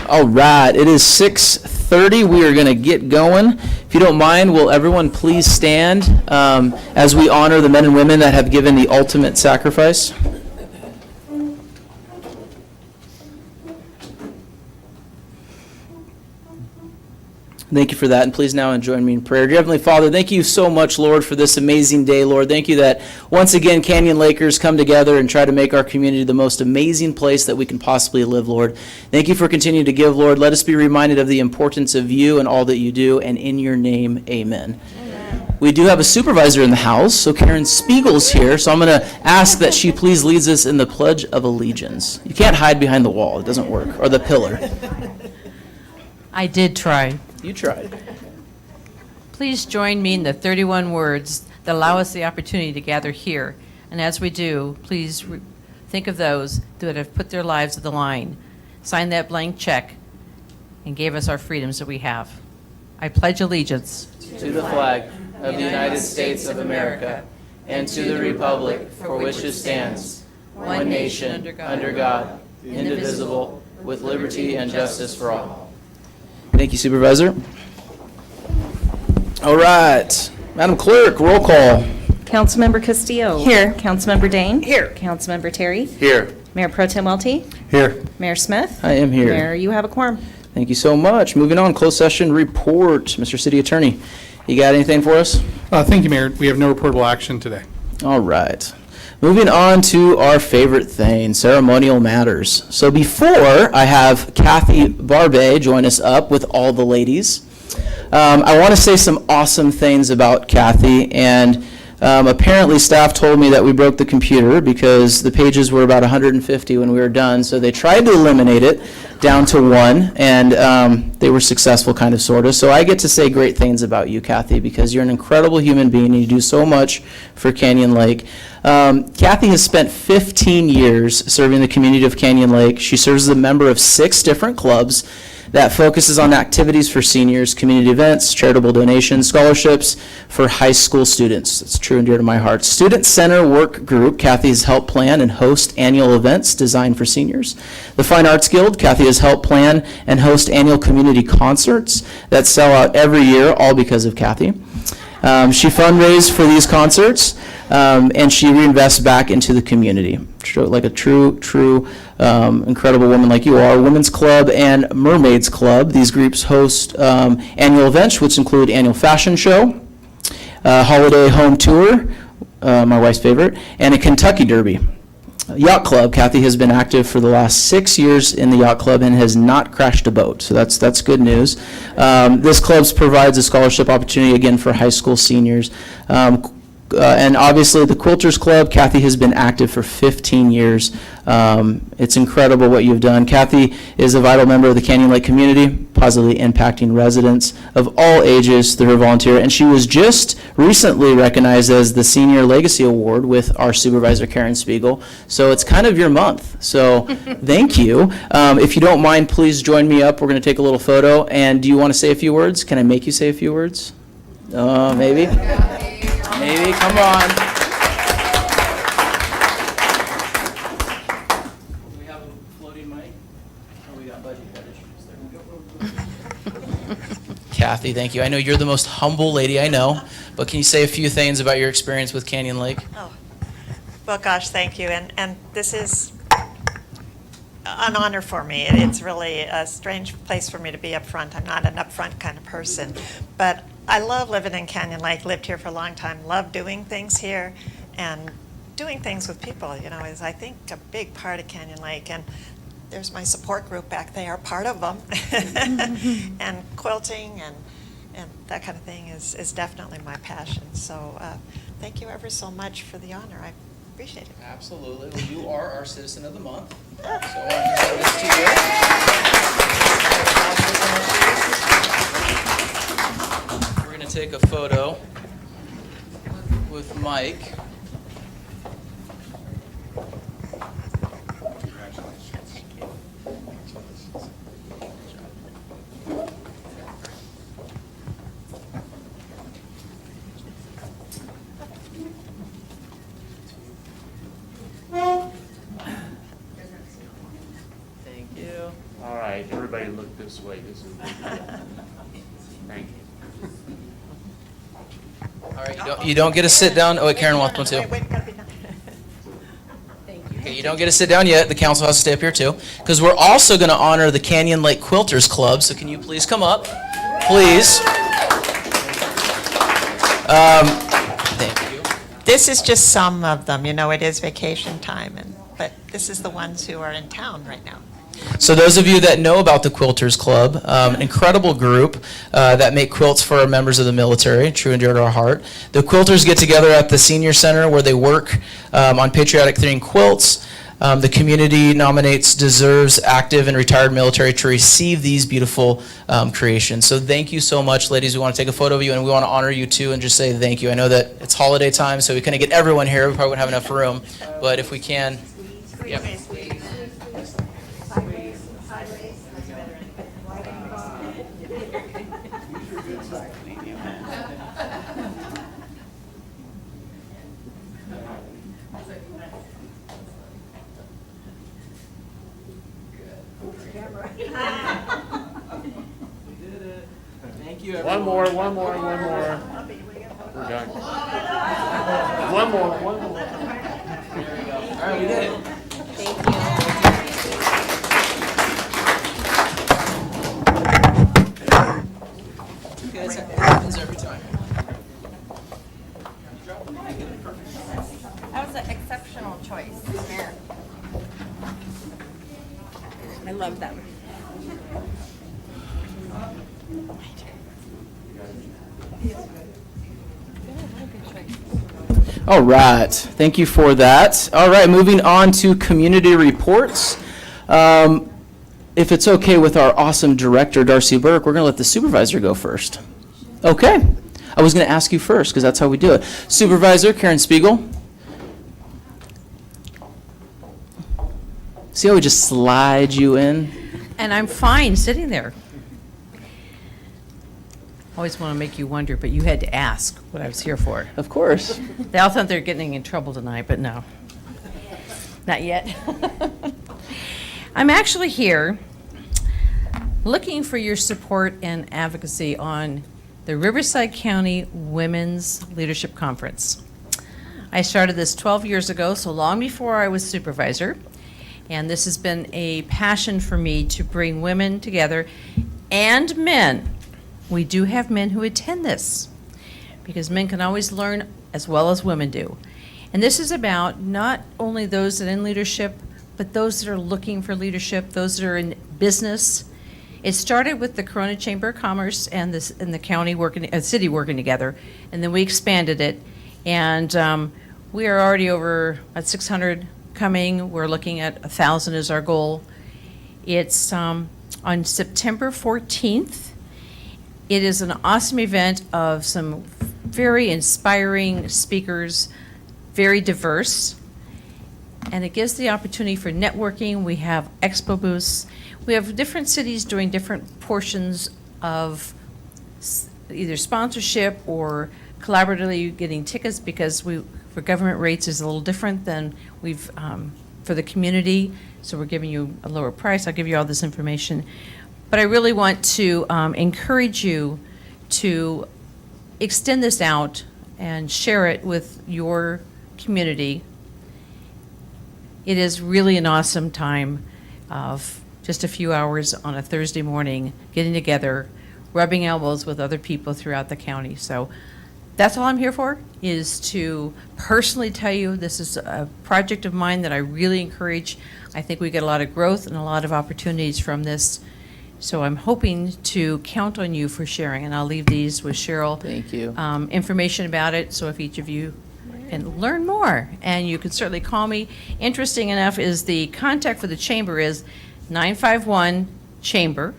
All right, it is 6:30. We are going to get going. If you don't mind, will everyone please stand as we honor the men and women that have given the ultimate sacrifice? Thank you for that, and please now join me in prayer. Dear Heavenly Father, thank you so much, Lord, for this amazing day, Lord. Thank you that once again Canyon Lakers come together and try to make our community the most amazing place that we can possibly live, Lord. Thank you for continuing to give, Lord. Let us be reminded of the importance of you and all that you do, and in your name, amen. We do have a supervisor in the house, so Karen Spiegel's here, so I'm going to ask that she please leads us in the Pledge of Allegiance. You can't hide behind the wall. It doesn't work, or the pillar. I did try. You tried. Please join me in the 31 words that allow us the opportunity to gather here. And as we do, please think of those that have put their lives on the line, signed that blank check, and gave us our freedoms that we have. I pledge allegiance To the flag of the United States of America and to the republic for which it stands, one nation, under God, indivisible, with liberty and justice for all. Thank you, Supervisor. All right. Madam Clerk, roll call. Councilmember Castillo. Here. Councilmember Dane. Here. Councilmember Terry. Here. Mayor Pro Tem Welty. Here. Mayor Smith. I am here. Mayor, you have a quorum. Thank you so much. Moving on, closed session report. Mr. City Attorney, you got anything for us? Thank you, Mayor. We have no reportable action today. All right. Moving on to our favorite thing, ceremonial matters. So before I have Kathy Barbe join us up with all the ladies, I want to say some awesome things about Kathy. And apparently staff told me that we broke the computer because the pages were about 150 when we were done. So they tried to eliminate it down to one, and they were successful, kind of, sort of. So I get to say great things about you, Kathy, because you're an incredible human being, and you do so much for Canyon Lake. Kathy has spent 15 years serving the community of Canyon Lake. She serves as a member of 6 different clubs that focuses on activities for seniors, community events, charitable donations, scholarships for high school students. It's true and dear to my heart. Student Center Work Group, Kathy has helped plan and host annual events designed for seniors. The Fine Arts Guild, Kathy has helped plan and host annual community concerts that sell out every year, all because of Kathy. She fundraised for these concerts, and she reinvests back into the community, like a true, incredible woman like you are. Women's Club and Mermaids Club, these groups host annual events, which include annual fashion show, holiday home tour, my wife's favorite, and a Kentucky Derby. Yacht Club, Kathy has been active for the last 6 years in the Yacht Club and has not crashed a boat, so that's good news. This club provides a scholarship opportunity, again, for high school seniors. And obviously the Quilters Club, Kathy has been active for 15 years. It's incredible what you've done. Kathy is a vital member of the Canyon Lake community, positively impacting residents of all ages through her volunteer. And she was just recently recognized as the Senior Legacy Award with our supervisor, Karen Spiegel. So it's kind of your month. So thank you. If you don't mind, please join me up. We're going to take a little photo. And do you want to say a few words? Can I make you say a few words? Maybe? Maybe, come on. Do we have a floating mic? Oh, we got budget issues. There we go. Kathy, thank you. I know you're the most humble lady I know, but can you say a few things about your experience with Canyon Lake? Oh, well, gosh, thank you. And this is an honor for me. It's really a strange place for me to be up front. I'm not an upfront kind of person, but I love living in Canyon Lake, lived here for a long time, love doing things here, and doing things with people, is, I think, a big part of Canyon Lake. And there's my support group back there, part of them. And quilting and that kind of thing is definitely my passion. So thank you ever so much for the honor. I appreciate it. Absolutely. Well, you are our Citizen of the Month. So I give this to you. We're going to take a photo with Mike. Thank you. All right, everybody. everybody look this way. This is thank you. All right, you don't get to sit down. Oh, wait, Karen wants one too. Wait, gotta be done. Okay, you don't get to sit down yet. The council has to stay up here too, because we're also going to honor the Canyon Lake Quilters Club. So can you please come up, please? Thank you. This is just some of them, you know, it is vacation time, but this is the ones who are in town right now. So those of you that know about the Quilters Club, an incredible group that make quilts for our members of the military, true and dear to our heart. The Quilters get together at the Senior Center where they work on patriotic themed quilts. The community nominates deserves active and retired military to receive these beautiful creations. So thank you so much, ladies. We want to take a photo of you, and we want to honor you too and just say thank you. I know that it's holiday time, so we couldn't get everyone here. We probably wouldn't have enough room, but if we can. Yep. Thank you, One more. We're done. One more. All right, we did it. Guys, it happens every time. That was an exceptional choice, Mayor. I love them. All right, thank you for that. All right, moving on to community reports. If it's okay with our awesome director, Darcy Burke, we're going to let the supervisor go first. Okay. I was going to ask you first because that's how we do it. Supervisor Karen Spiegel. See how we just slide you in? And I'm fine sitting there. Always want to make you wonder, but you had to ask what I was here for. Of course. They all thought they were getting in trouble tonight, but no. Not yet. I'm actually here looking for your support and advocacy on the Riverside County Women's Leadership Conference. I started this 12 years ago, so long before I was supervisor, and this has been a passion for me to bring women together and men. We do have men who attend this, because men can always learn as well as women do. And this is about not only those that are in leadership, but those that are looking for leadership, those that are in business. It started with the Corona Chamber of Commerce and the county working, city working together, and then we expanded it. And we are already over at 600 coming. We're looking at 1,000 as our goal. It's on September 14th. It is an awesome event of some very inspiring speakers, very diverse, and it gives the opportunity for networking. We have expo booths. We have different cities doing different portions of either sponsorship or collaboratively getting tickets, because for government rates is a little different than we've for the community, so we're giving you a lower price. I'll give you all this information. But I really want to encourage you to extend this out and share it with your community. It is really an awesome time of just a few hours on a Thursday morning, getting together, rubbing elbows with other people throughout the county. So that's all I'm here for, is to personally tell you this is a project of mine that I really encourage. I think we get a lot of growth and a lot of opportunities from this. So I'm hoping to count on you for sharing, and I'll leave these with Cheryl. Thank you. Information about it, so if each of you can learn more, and you can certainly call me. Interesting enough is the contact for the chamber is 951-CHAMBER,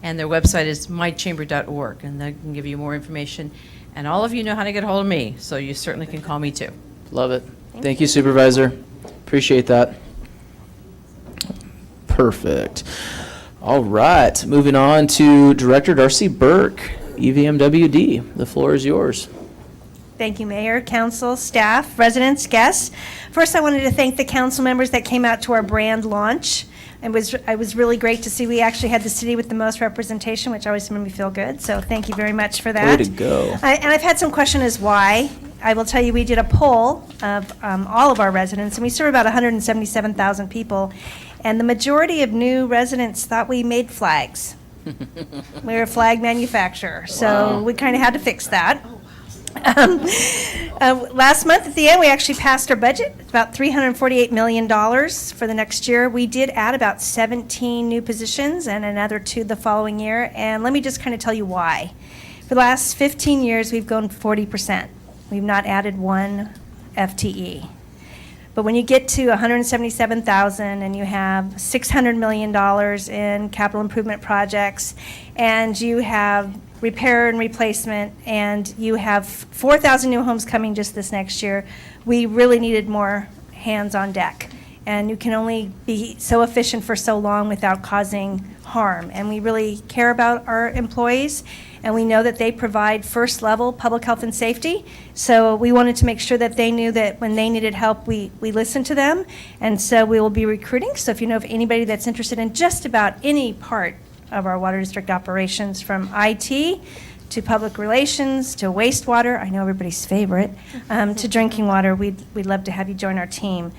and their website is mychamber.org, and they can give you more information. And all of you know how to get a hold of me, so you certainly can call me too. Love it. Thank you, Supervisor. Appreciate that. Perfect. All right, moving on to Director Darcy Burke, EVMWD. The floor is yours. Thank you, Mayor, Council, staff, residents, guests. First, I wanted to thank the council members that came out to our brand launch. It was really great to see we actually had the city with the most representation, which always made me feel good. So thank you very much for that. Way to go. And I've had some question as why. I will tell you, we did a poll of all of our residents, and we serve about 177,000 people. And the majority of new residents thought we made flags. We're a flag manufacturer, so we kind of had to fix that. Last month at the end, we actually passed our budget, about $348 million for the next year. We did add about 17 new positions and another 2 the following year. And let me just kind of tell you why. For the last 15 years, we've grown 40%. We've not added 1 FTE. But when you get to 177,000 and you have $600 million in capital improvement projects, and you have repair and replacement, and you have 4,000 new homes coming just this next year, we really needed more hands on deck. And you can only be so efficient for so long without causing harm. And we really care about our employees, and we know that they provide first level public health and safety. So we wanted to make sure that they knew that when they needed help, we listened to them. And so we will be recruiting. So if you know of anybody that's interested in just about any part of our water district operations, from IT to public relations to wastewater, I know everybody's favorite, to drinking water, we'd love to have you join our team.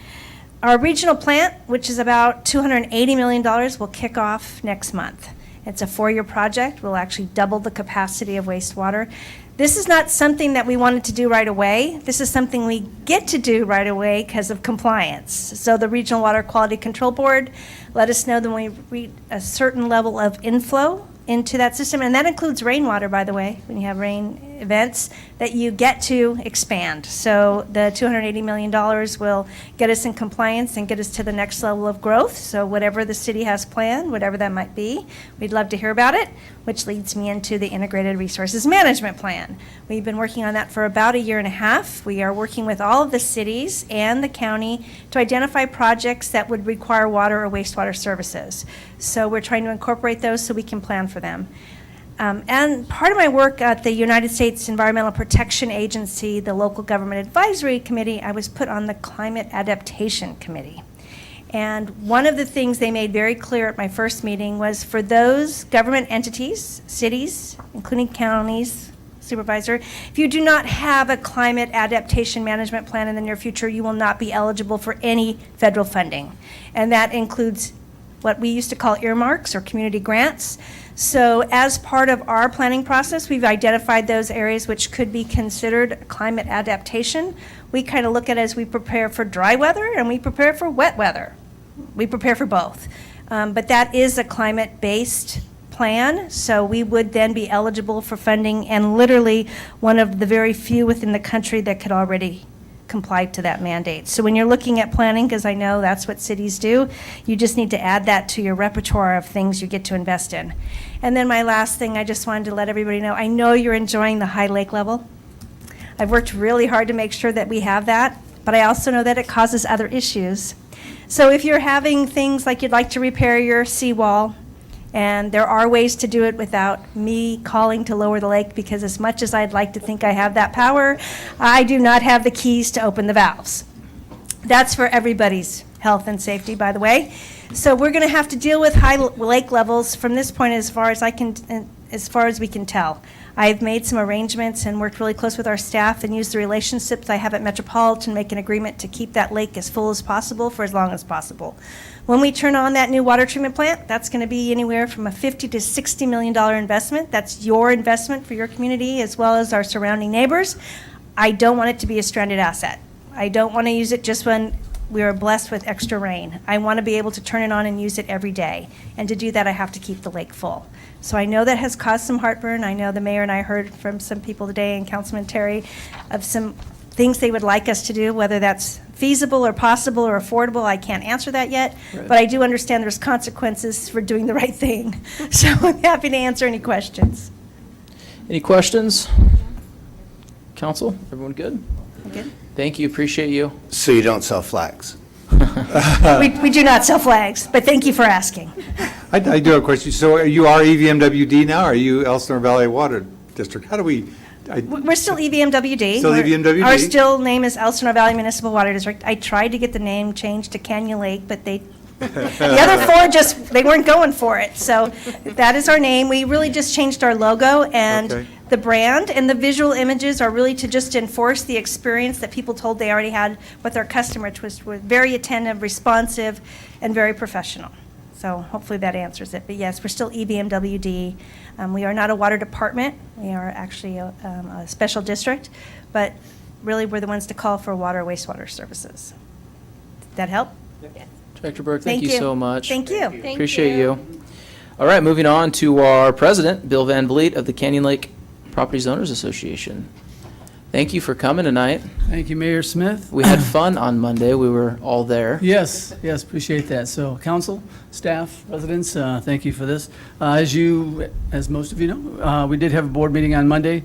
Our regional plant, which is about $280 million, will kick off next month. It's a 4-year project. We'll actually double the capacity of wastewater. This is not something that we wanted to do right away. This is something we get to do right away because of compliance. So the Regional Water Quality Control Board let us know that when we reach a certain level of inflow into that system, and that includes rainwater, by the way, when you have rain events, that you get to expand. So the $280 million will get us in compliance and get us to the next level of growth. So whatever the city has planned, whatever that might be, we'd love to hear about it, which leads me into the Integrated Resources Management Plan. We've been working on that for about a year and a half. We are working with all of the cities and the county to identify projects that would require water or wastewater services. So we're trying to incorporate those so we can plan for them. And part of my work at the United States Environmental Protection Agency, the Local Government Advisory Committee, I was put on the Climate Adaptation Committee. And one of the things they made very clear at my first meeting was for those government entities, cities, including counties, supervisor, if you do not have a climate adaptation management plan in the near future, you will not be eligible for any federal funding. And that includes what we used to call earmarks or community grants. So as part of our planning process, we've identified those areas which could be considered climate adaptation. We kind of look at it as we prepare for dry weather and we prepare for wet weather. We prepare for both. But that is a climate-based plan, so we would then be eligible for funding, and literally one of the very few within the country that could already comply to that mandate. So when you're looking at planning, because I know that's what cities do, you just need to add that to your repertoire of things you get to invest in. And then my last thing, I just wanted to let everybody know, I know you're enjoying the high lake level. I've worked really hard to make sure that we have that, but I also know that it causes other issues. So if you're having things like you'd like to repair your seawall, and there are ways to do it without me calling to lower the lake, because as much as I'd like to think I have that power, I do not have the keys to open the valves. That's for everybody's health and safety, by the way. So we're going to have to deal with high lake levels from this point as far as we can tell. I've made some arrangements and worked really close with our staff and used the relationships I have at Metropolitan to make an agreement to keep that lake as full as possible for as long as possible. When we turn on that new water treatment plant, that's going to be anywhere from a $50 to $60 million investment. That's your investment for your community as well as our surrounding neighbors. I don't want it to be a stranded asset. I don't want to use it just when we are blessed with extra rain. I want to be able to turn it on and use it every day. And to do that, I have to keep the lake full. So I know that has caused some heartburn. I know the mayor and I heard from some people today, and Councilman Terry, of some things they would like us to do, whether that's feasible or possible or affordable. I can't answer that yet, Right. but I do understand there's consequences for doing the right thing. So I'm happy to answer any questions. Any questions? Council, everyone good? Good? Thank you, appreciate you. So you don't sell flags? We do not sell flags, but thank you for asking. I do have a question. So you are EVMWD now? Are you Elsinore Valley Water District? How do we, We're still EVMWD. Still EVMWD? Our name is Elsinore Valley Municipal Water District. I tried to get the name changed to Canyon Lake, but they The other four they weren't going for it. So that is our name. We really just changed our logo and Okay. the brand, and the visual images are really to just enforce the experience that people told they already had with their customer, which was very attentive, responsive, and very professional. So hopefully that answers it. But yes, we're still EVMWD. We are not a water department. We are actually a special district, but really we're the ones to call for water, wastewater services. Did that help? Director Burke, thank you so much. Thank you. Appreciate you. All right, moving on to our president, Bill Van Vliet of the Canyon Lake Properties Owners Association. Thank you for coming tonight. Thank you, Mayor Smith. We had fun on Monday. We were all there. Yes, appreciate that. So, council, staff, residents, thank you for this. As most of you know, we did have a board meeting on Monday.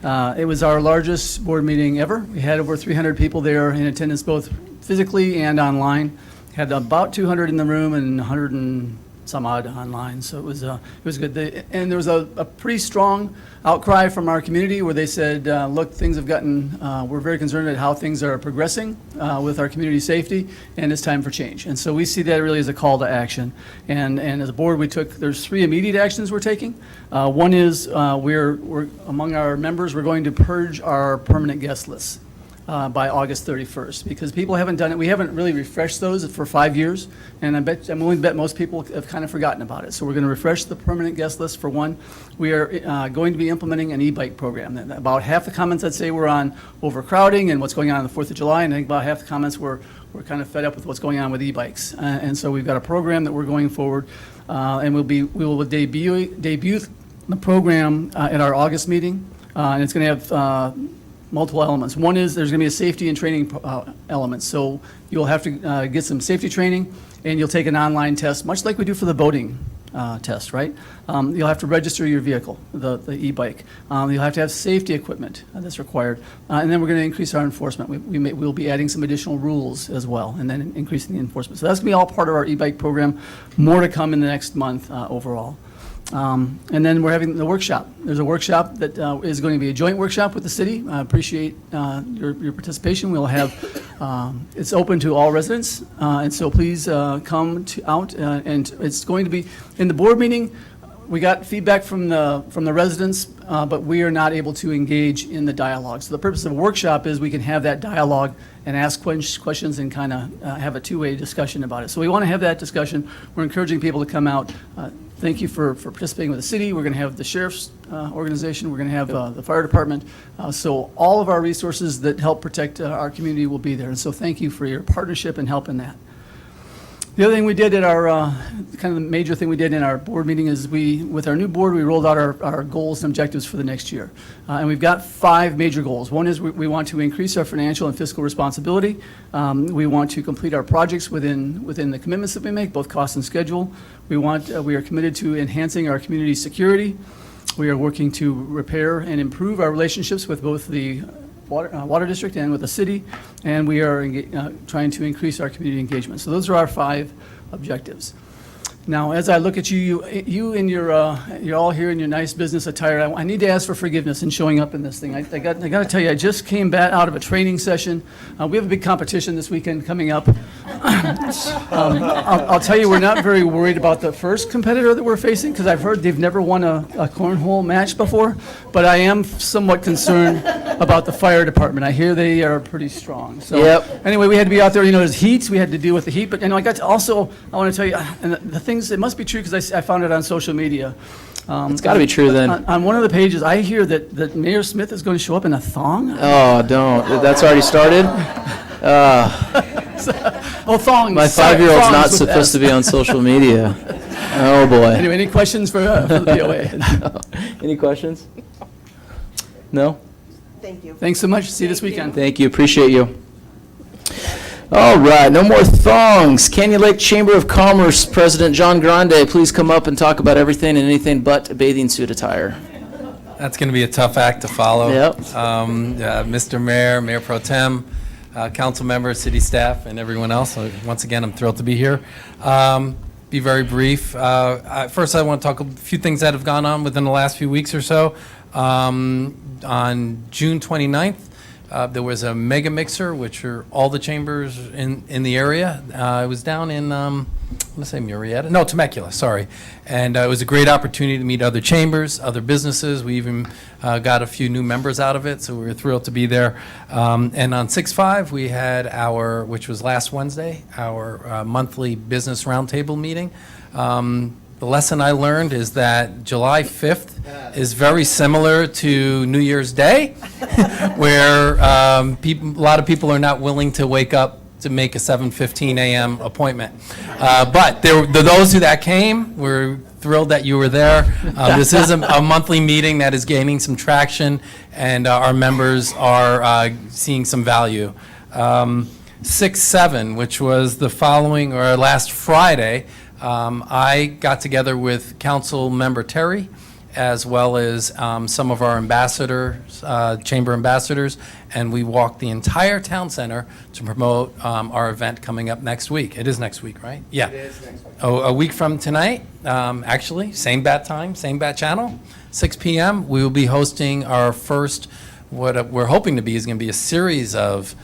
It was our largest board meeting ever. We had over 300 people there in attendance, both physically and online. Had about 200 in the room and 100 and some odd online, so it was good. And there was a pretty strong outcry from our community where they said, look, things have gotten, we're very concerned at how things are progressing with our community safety, and it's time for change. And so we see that really as a call to action. And as a board, there's 3 immediate actions we're taking. One is we're among our members, we're going to purge our permanent guest lists by August 31st, because people haven't done it. We haven't really refreshed those for 5 years, and I'm willing to bet most people have kind of forgotten about it. So we're going to refresh the permanent guest list for one. We are going to be implementing an e-bike program. And about half the comments I'd say were on overcrowding and what's going on the 4th of July, and I think about half the comments were kind of fed up with what's going on with e-bikes. And so we've got a program that we're going forward, and we will debut the program at our August meeting, and it's going to have multiple elements. One is there's going to be a safety and training element. So you'll have to get some safety training, and you'll take an online test, much like we do for the boating test, right? You'll have to register your vehicle, the e-bike. You'll have to have safety equipment that's required. And then we're going to increase our enforcement. We'll be adding some additional rules as well, and then increasing the enforcement. So that's going to be all part of our e-bike program. More to come in the next month overall. And then we're having the workshop. There's a workshop that is going to be a joint workshop with the city. I appreciate your participation. We'll have, it's open to all residents, and so please come out. And it's going to be, in the board meeting, we got feedback from the residents, but we are not able to engage in the dialogue. So the purpose of a workshop is we can have that dialogue and ask questions and kind of have a two-way discussion about it. So we want to have that discussion. We're encouraging people to come out. Thank you for participating with the city. We're going to have the sheriff's organization. We're going to have the fire department. So all of our resources that help protect our community will be there. And so thank you for your partnership and help in that. The other thing we did at our, kind of the major thing we did in our board meeting is with our new board, we rolled out our goals and objectives for the next year. And we've got 5 major goals. One is we want to increase our financial and fiscal responsibility. We want to complete our projects within the commitments that we make, both cost and schedule. We are committed to enhancing our community security. We are working to repair and improve our relationships with both the water district and with the city, and we are trying to increase our community engagement. So those are our 5 objectives. Now, as I look at you in you're all here in your nice business attire. I need to ask for forgiveness in showing up in this thing. I got to tell you, I just came back out of a training session. We have a big competition this weekend coming up. I'll tell you, we're not very worried about the first competitor that we're facing, because I've heard they've never won a cornhole match before, but I am somewhat concerned about the fire department. I hear they are pretty strong. So Yep. Anyway, we had to be out there, there's heat, we had to deal with the heat, but I got to also, I want to tell you, and the things, it must be true because I found it on social media. It's got to be true then. On one of the pages, I hear that Mayor Smith is going to show up in a thong. Oh, don't. That's already started? Oh, thongs. My 5-year-old's not supposed to be on social media. Oh, boy. Anyway, any questions for the POA? Any questions? No? Thanks so much. See you this weekend. Thank you. Appreciate you. All right, no more thongs. Canyon Lake Chamber of Commerce President John Grande, please come up and talk about everything and anything but bathing suit attire. That's going to be a tough act to follow. Yep. Mr. Mayor, Mayor Pro Tem, council members, city staff, and everyone else. Once again, I'm thrilled to be here. Be very brief. First, I want to talk a few things that have gone on within the last few weeks or so. On June 29th, there was a mega mixer, which are all the chambers in the area. I was down in want to say Murrieta, no, Temecula, sorry. And it was a great opportunity to meet other chambers, other businesses. We even got a few new members out of it, so we were thrilled to be there. And on 6/5, we had our, which was last Wednesday, our monthly business roundtable meeting. The lesson I learned is that July 5th is very similar to New Year's Day, where a lot of people are not willing to wake up to make a 7:15 a.m. appointment. But those who that came, we're thrilled that you were there. This is a monthly meeting that is gaining some traction, and our members are seeing some value. 6/7, which was the following, or last Friday, I got together with Council Member Terry, as well as some of our ambassadors, chamber ambassadors, and we walked the entire town center to promote our event coming up next week. It is next week, right? Yeah. It is next week. A week from tonight, actually, same bat time, same bat channel, 6 p.m. We will be hosting our first, what we're hoping to be is going to be a series of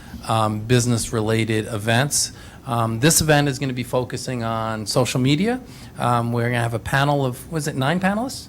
business-related events. This event is going to be focusing on social media. We're going to have a panel of, was it 9 panelists?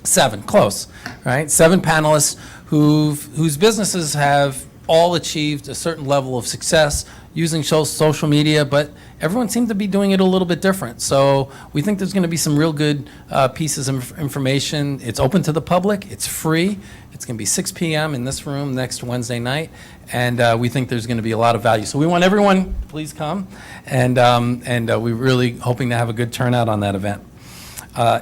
7, close, right? 7 panelists whose businesses have all achieved a certain level of success using social media, but everyone seems to be doing it a little bit different. So we think there's going to be some real good pieces of information. It's open to the public. It's free. It's going to be 6 p.m. in this room next Wednesday night, and we think there's going to be a lot of value. So we want everyone, please come, and we're really hoping to have a good turnout on that event.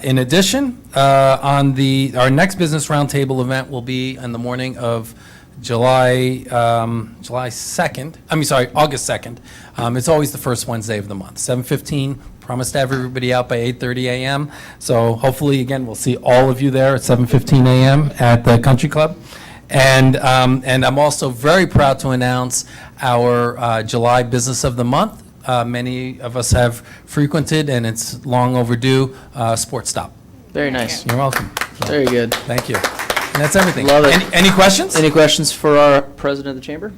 In addition, our next business roundtable event will be in the morning of August 2nd. It's always the first Wednesday of the month, 7:15. Promise to have everybody out by 8:30 a.m. So hopefully, again, we'll see all of you there at 7:15 a.m. at the Country Club. And I'm also very proud to announce our July Business of the Month. Many of us have frequented, and it's long overdue, Sports Stop. Very nice. You're welcome. Very good. Thank you. And that's everything. Love it. Any questions? Any questions for our president of the chamber?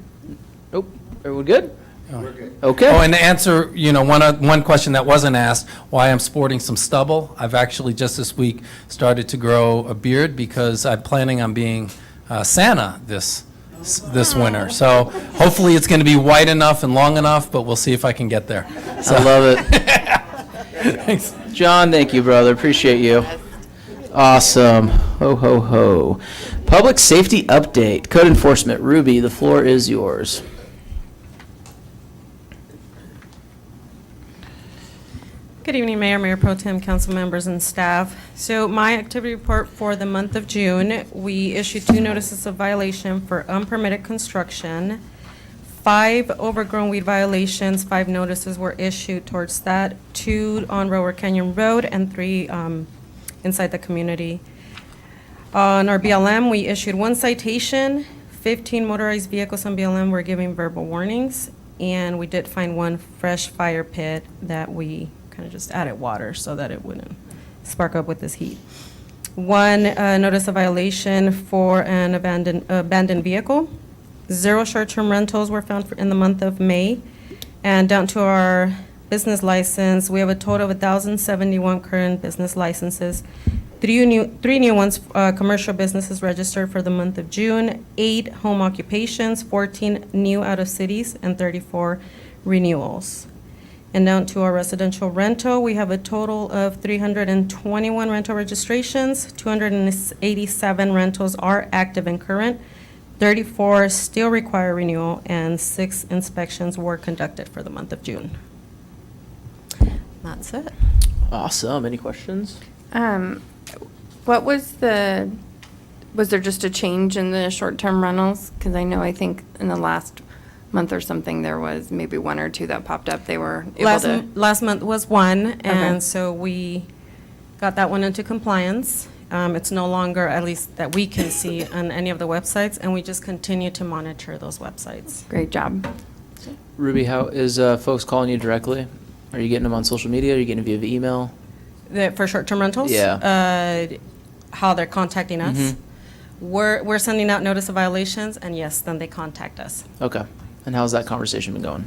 Nope. Everyone good? We're good. Okay. Oh, and to answer, one question that wasn't asked, why I'm sporting some stubble. I've actually just this week started to grow a beard because I'm planning on being Santa this winter. So hopefully it's going to be white enough and long enough, but we'll see if I can get there. So. I love it. Thanks. John, thank you, brother. Appreciate you. Awesome. Ho, ho, ho. Public safety update. Code enforcement. Ruby, the floor is yours. Good evening, Mayor, Mayor Pro Tem, council members, and staff. So my activity report for the month of June, we issued 2 notices of violation for unpermitted construction, 5 overgrown weed violations, 5 notices were issued towards that, 2 on Rower Canyon Road, and 3 inside the community. On our BLM, we issued 1 citation, 15 motorized vehicles on BLM were giving verbal warnings, and we did find 1 fresh fire pit that we kind of just added water so that it wouldn't spark up with this heat. 1 notice of violation for an abandoned vehicle. 0 short-term rentals were found in the month of May. And down to our business license, we have a total of 1,071 current business licenses. 3 new ones, commercial businesses registered for the month of June, 8 home occupations, 14 new out of cities, and 34 renewals. And down to our residential rental, we have a total of 321 rental registrations, 287 rentals are active and current, 34 still require renewal, and 6 inspections were conducted for the month of June. That's it. Awesome. Any questions? What was there just a change in the short-term rentals? Because I think in the last month or something, there was maybe 1 or 2 that popped up. They were able to. Last month was 1, and Okay. so we got that one into compliance. It's no longer, at least that we can see, on any of the websites, and we just continue to monitor those websites. Great job. Ruby, how is folks calling you directly? Are you getting them on social media? Are you getting them via email? For short-term rentals? Yeah. How they're contacting us? Mhm. We're sending out notice of violations, and yes, then they contact us. Okay. And how's that conversation been going?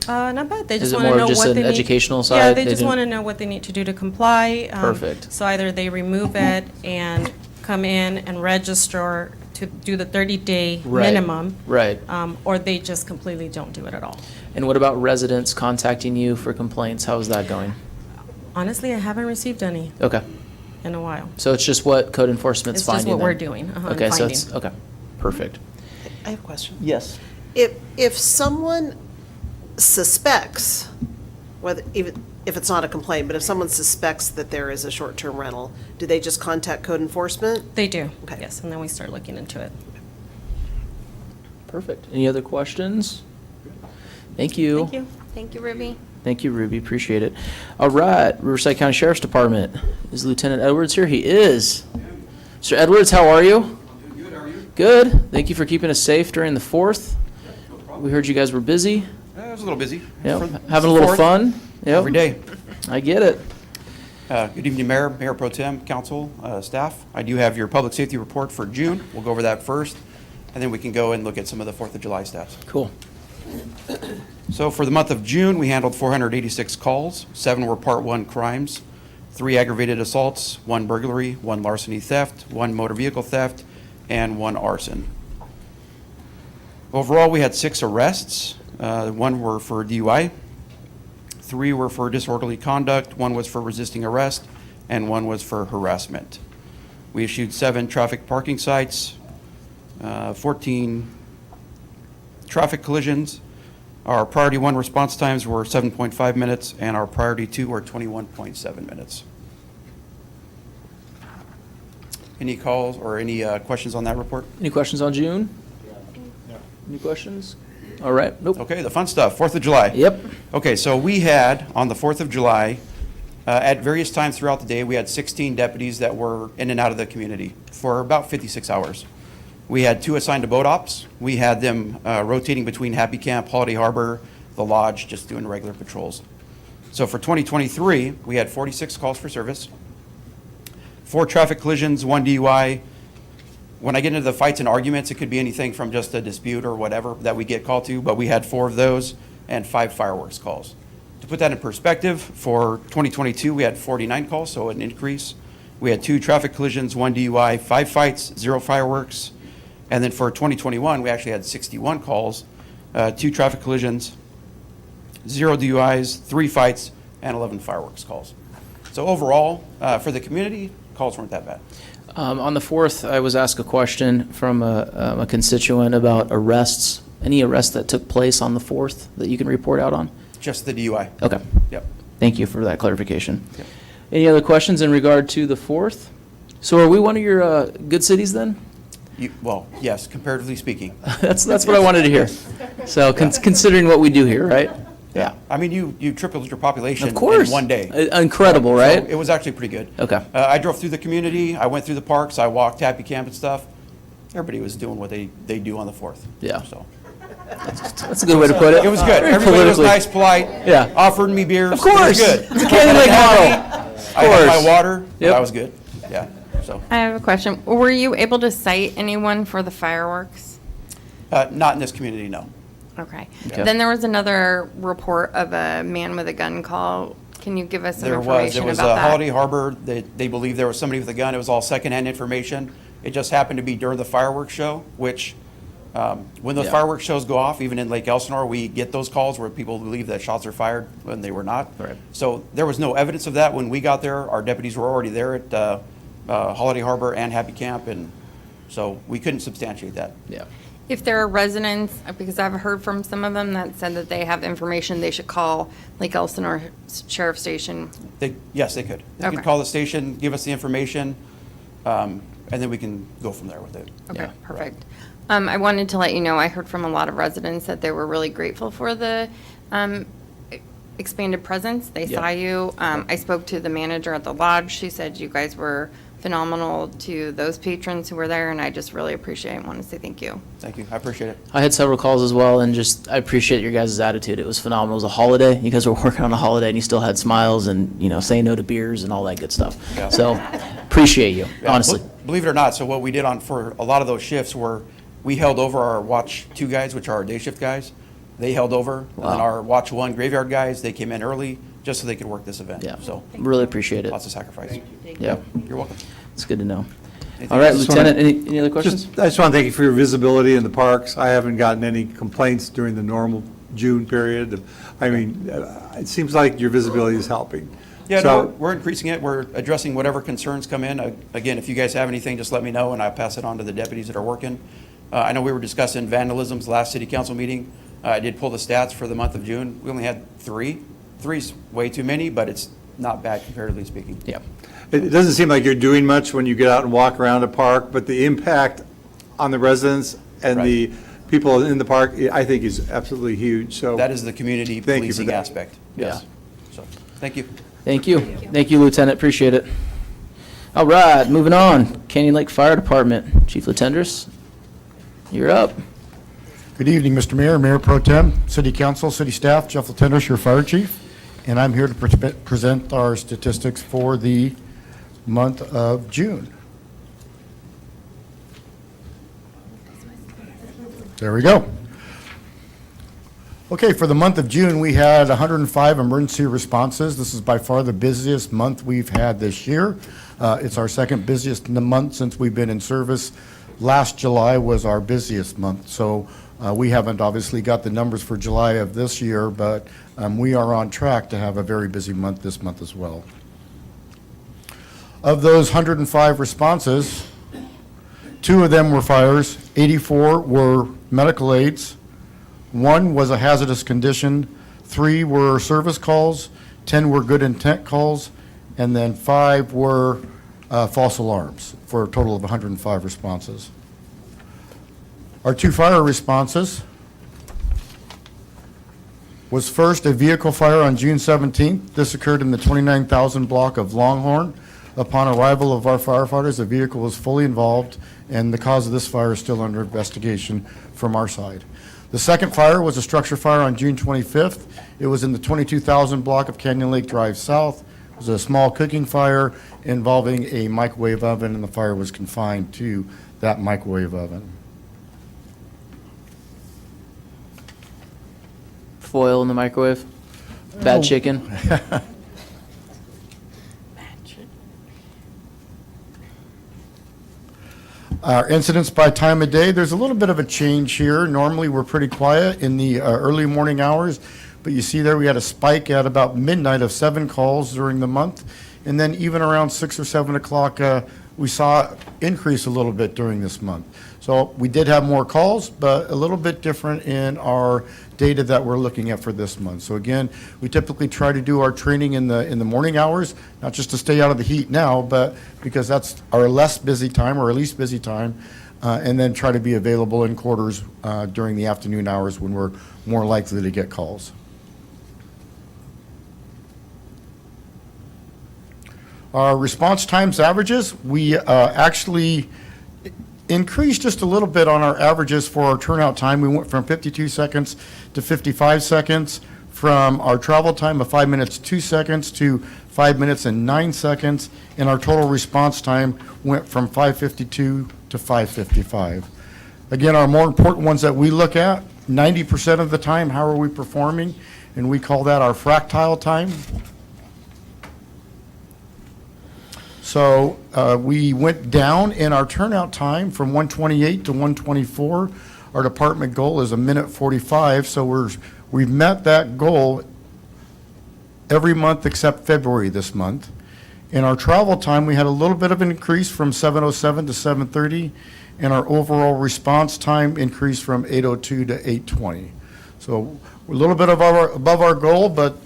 Not bad. They Is just it want to more know of just what an they need. educational Yeah, side? they They just didn't- want to know what they need to do to comply. Perfect. So either they remove it and come in and register to do the 30-day Right. minimum. Right. Or they just completely don't do it at all. And what about residents contacting you for complaints? How is that going? Honestly, I haven't received any Okay. in a while. So it's just what code enforcement's It's just finding what we're then? doing, and Okay, so finding. it's, okay, perfect. I have a question. Yes. If someone suspects, whether, even if it's not a complaint, but if someone suspects that there is a short-term rental, do they just contact code enforcement? They do, Okay. yes, and then we start looking into it. Perfect. Any other questions? Thank you. Thank you. Thank you, Ruby. Thank you, Ruby. Appreciate it. All right, Riverside County Sheriff's Department. Is Lieutenant Edwards here? He is. Mr. Edwards, how are you? Good. How are you? Good. Thank you for keeping us safe during the 4th. We heard you guys were busy. I was a little busy. Yep. For Having a little fourth, fun. Yep. Every day. I get it. Good evening, Mayor, Mayor Pro Tem, Council, staff. I do have your public safety report for June. We'll go over that first, and then we can go and look at some of the 4th of July stats. Cool. So for the month of June, we handled 486 calls. 7 were Part 1 crimes, 3 aggravated assaults, 1 burglary, 1 larceny theft, 1 motor vehicle theft, and 1 arson. Overall, we had 6 arrests. 1 were for DUI, 3 were for disorderly conduct, 1 was for resisting arrest, and 1 was for harassment. We issued 7 traffic parking cites, 14 traffic collisions. Our priority 1 response times were 7.5 minutes, and our priority 2 were 21.7 minutes. Any calls or any questions on that report? Any questions on June? Any questions? All right. Nope. Okay, the fun stuff, 4th of July. Yep. Okay, so we had, on the 4th of July, at various times throughout the day, we had 16 deputies that were in and out of the community for about 56 hours. We had 2 assigned to boat ops. We had them rotating between Happy Camp, Holiday Harbor, the Lodge, just doing regular patrols. So for 2023, we had 46 calls for service, 4 traffic collisions, 1 DUI. When I get into the fights and arguments, it could be anything from just a dispute or whatever that we get called to, but we had 4 of those and 5 fireworks calls. To put that in perspective, for 2022, we had 49 calls, so an increase. We had 2 traffic collisions, 1 DUI, 5 fights, 0 fireworks. And then for 2021, we actually had 61 calls, 2 traffic collisions, 0 DUIs, 3 fights, and 11 fireworks calls. So overall, for the community, calls weren't that bad. On the 4th, I was asked a question from a constituent about arrests. Any arrests that took place on the 4th that you can report out on? Just the DUI. Okay. Yep. Thank you for that clarification. Yep. Any other questions in regard to the 4th? So are we one of your good cities then? Well, yes, comparatively speaking. That's what I wanted to hear. So considering what we do here, right? Yeah. I mean, you tripled your population Of course. in one day. Incredible, So right? it was actually pretty good. Okay. I drove through the community, I went through the parks, I walked Happy Camp and stuff. Everybody was doing what they do on the 4th. Yeah. So, That's a good way to put it. it was good. Very Everybody was politically. nice, polite. Yeah. Offered me beers. Of course. It was good. It's a Candy Lake model. Of I had course. my water, Yep. that was good. Yeah, so, I have a question. Were you able to cite anyone for the fireworks? not in this community, no. Okay. Okay. Then there was another report of a man with a gun call. Can you give us some There was, information it was about that? Holiday Harbor, they believe there was somebody with a gun, it was all secondhand information. It just happened to be during the fireworks show, which, when the Yeah. fireworks shows go off, even in Lake Elsinore, we get those calls where people believe that shots are fired when they were not. Right. So there was no evidence of that when we got there. Our deputies were already there at Holiday Harbor and Happy Camp, and so we couldn't substantiate that. Yeah. If there are residents, because I've heard from some of them that said that they have information, they should call Lake Elsinore Sheriff Station. Yes, they could. They could Okay. call the station, give us the information, and then we can go from there with it. Okay, Yeah. perfect. I wanted to let you know, I heard from a lot of residents that they were really grateful for the expanded presence. They Yeah. saw you. I spoke to the manager at the lodge. She said you guys were phenomenal to those patrons who were there, and I just really appreciate it. I want to say thank you. Thank you, I appreciate it. I had several calls as well, and just, I appreciate your guys' attitude. It was phenomenal. It was a holiday. You guys were working on a holiday, and you still had smiles and, saying no to beers and all that good stuff. Yeah. So, appreciate you, Yeah, honestly. Believe it or not, so what we did for a lot of those shifts were, we held over our watch 2 guys, which are our day shift guys. They held over. And then Wow. our Watch 1 graveyard guys, they came in early just so they could work this event. Yeah, So, really appreciate it. lots of sacrifice. Yeah, You're welcome. it's good to know. Anything All right, else? Lieutenant, any other questions? I just want to thank you for your visibility in the parks. I haven't gotten any complaints during the normal June period. I mean, it seems like your visibility is helping. Yeah, So- no, we're increasing it. We're addressing whatever concerns come in. Again, if you guys have anything, just let me know, and I'll pass it on to the deputies that are working. I know we were discussing vandalisms last city council meeting. I did pull the stats for the month of June. We only had 3. 3's way too many, but it's not bad comparatively speaking. Yeah. It doesn't seem like you're doing much when you get out and walk around a park, but the impact on the residents and the people in the park, I think is absolutely huge, so. That is the community Thank you for policing that. aspect. Yes. So, thank you. Thank you. Thank you, Lieutenant, appreciate it. All right, moving on. Canyon Lake Fire Department, Chief Latendresse, you're up. Good evening, Mr. Mayor, Mayor Pro Tem, City Council, City Staff, Jeff Latendresse, your Fire Chief, and I'm here to present our statistics for the month of June. There we go. Okay, for the month of June, we had 105 emergency responses. This is by far the busiest month we've had this year. It's our second busiest month since we've been in service. Last July was our busiest month, so we haven't obviously got the numbers for July of this year, but we are on track to have a very busy month this month as well. Of those 105 responses, 2 of them were fires, 84 were medical aids, 1 was a hazardous condition, 3 were service calls, 10 were good intent calls, and then 5 were false alarms, for a total of 105 responses. Our 2 fire responses was first a vehicle fire on June 17th. This occurred in the 29,000 block of Longhorn. Upon arrival of our firefighters, the vehicle was fully involved, and the cause of this fire is still under investigation from our side. The second fire was a structure fire on June 25th. It was in the 22,000 block of Canyon Lake Drive South. It was a small cooking fire involving a microwave oven, and the fire was confined to that microwave oven. Foil in the microwave, bad chicken. Our incidents by time of day, there's a little bit of a change here. Normally, we're pretty quiet in the early morning hours, but you see there we had a spike at about midnight of 7 calls during the month, and then even around 6 or 7 o'clock, we saw increase a little bit during this month. So we did have more calls, but a little bit different in our data that we're looking at for this month. So again, we typically try to do our training in the morning hours, not just to stay out of the heat now, but because that's our less busy time or our least busy time, and then try to be available in quarters during the afternoon hours when we're more likely to get calls. Our response times averages, we actually increased just a little bit on our averages for our turnout time. We went from 52 seconds to 55 seconds, from our travel time of 5 minutes 2 seconds to 5 minutes and 9 seconds, and our total response time went from 5:52 to 5:55. Again, our more important ones that we look at, 90% of the time, how are we performing? And we call that our fractile time. So we went down in our turnout time from 1:28 to 1:24. Our department goal is 1:45, so we've met that goal every month except February this month. In our travel time, we had a little bit of an increase from 7:07 to 7:30, and our overall response time increased from 8:02 to 8:20. So we're a little bit above our goal, but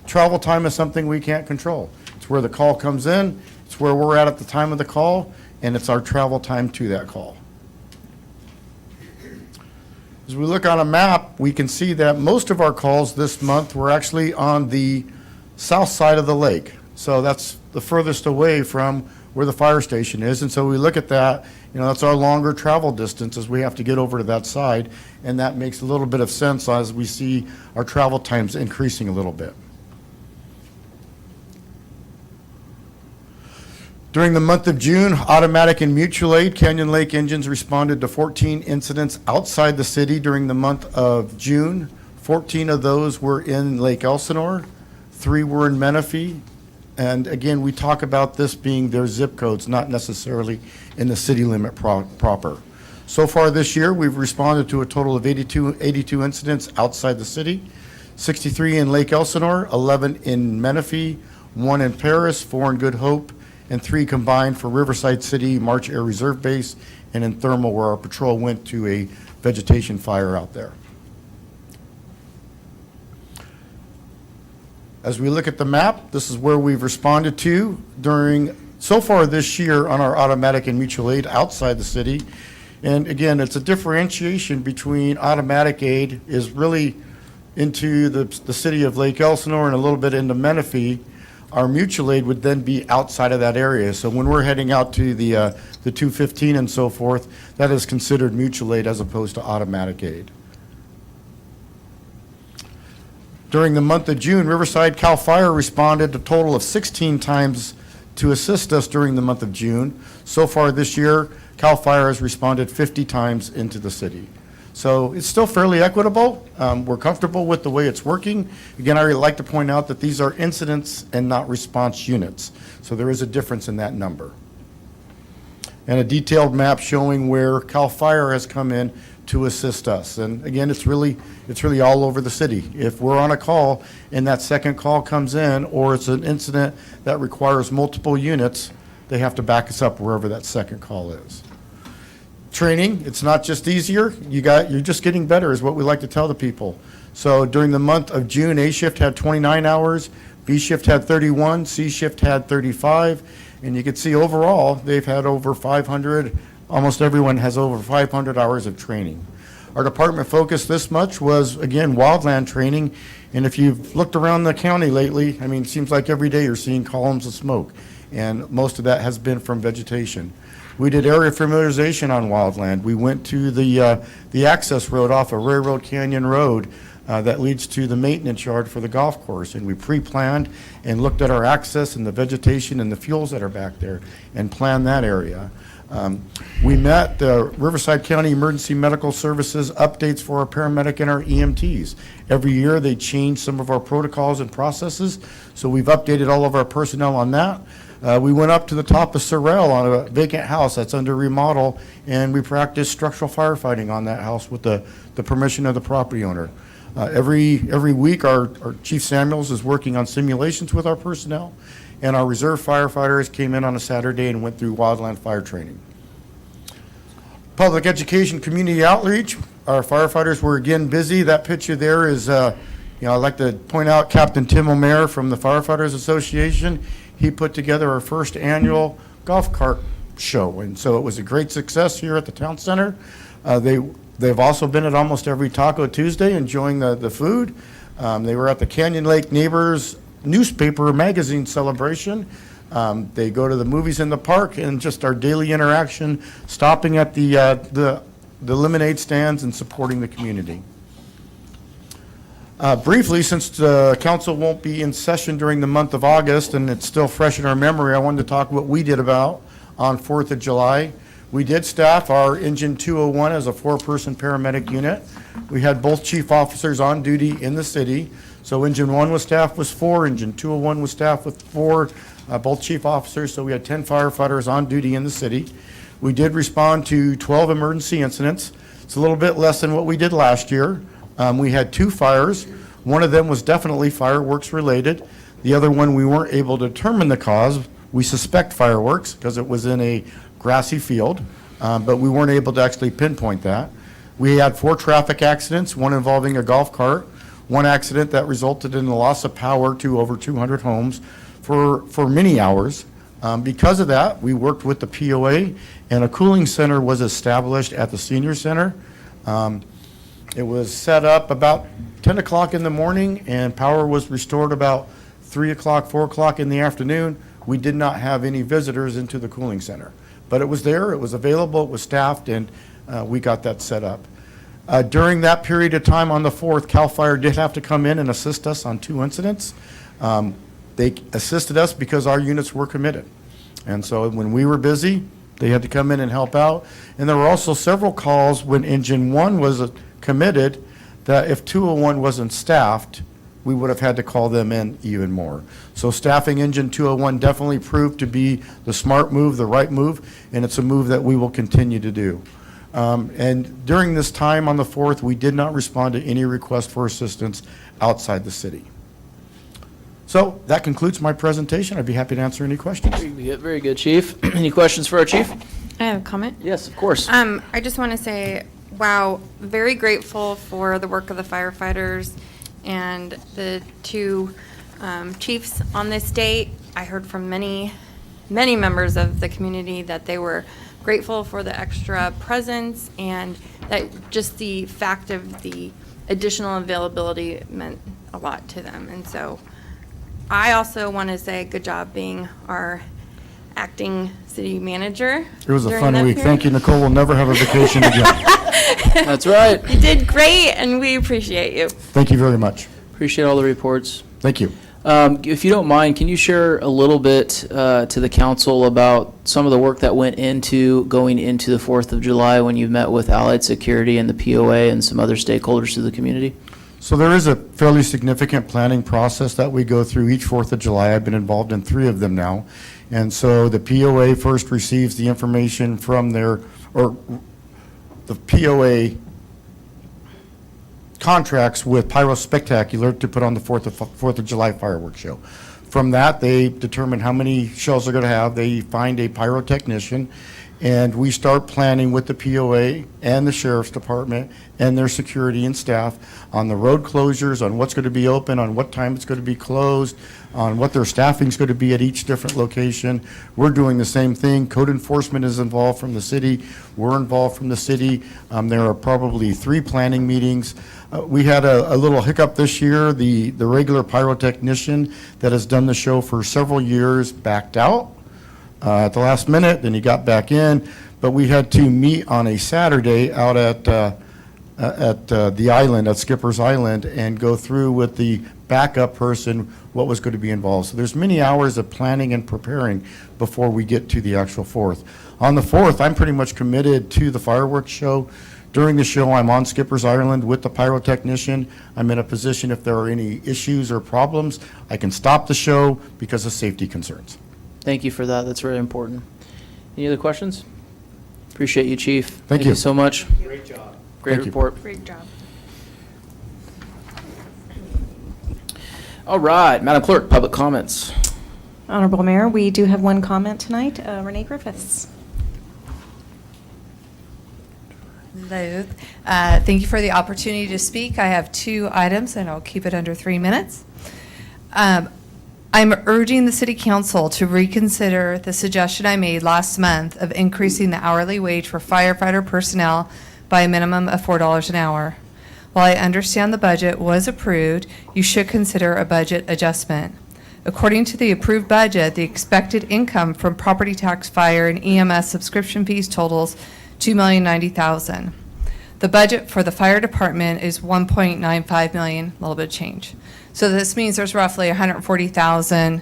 travel time is something we can't control. It's where the call comes in. It's where we're at the time of the call, and it's our travel time to that call. As we look on a map, we can see that most of our calls this month were actually on the south side of the lake. So that's the furthest away from where the fire station is. And so we look at that, that's our longer travel distance as we have to get over to that side. And that makes a little bit of sense as we see our travel times increasing a little bit. During the month of June, automatic and mutual aid Canyon Lake engines responded to 14 incidents outside the city during the month of June. 14 of those were in Lake Elsinore, 3 were in Menifee, and again, we talk about this being their zip codes, not necessarily in the city limit proper. So far this year, we've responded to a total of 82 incidents outside the city, 63 in Lake Elsinore, 11 in Menifee, 1 in Paris, 4 in Good Hope, and 3 combined for Riverside City, March Air Reserve Base, and in Thermal, where our patrol went to a vegetation fire out there. As we look at the map, this is where we've responded to so far this year on our automatic and mutual aid outside the city. And again, it's a differentiation between automatic aid is really into the city of Lake Elsinore and a little bit into Menifee. Our mutual aid would then be outside of that area. So when we're heading out to the 215 and so forth, that is considered mutual aid as opposed to automatic aid. During the month of June, Riverside CAL FIRE responded a total of 16 times to assist us during the month of June. So far this year, CAL FIRE has responded 50 times into the city. So it's still fairly equitable. We're comfortable with the way it's working. Again, I would like to point out that these are incidents and not response units. So there is a difference in that number. And a detailed map showing where CAL FIRE has come in to assist us. And again, it's really all over the city. If we're on a call and that second call comes in, or it's an incident that requires multiple units, they have to back us up wherever that second call is. Training, it's not just easier, you're just getting better is what we like to tell the people. So during the month of June, A shift had 29 hours, B shift had 31, C shift had 35, and you can see overall, they've had over 500, almost everyone has over 500 hours of training. Our department focus this much was, again, wildland training, and if you've looked around the county lately, I mean, it seems like every day you're seeing columns of smoke, and most of that has been from vegetation. We did area familiarization on wildland. We went to the access road off of Railroad Canyon Road that leads to the maintenance yard for the golf course, and we pre-planned and looked at our access and the vegetation and the fuels that are back there and planned that area. We met the Riverside County Emergency Medical Services updates for our paramedic and our EMTs. Every year they change some of our protocols and processes, so we've updated all of our personnel on that. We went up to the top of Sorrel on a vacant house that's under remodel, and we practiced structural firefighting on that house with the permission of the property owner. Every week, our Chief Samuels is working on simulations with our personnel, and our reserve firefighters came in on a Saturday and went through wildland fire training. Public education, community outreach, our firefighters were again busy. That picture there is, I'd like to point out Captain Tim O'Meara from the Firefighters Association. He put together our first annual golf cart show, and so it was a great success here at the town center. They've also been at almost every Taco Tuesday enjoying the food. They were at the Canyon Lake Neighbors newspaper magazine celebration. They go to the movies in the park, and just our daily interaction, stopping at the lemonade stands and supporting the community. Briefly, since the council won't be in session during the month of August, and it's still fresh in our memory, I wanted to talk what we did about on 4th of July. We did staff our Engine 201 as a 4-person paramedic unit. We had both chief officers on duty in the city. So Engine 1 was staffed with 4, Engine 201 was staffed with 4, both chief officers, so we had 10 firefighters on duty in the city. We did respond to 12 emergency incidents. It's a little bit less than what we did last year. We had 2 fires. One of them was definitely fireworks related. The other one, we weren't able to determine the cause. We suspect fireworks because it was in a grassy field, but we weren't able to actually pinpoint that. We had 4 traffic accidents, one involving a golf cart, one accident that resulted in the loss of power to over 200 homes for many hours. Because of that, we worked with the POA, and a cooling center was established at the senior center. It was set up about 10 o'clock in the morning, and power was restored about 3 o'clock, 4 o'clock in the afternoon. We did not have any visitors into the cooling center, but it was there, it was available, it was staffed, and we got that set up. During that period of time on the 4th, CAL FIRE did have to come in and assist us on 2 incidents. They assisted us because our units were committed. And so when we were busy, they had to come in and help out. And there were also several calls when Engine 1 was committed, that if 201 wasn't staffed, we would have had to call them in even more. So staffing Engine 201 definitely proved to be the smart move, the right move, and it's a move that we will continue to do. And during this time on the 4th, we did not respond to any request for assistance outside the city. So that concludes my presentation. I'd be happy to answer any questions. Very good, Chief. Any questions for our chief? I have a comment. Yes, of course. I just want to say, wow, very grateful for the work of the firefighters and the two chiefs on this date. I heard from many members of the community that they were grateful for the extra presence and that just the fact of the additional availability meant a lot to them. And so I also want to say good job being our acting city manager. It was a during fun that week. period. Thank you, Nicole. We'll never have a vacation again. That's right. You did great, and we appreciate you. Thank you very much. Appreciate all the reports. Thank you. If you don't mind, can you share a little bit to the council about some of the work that went into going into the 4th of July when you met with Allied Security and the POA and some other stakeholders to the community? So there is a fairly significant planning process that we go through each 4th of July. I've been involved in 3 of them now. And so the POA first receives the information from the POA contracts with Pyro Spectacular to put on the 4th of July fireworks show. From that, they determine how many shells they're going to have. They find a pyrotechnician, and we start planning with the POA and the Sheriff's Department and their security and staff on the road closures, on what's going to be open, on what time it's going to be closed, on what their staffing is going to be at each different location. We're doing the same thing. Code enforcement is involved from the city. We're involved from the city. There are probably 3 planning meetings. We had a little hiccup this year. The regular pyrotechnician that has done the show for several years backed out at the last minute, then he got back in, but we had to meet on a Saturday out at the island, at Skipper's Island, and go through with the backup person what was going to be involved. So there's many hours of planning and preparing before we get to the actual 4th. On the 4th, I'm pretty much committed to the fireworks show. During the show, I'm on Skipper's Island with the pyrotechnician. I'm in a position if there are any issues or problems, I can stop the show because of safety concerns. Thank you for that. That's very important. Any other questions? Appreciate you, Chief. Thank you. So much. Great job. Great Thank you. report. Great job. All right, Madam Clerk, public comments. Honorable Mayor, we do have one comment tonight. Renee Griffiths. Hello. Thank you for the opportunity to speak. I have 2 items, and I'll keep it under 3 minutes. I'm urging the City Council to reconsider the suggestion I made last month of increasing the hourly wage for firefighter personnel by a minimum of $4 an hour. While I understand the budget was approved, you should consider a budget adjustment. According to the approved budget, the expected income from property tax, fire, and EMS subscription fees totals $2,090,000. The budget for the fire department is $1.95 million, a little bit of change. So this means there's roughly $140,000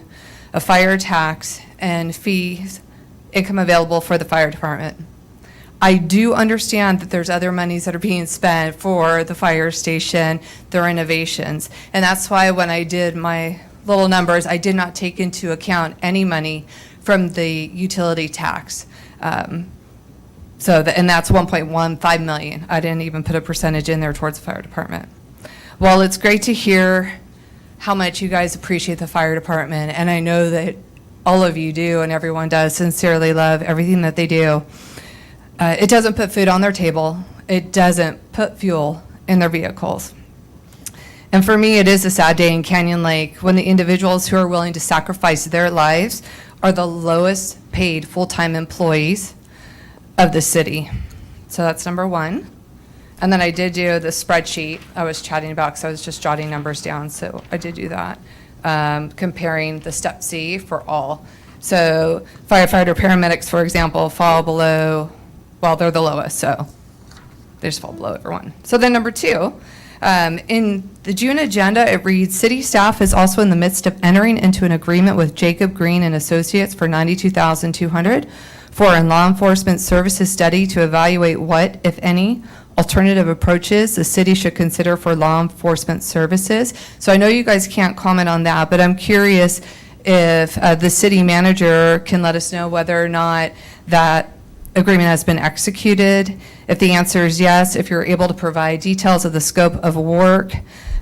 of fire tax and fees income available for the fire department. I do understand that there's other monies that are being spent for the fire station, the renovations, and that's why when I did my little numbers, I did not take into account any money from the utility tax. And that's $1.15 million. I didn't even put a percentage in there towards the fire department. While it's great to hear how much you guys appreciate the fire department, and I know that all of you do and everyone does sincerely love everything that they do, it doesn't put food on their table. It doesn't put fuel in their vehicles. And for me, it is a sad day in Canyon Lake when the individuals who are willing to sacrifice their lives are the lowest paid full-time employees of the city. So that's number 1. And then I did do the spreadsheet I was chatting about because I was just jotting numbers down, so I did do that, comparing the Step C for all. So firefighter, paramedics, for example, fall below, well, they're the lowest, so they just fall below everyone. So then number 2, in the June agenda, it reads, city staff is also in the midst of entering into an agreement with Jacob Green and Associates for $92,200 for a law enforcement services study to evaluate what, if any, alternative approaches the city should consider for law enforcement services. So I know you guys can't comment on that, but I'm curious if the city manager can let us know whether or not that agreement has been executed. If the answer is yes, if you're able to provide details of the scope of work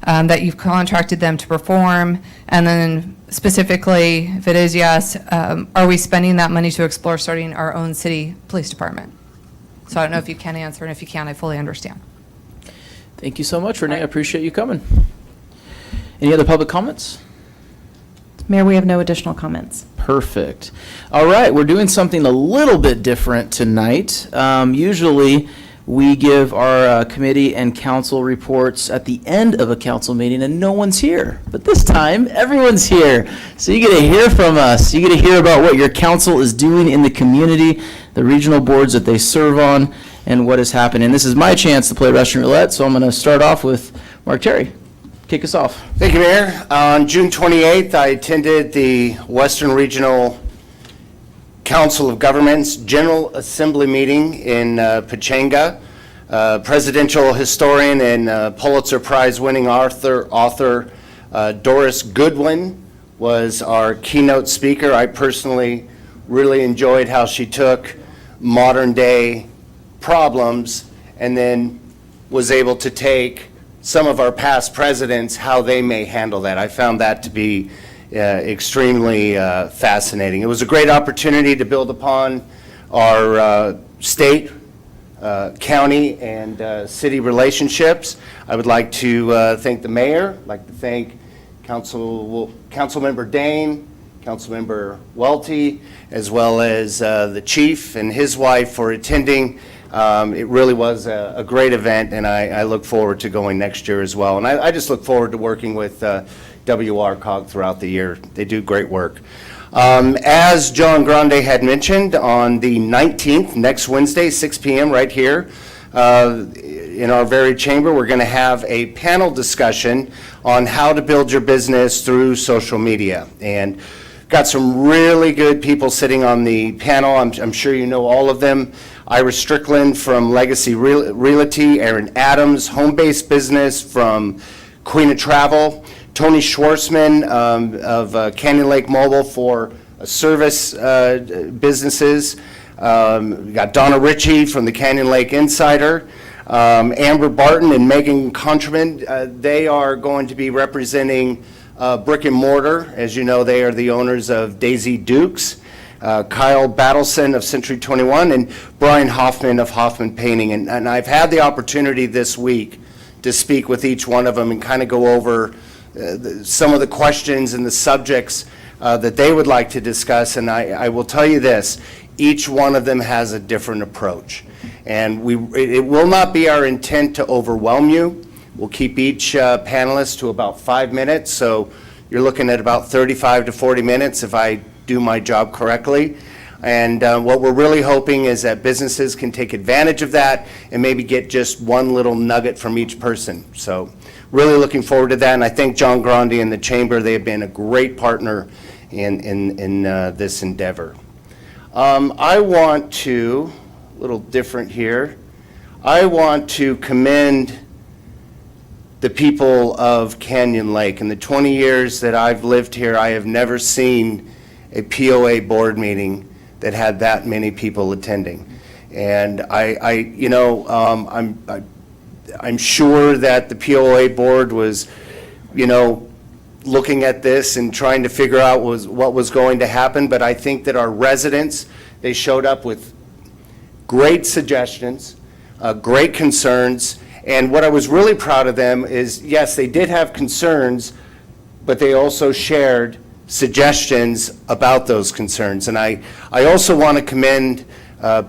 that you've contracted them to perform, and then specifically, if it is yes, are we spending that money to explore starting our own city police department? So I don't know if you can answer, and if you can, I fully understand. Thank you so much, Renee. I appreciate you coming. Any other public comments? Mayor, we have no additional comments. Perfect. All right, we're doing something a little bit different tonight. Usually, we give our committee and council reports at the end of a council meeting, and no one's here. But this time, everyone's here. So you get to hear from us. You get to hear about what your council is doing in the community, the regional boards that they serve on, and what is happening. This is my chance to play Russian roulette, so I'm going to start off with Mark Terry. Kick us off. Thank you, Mayor. On June 28th, I attended the Western Regional Council of Governments General Assembly meeting in Pechanga. Presidential historian and Pulitzer Prize winning author Doris Goodwin was our keynote speaker. I personally really enjoyed how she took modern day problems and then was able to take some of our past presidents, how they may handle that. I found that to be extremely fascinating. It was a great opportunity to build upon our state, county, and city relationships. I would like to thank the mayor. I'd like to thank Councilmember Dane, Councilmember Welty, as well as the chief and his wife for attending. It really was a great event, and I look forward to going next year as well. And I just look forward to working with WRCOG throughout the year. They do great work. As John Grande had mentioned, on the 19th, next Wednesday, 6 p.m. right here in our very chamber, we're going to have a panel discussion on how to build your business through social media. And got some really good people sitting on the panel. I'm sure you know all of them. Ira Strickland from Legacy Realty, Aaron Adams, Home-Based Business from Queen of Travel, Tony Schwarzman of Canyon Lake Mobile for service businesses. We got Donna Ritchie from the Canyon Lake Insider, Amber Barton and Megan Contraman. They are going to be representing brick and mortar. As you know, they are the owners of Daisy Dukes. Kyle Battleson of Century 21, and Brian Hoffman of Hoffman Painting. And I've had the opportunity this week to speak with each one of them and kind of go over some of the questions and the subjects that they would like to discuss. And I will tell you this, each one of them has a different approach. And it will not be our intent to overwhelm you. We'll keep each panelist to about 5 minutes. So you're looking at about 35 to 40 minutes if I do my job correctly. And what we're really hoping is that businesses can take advantage of that and maybe get just one little nugget from each person. So really looking forward to that. And I thank John Grande and the Chamber. They have been a great partner in this endeavor. I want to, a little different here, I want to commend the people of Canyon Lake. In the 20 years that I've lived here, I have never seen a POA board meeting that had that many people attending. And I'm sure that the POA board was, looking at this and trying to figure out what was going to happen. But I think that our residents, they showed up with great suggestions, great concerns. And what I was really proud of them is, yes, they did have concerns, but they also shared suggestions about those concerns. And I also want to commend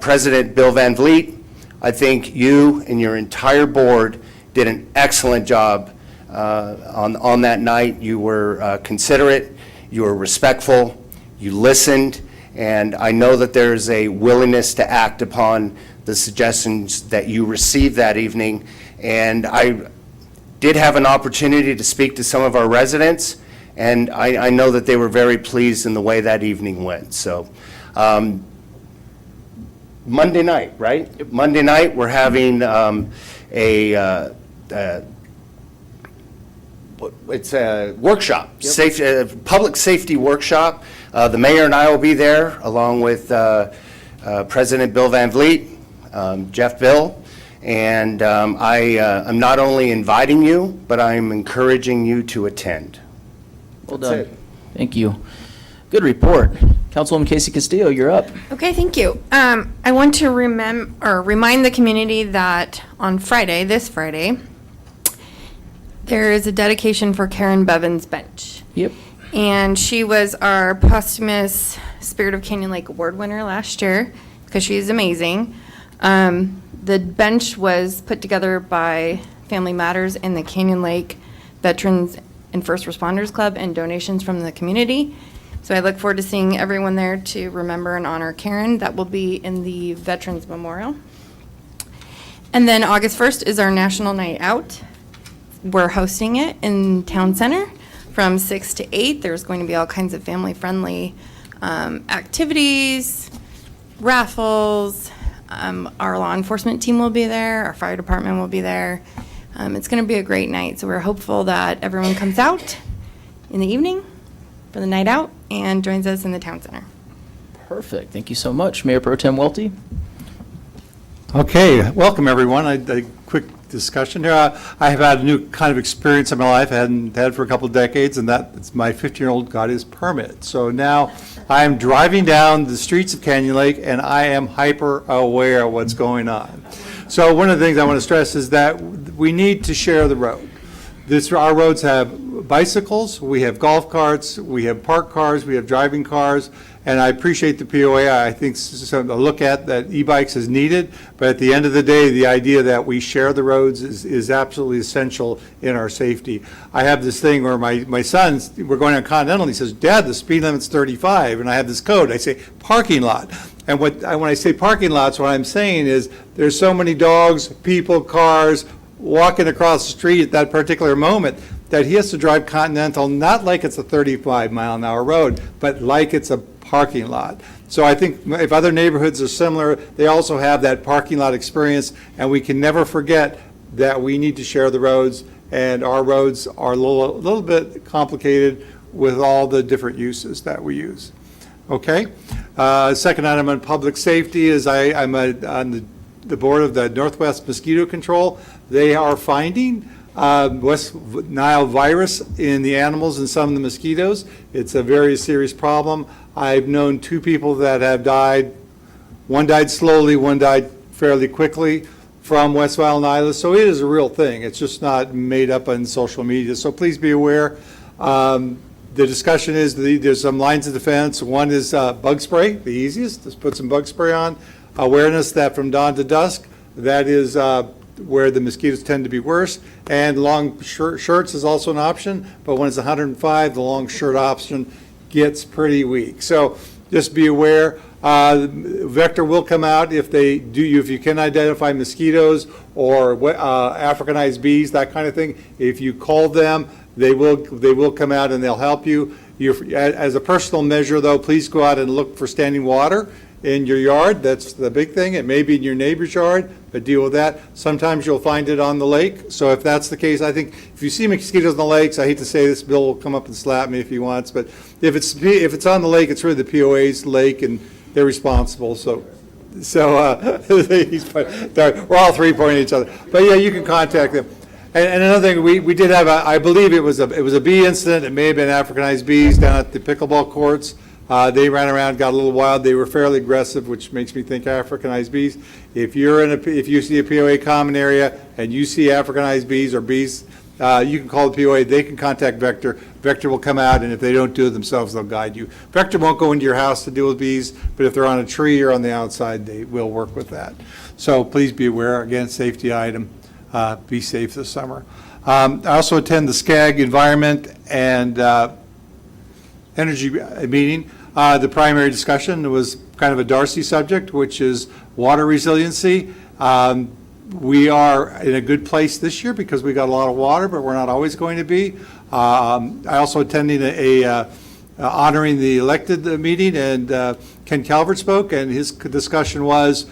President Bill Van Vliet. I think you and your entire board did an excellent job on that night. You were considerate, you were respectful, you listened, and I know that there's a willingness to act upon the suggestions that you received that evening. And I did have an opportunity to speak to some of our residents, and I know that they were very pleased in the way that evening went. So Monday night, right? Monday night, we're having it's a workshop, public safety workshop. The mayor and I will be there, along with President Bill Van Vliet, Jeff Bill, and I'm not only inviting you, but I'm encouraging you to attend. Well That's done. it. Thank you. Good report. Councilwoman Casey Castillo, you're up. Okay, thank you. I want to remind the community that on Friday, this Friday, there is a dedication for Karen Bevan's bench. Yep. And she was our posthumous Spirit of Canyon Lake Award winner last year because she is amazing. The bench was put together by Family Matters and the Canyon Lake Veterans and First Responders Club and donations from the community. So I look forward to seeing everyone there to remember and honor Karen. That will be in the Veterans Memorial. And then August 1st is our National Night Out. We're hosting it in Town Center from 6 to 8. There's going to be all kinds of family-friendly activities, raffles. Our law enforcement team will be there. Our fire department will be there. It's going to be a great night, so we're hopeful that everyone comes out in the evening for the night out and joins us in the Town Center. Perfect. Thank you so much. Mayor Pro Tem Welty. Okay, welcome, everyone. A quick discussion here. I have had a new kind of experience in my life I hadn't had for a couple of decades, and that's my 15-year-old got his permit. So now I am driving down the streets of Canyon Lake, and I am hyper aware of what's going on. So one of the things I want to stress is that we need to share the road. Our roads have bicycles, we have golf carts, we have parked cars, we have driving cars, and I appreciate the POA. I think a look at that e-bikes is needed, but at the end of the day, the idea that we share the roads is absolutely essential in our safety. I have this thing where my son, we're going on Continental, and he says, "Dad, the speed limit's 35, and I have this code. I say, "Parking lot." And when I say parking lots, what I'm saying is there's so many dogs, people, cars walking across the street at that particular moment that he has to drive Continental, not like it's a 35-mile-an-hour road, but like it's a parking lot. So I think if other neighborhoods are similar, they also have that parking lot experience, and we can never forget that we need to share the roads, and our roads are a little bit complicated with all the different uses that we use. Okay? Second item on public safety is I'm on the board of the Northwest Mosquito Control. They are finding West Nile virus in the animals and some of the mosquitoes. It's a very serious problem. I've known 2 people that have died. One died slowly, one died fairly quickly from West Nile. So it is a real thing. It's just not made up on social media. So please be aware. The discussion is there's some lines of defense. One is bug spray, the easiest. Just put some bug spray on. Awareness that from dawn to dusk, that is where the mosquitoes tend to be worse. And long shirts is also an option, but when it's 105, the long shirt option gets pretty weak. So just be aware. Vector will come out if you can identify mosquitoes or Africanized bees, that kind of thing. If you call them, they will come out and they'll help you. As a personal measure, though, please go out and look for standing water in your yard. That's the big thing. It may be in your neighbor's yard, but deal with that. Sometimes you'll find it on the lake. So if that's the case, I think if you see mosquitoes on the lakes, I hate to say this, Bill will come up and slap me if he wants, but if it's on the lake, it's really the POA's lake, and they're responsible. So we're all 3 pointing at each other. But yeah, you can contact them. And another thing, we did have I believe it was a bee incident. It may have been Africanized bees down at the pickleball courts. They ran around, got a little wild. They were fairly aggressive, which makes me think Africanized bees. If you see a POA common area and you see Africanized bees or bees, you can call the POA. They can contact Vector. Vector will come out, and if they don't do it themselves, they'll guide you. Vector won't go into your house to deal with bees, but if they're on a tree or on the outside, they will work with that. So please be aware. Again, safety item. Be safe this summer. I also attend the SCAG Environment and Energy meeting. The primary discussion was kind of a Darcy subject, which is water resiliency. We are in a good place this year because we got a lot of water, but we're not always going to be. I also attending honoring the elected meeting, and Ken Calvert spoke, and his discussion was,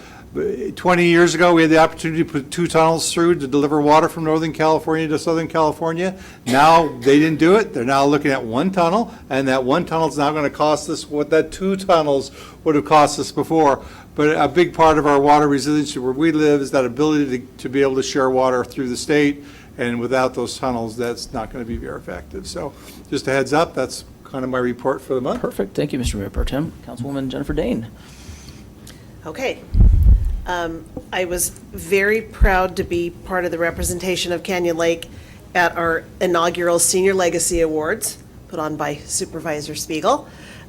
20 years ago, we had the opportunity to put 2 tunnels through to deliver water from Northern California to Southern California. Now, they didn't do it. They're now looking at 1 tunnel, and that 1 tunnel is now going to cost us what that 2 tunnels would have cost us before. But a big part of our water resiliency where we live is that ability to be able to share water through the state, and without those tunnels, that's not going to be very effective. So just a heads up, that's kind of my report for the month. Perfect. Thank you, Mr. Mayor Pro Tem. Councilwoman Jennifer Dane. Okay. I was very proud to be part of the representation of Canyon Lake at our inaugural Senior Legacy Awards, put on by Supervisor Spiegel,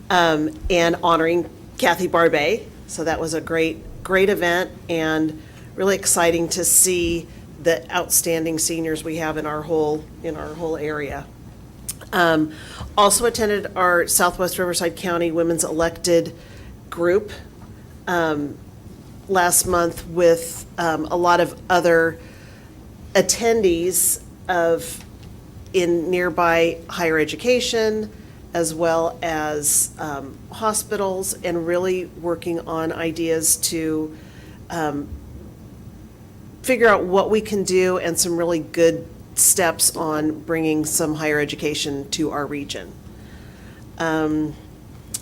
and honoring Kathy Barbay. So that was a great event, and really exciting to see the outstanding seniors we have in our whole area. Also attended our Southwest Riverside County Women's Elected Group last month with a lot of other attendees in nearby higher education, as well as hospitals, and really working on ideas to figure out what we can do and some really good steps on bringing some higher education to our region. Our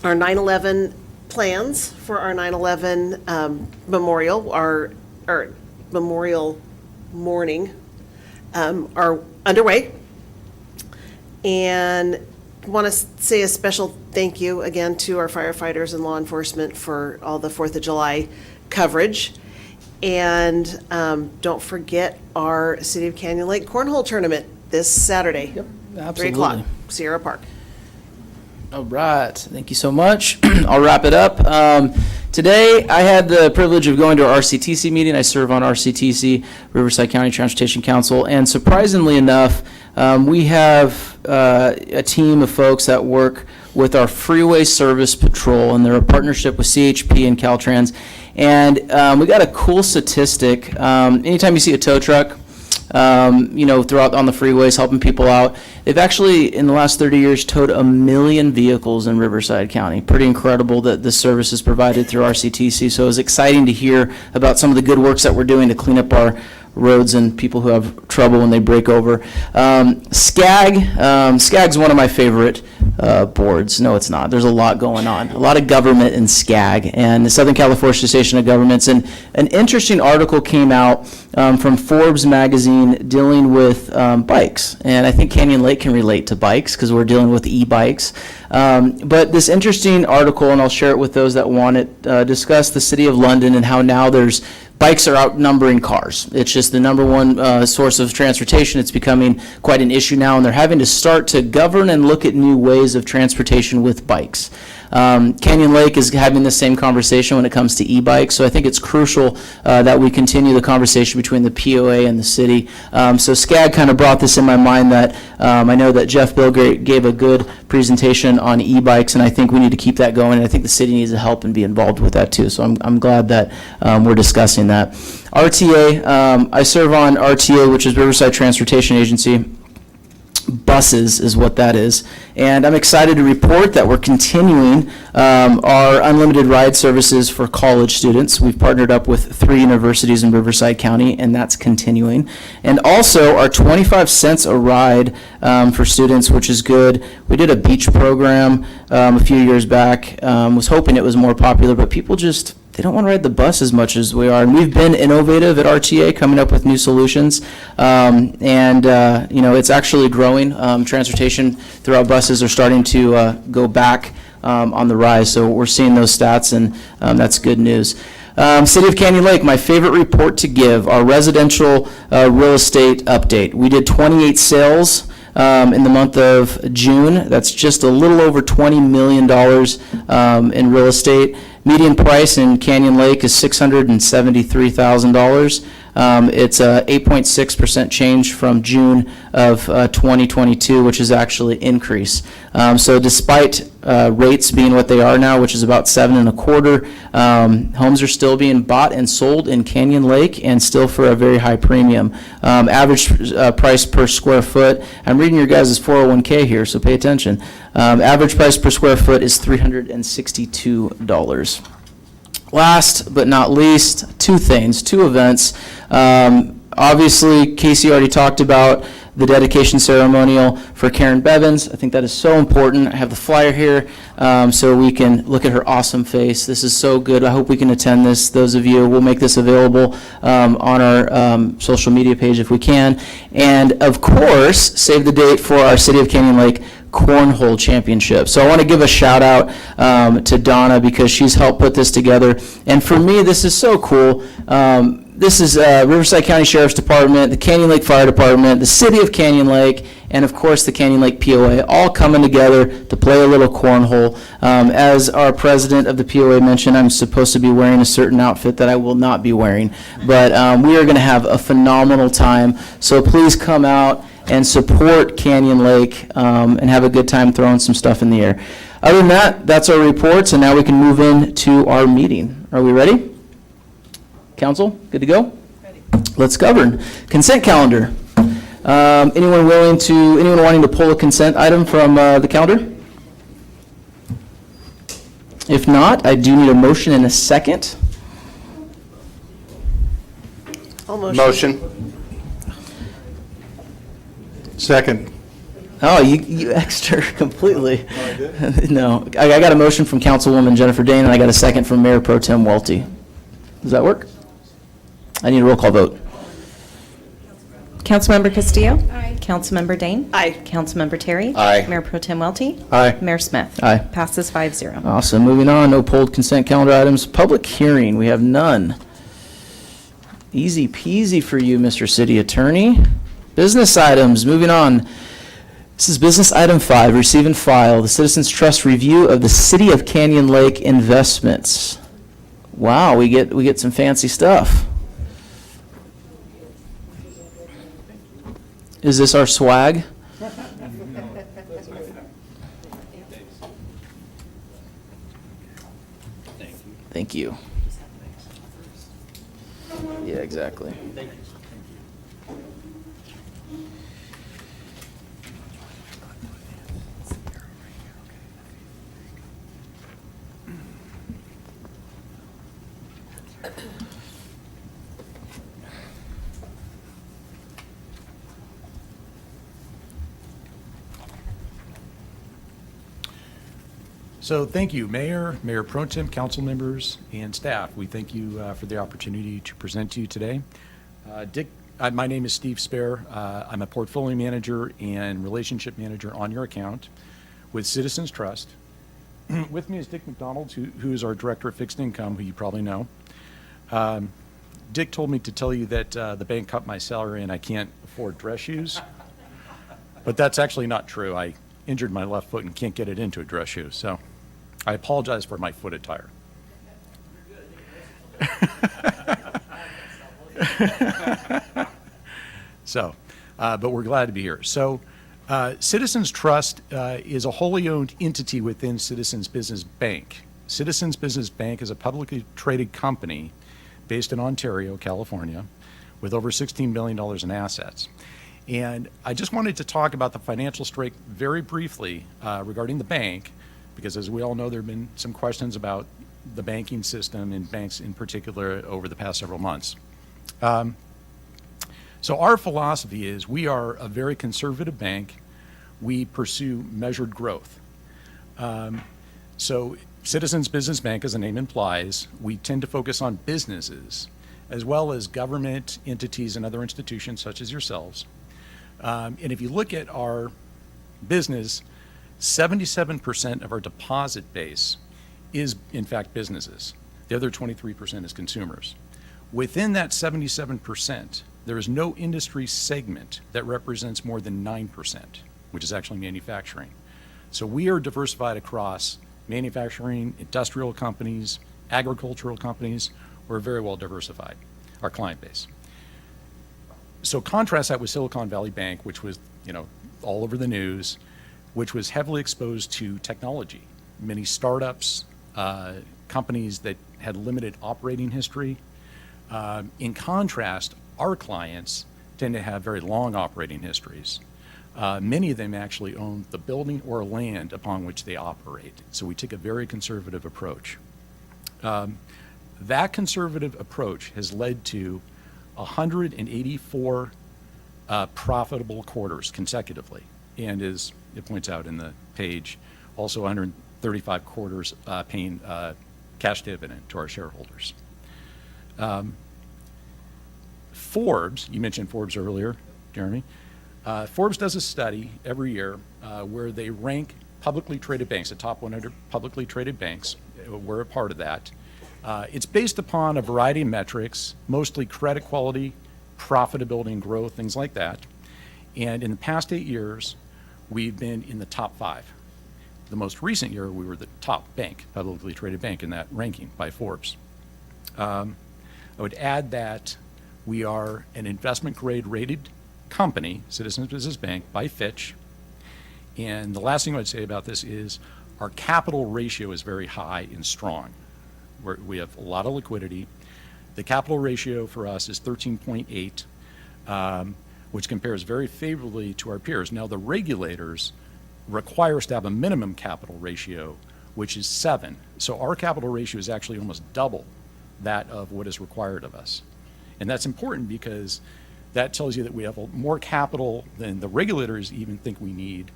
9/11 plans for our 9/11 memorial, our memorial mourning, are underway. And want to say a special thank you again to our firefighters and law enforcement for all the 4th of July coverage. And don't forget our City of Canyon Lake Cornhole Tournament this Saturday. Yep, 3 absolutely. o'clock, Sierra Park. All right, thank you so much. I'll wrap it up. Today, I had the privilege of going to our RCTC meeting. I serve on RCTC, Riverside County Transportation Council, and surprisingly enough, we have a team of folks that work with our Freeway Service Patrol, and they're a partnership with CHP and Caltrans. And we got a cool statistic. Anytime you see a tow truck, throughout on the freeways, helping people out. They've actually, in the last 30 years, towed 1 million vehicles in Riverside County. Pretty incredible that this service is provided through RCTC. So it was exciting to hear about some of the good works that we're doing to clean up our roads and people who have trouble when they break over. SCAG's one of my favorite boards. No, it's not. There's a lot going on. A lot of government in SCAG and the Southern California Association of Governments. And an interesting article came out from Forbes magazine dealing with bikes. And I think Canyon Lake can relate to bikes because we're dealing with e-bikes. But this interesting article, and I'll share it with those that want it, discussed the City of London and how now bikes are outnumbering cars. It's just the number one source of transportation. It's becoming quite an issue now, and they're having to start to govern and look at new ways of transportation with bikes. Canyon Lake is having the same conversation when it comes to e-bikes, so I think it's crucial that we continue the conversation between the POA and the city. So SCAG kind of brought this in my mind that I know that Jeff Bilgate gave a good presentation on e-bikes, and I think we need to keep that going, and I think the city needs to help and be involved with that too. So I'm glad that we're discussing that. RTA, I serve on RTA, which is Riverside Transportation Agency. Buses is what that is. And I'm excited to report that we're continuing our unlimited ride services for college students. We've partnered up with 3 universities in Riverside County, and that's continuing. And also our 25 cents a ride for students, which is good. We did a beach program a few years back. Was hoping it was more popular, but people they don't want to ride the bus as much as we are. And we've been innovative at RTA, coming up with new solutions. It's actually growing. Transportation through our buses are starting to go back on the rise. So we're seeing those stats, and that's good news. City of Canyon Lake, my favorite report to give, our residential real estate update. We did 28 sales in the month of June. That's just a little over $20 million in real estate. Median price in Canyon Lake is $673,000. It's a 8.6% change from June of 2022, which is actually increase. So despite rates being what they are now, which is about 7.25, homes are still being bought and sold in Canyon Lake, and still for a very high premium. Average price per square foot, I'm reading your guys' 401k here, so pay attention. Average price per square foot is $362. Last but not least, two events. Obviously, Casey already talked about the dedication ceremonial for Karen Bevins. I think that is so important. I have the flyer here so we can look at her awesome face. This is so good. I hope we can attend this. Those of you, we'll make this available on our social media page if we can. And of course, save the date for our City of Canyon Lake Cornhole Championship. So I want to give a shout out to Donna because she's helped put this together. And for me, this is so cool. This is Riverside County Sheriff's Department, the Canyon Lake Fire Department, the City of Canyon Lake, and of course the Canyon Lake POA, all coming together to play a little cornhole. As our president of the POA mentioned, I'm supposed to be wearing a certain outfit that I will not be wearing. But we are going to have a phenomenal time. So please come out and support Canyon Lake and have a good time throwing some stuff in the air. Other than that, that's our reports, and now we can move into our meeting. Are we ready? Council, good to go? Ready. Let's govern. Consent calendar. Anyone wanting to pull a consent item from the calendar? If not, I do need a motion and a second. I'll motion. Motion. Second. Oh, you extra completely. Oh, I did? No. I got a motion from Councilwoman Jennifer Dane, and I got a second from Mayor Pro Tem Welty. Does that work? I need a roll call vote. Councilmember Castillo? Aye. Councilmember Dane? Aye. Councilmember Terry? Aye. Mayor Pro Tem Welty? Aye. Mayor Smith? Aye. Passes 5-0. Awesome. Moving on, no pulled consent calendar items. Public hearing, we have none. Easy peasy for you, Mr. City Attorney. Business items, moving on. This is business item 5, receive and file, the Citizens Trust review of the City of Canyon Lake investments. Wow, we get some fancy stuff. Is this our swag? Thank you. Yeah, exactly. So thank you, Mayor, Mayor Pro Tem, council members, and staff. We thank you for the opportunity to present to you today. My name is Steve Spare. I'm a portfolio manager and relationship manager on your account with Citizens Trust. With me is Dick McDonald, who is our director of fixed income, who you probably know. Dick told me to tell you that the bank cut my salary and I can't afford dress shoes, but that's actually not true. I injured my left foot and can't get it into a dress shoe, so I apologize for my foot attire. So, but we're glad to be here. So, Citizens Trust is a wholly owned entity within Citizens Business Bank. Citizens Business Bank is a publicly traded company based in Ontario, California, with over $16 billion in assets. And I just wanted to talk about the financial strength very briefly regarding the bank, because as we all know, there have been some questions about the banking system and banks in particular over the past several months. So our philosophy is we are a very conservative bank. We pursue measured growth. So Citizens Business Bank, as the name implies, we tend to focus on businesses as well as government entities and other institutions such as yourselves. And if you look at our business, 77% of our deposit base is in fact businesses. The other 23% is consumers. Within that 77%, there is no industry segment that represents more than 9%, which is actually manufacturing. So we are diversified across manufacturing, industrial companies, agricultural companies. We're very well diversified, our client base. So contrast that with Silicon Valley Bank, which was, all over the news, which was heavily exposed to technology. Many startups, companies that had limited operating history. In contrast, our clients tend to have very long operating histories. Many of them actually own the building or land upon which they operate. So we take a very conservative approach. That conservative approach has led to 184 profitable quarters consecutively, and as it points out in the page, also 135 quarters paying cash dividend to our shareholders. Forbes, you mentioned Forbes earlier, Jeremy. Forbes does a study every year where they rank publicly traded banks, the top 100 publicly traded banks. We're a part of that. It's based upon a variety of metrics, mostly credit quality, profitability and growth, things like that. And in the past 8 years, we've been in the top 5. The most recent year, we were the top bank, publicly traded bank in that ranking by Forbes. I would add that we are an investment grade rated company, Citizens Business Bank, by Fitch. And the last thing I'd say about this is our capital ratio is very high and strong. We have a lot of liquidity. The capital ratio for us is 13.8, which compares very favorably to our peers. Now, the regulators require us to have a minimum capital ratio, which is 7. So our capital ratio is actually almost double that of what is required of us. And that's important because that tells you that we have more capital than the regulators even think we need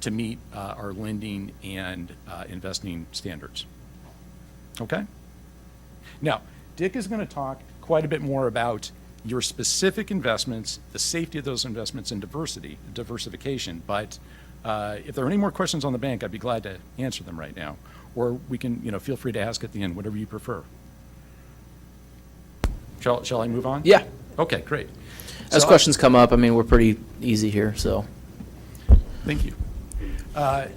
to meet our lending and investing standards. Okay? Now, Dick is going to talk quite a bit more about your specific investments, the safety of those investments, and diversification. But if there are any more questions on the bank, I'd be glad to answer them right now. Or we can, feel free to ask at the end, whatever you prefer. Shall I move on? Yeah. Okay, great. As So questions come up, we're pretty easy here, so. Thank you. I'm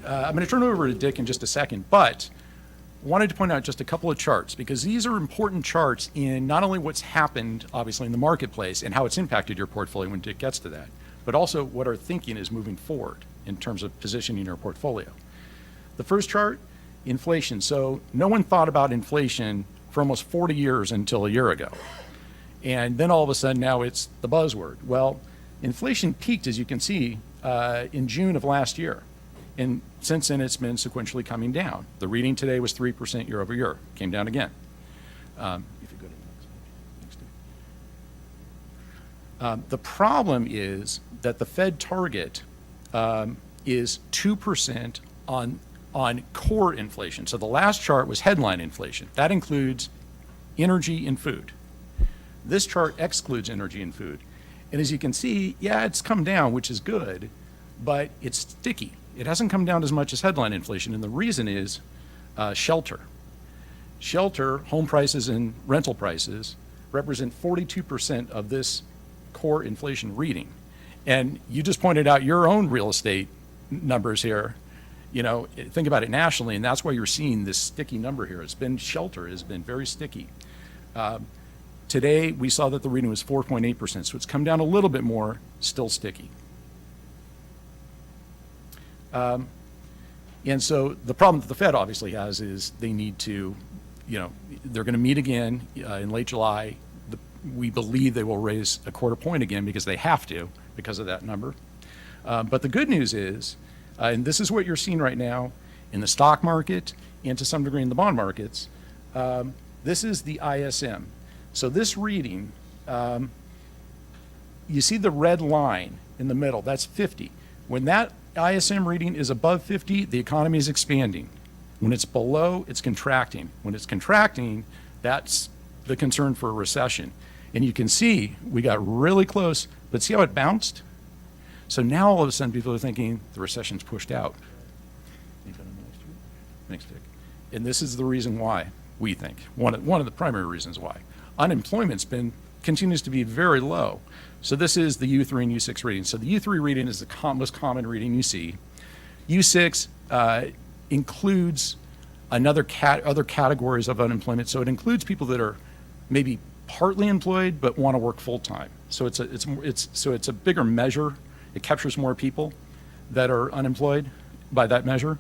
going to turn it over to Dick in just a second, but wanted to point out just a couple of charts because these are important charts in not only what's happened, obviously, in the marketplace and how it's impacted your portfolio when Dick gets to that, but also what our thinking is moving forward in terms of positioning our portfolio. The first chart, inflation. So no one thought about inflation for almost 40 years until a year ago. And then all of a sudden now it's the buzzword. Well, inflation peaked, as you can see, in June of last year. And since then, it's been sequentially coming down. The reading today was 3% year over year. Came down again. If you go to the next page. The problem is that the Fed target is 2% on core inflation. So the last chart was headline inflation. That includes energy and food. This chart excludes energy and food. And as you can see, yeah, it's come down, which is good, but it's sticky. It hasn't come down as much as headline inflation, and the reason is shelter. Shelter, home prices and rental prices, represent 42% of this core inflation reading. And you just pointed out your own real estate numbers here. Think about it nationally, and that's why you're seeing this sticky number here. Shelter has been very sticky. Today, we saw that the reading was 4.8%, so it's come down a little bit more, still sticky. And so the problem that the Fed obviously has is they need to, they're going to meet again in late July. We believe they will raise a quarter point again because they have to, because of that number. But the good news is, and this is what you're seeing right now in the stock market and to some degree in the bond markets, this is the ISM. So this reading, you see the red line in the middle, that's 50. When that ISM reading is above 50, the economy is expanding. When it's below, it's contracting. When it's contracting, that's the concern for a recession. And you can see we got really close, but see how it bounced? So now all of a sudden people are thinking the recession's pushed out. Next tick. And this is the reason why, we think, one of the primary reasons why. Unemployment's continues to be very low. So this is the U3 and U6 reading. So the U3 reading is the most common reading you see. U6 includes other categories of unemployment. So it includes people that are maybe partly employed but want to work full time. So it's a bigger measure. It captures more people that are unemployed by that measure,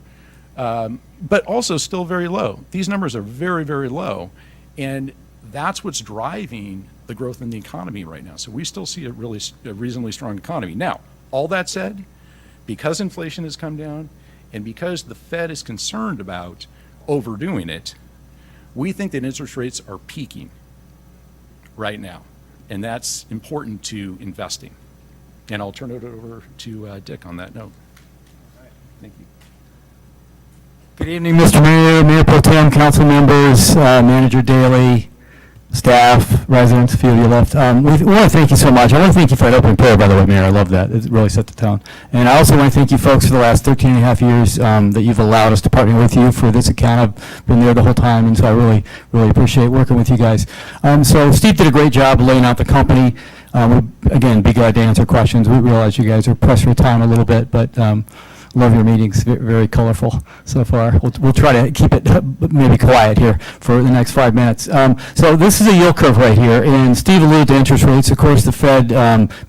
but also still very low. These numbers are very, very low, and that's what's driving the growth in the economy right now. So we still see a reasonably strong economy. Now, all that said, because inflation has come down and because the Fed is concerned about overdoing it, we think that interest rates are peaking right now, and that's important to investing. And I'll turn it over to Dick on that note. Thank you. Good evening, Mr. Mayor, Mayor Pro Tem, council members, Manager Daley, staff, residents, a few of you left. We want to thank you so much. I want to thank you for that opening prayer, by the way, Mayor. I love that. It really set the tone. And I also want to thank you folks for the last 13 and a half years that you've allowed us to partner with you for this account. I've been there the whole time, and so I really, really appreciate working with you guys. So Steve did a great job laying out the company. Again, be glad to answer questions. We realize you guys are pressed for time a little bit, but love your meetings, very colorful so far. We'll try to keep it maybe quiet here for the next 5 minutes. So this is a yield curve right here, and Steve alluded to interest rates. Of course, the Fed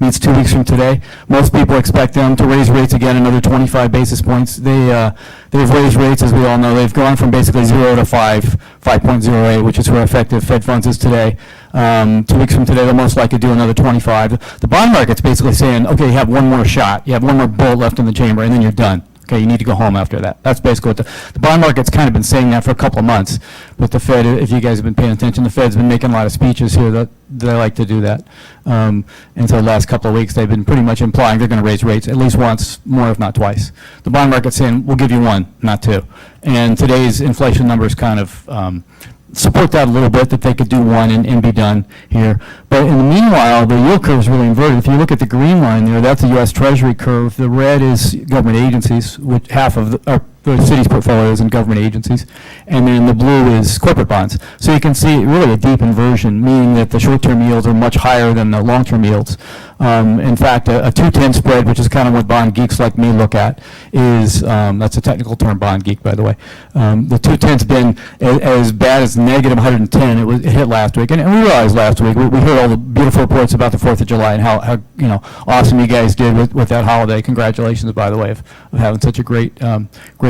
meets 2 weeks from today. Most people expect them to raise rates again another 25 basis points. They've raised rates, as we all know. They've gone from basically 0 to 5.08, which is where effective Fed funds is today. 2 weeks from today, they'll most likely do another 25. The bond market's basically saying, okay, you have one more shot. You have one more bullet left in the chamber, and then you're done. Okay, you need to go home after that. That's basically what the bond market's kind of been saying that for a couple of months. But the Fed, if you guys have been paying attention, the Fed's been making a lot of speeches here that they like to do that. And so the last couple of weeks, they've been pretty much implying they're going to raise rates at least once, more if not twice. The bond market's saying, we'll give you one, not two. And today's inflation numbers kind of support that a little bit, that they could do one and be done here. But in the meanwhile, the yield curve is really inverted. If you look at the green line there, that's the U.S. Treasury curve. The red is government agencies, which half of the city's portfolio is in government agencies. And then the blue is corporate bonds. So you can see really a deep inversion, meaning that the short-term yields are much higher than the long-term yields. In fact, a 2-10 spread, which is kind of what bond geeks like me look at, is, that's a technical term, bond geek, by the way. The 2-10's been as bad as negative 110. It hit last week. And we realized last week, we heard all the beautiful reports about the 4th of July and how awesome you guys did with that holiday. Congratulations, by the way, of having such a great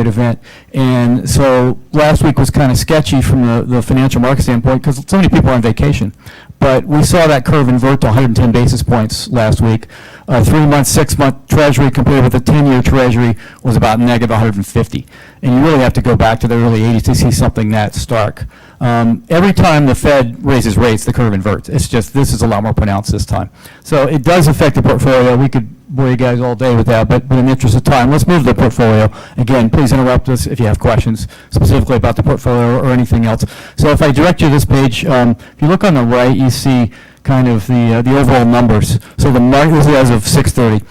event. And so last week was kind of sketchy from the financial market standpoint because so many people are on vacation. But we saw that curve invert to 110 basis points last week. 3-month, 6-month Treasury compared with the 10-year Treasury was about negative 150. And you really have to go back to the early 80s to see something that stark. Every time the Fed raises rates, the curve inverts. It's just this is a lot more pronounced this time. So it does affect the portfolio. We could bore you guys all day with that, but in the interest of time, let's move to the portfolio. Again, please interrupt us if you have questions specifically about the portfolio or anything else. So if I direct you to this page, if you look on the right, you see kind of the overall numbers. So the market, this is as of 6:30.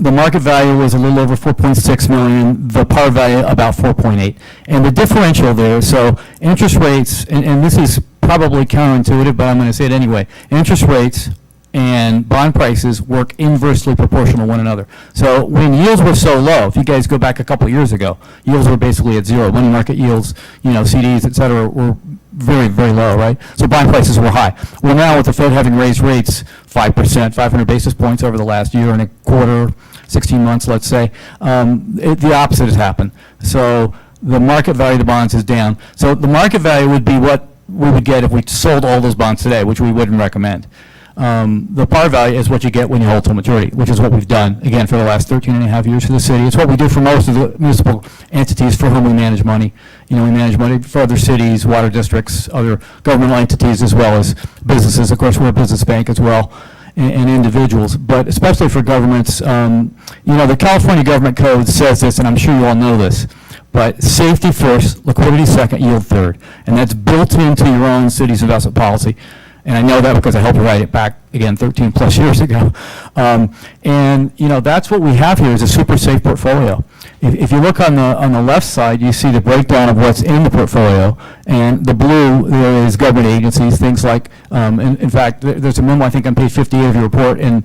The market value was a little over 4.6 million, the par value about 4.8. And the differential there, so interest rates, and this is probably counterintuitive, but I'm going to say it anyway. Interest rates and bond prices work inversely proportional to one another. So when yields were so low, if you guys go back a couple of years ago, yields were basically at zero. Money market yields, CDs, et cetera, were very, very low, right? So bond prices were high. Well, now with the Fed having raised rates 5%, 500 basis points over the last year and a quarter, 16 months, let's say, the opposite has happened. So the market value of the bonds is down. So the market value would be what we would get if we sold all those bonds today, which we wouldn't recommend. The par value is what you get when you hold till maturity, which is what we've done, again, for the last 13 and a half years for the city. It's what we do for most of the municipal entities for whom we manage money. We manage money for other cities, water districts, other governmental entities, as well as businesses. Of course, we're a business bank as well, and individuals. But especially for governments, the California Government Code says this, and I'm sure you all know this, but safety first, liquidity second, yield third. And that's built into your own city's investment policy. And I know that because I helped write it back, again, 13 plus years ago. That's what we have here is a super safe portfolio. If you look on the left side, you see the breakdown of what's in the portfolio. And the blue, there is government agencies, things like, in fact, there's a memo, I think, on page 58 of your report. And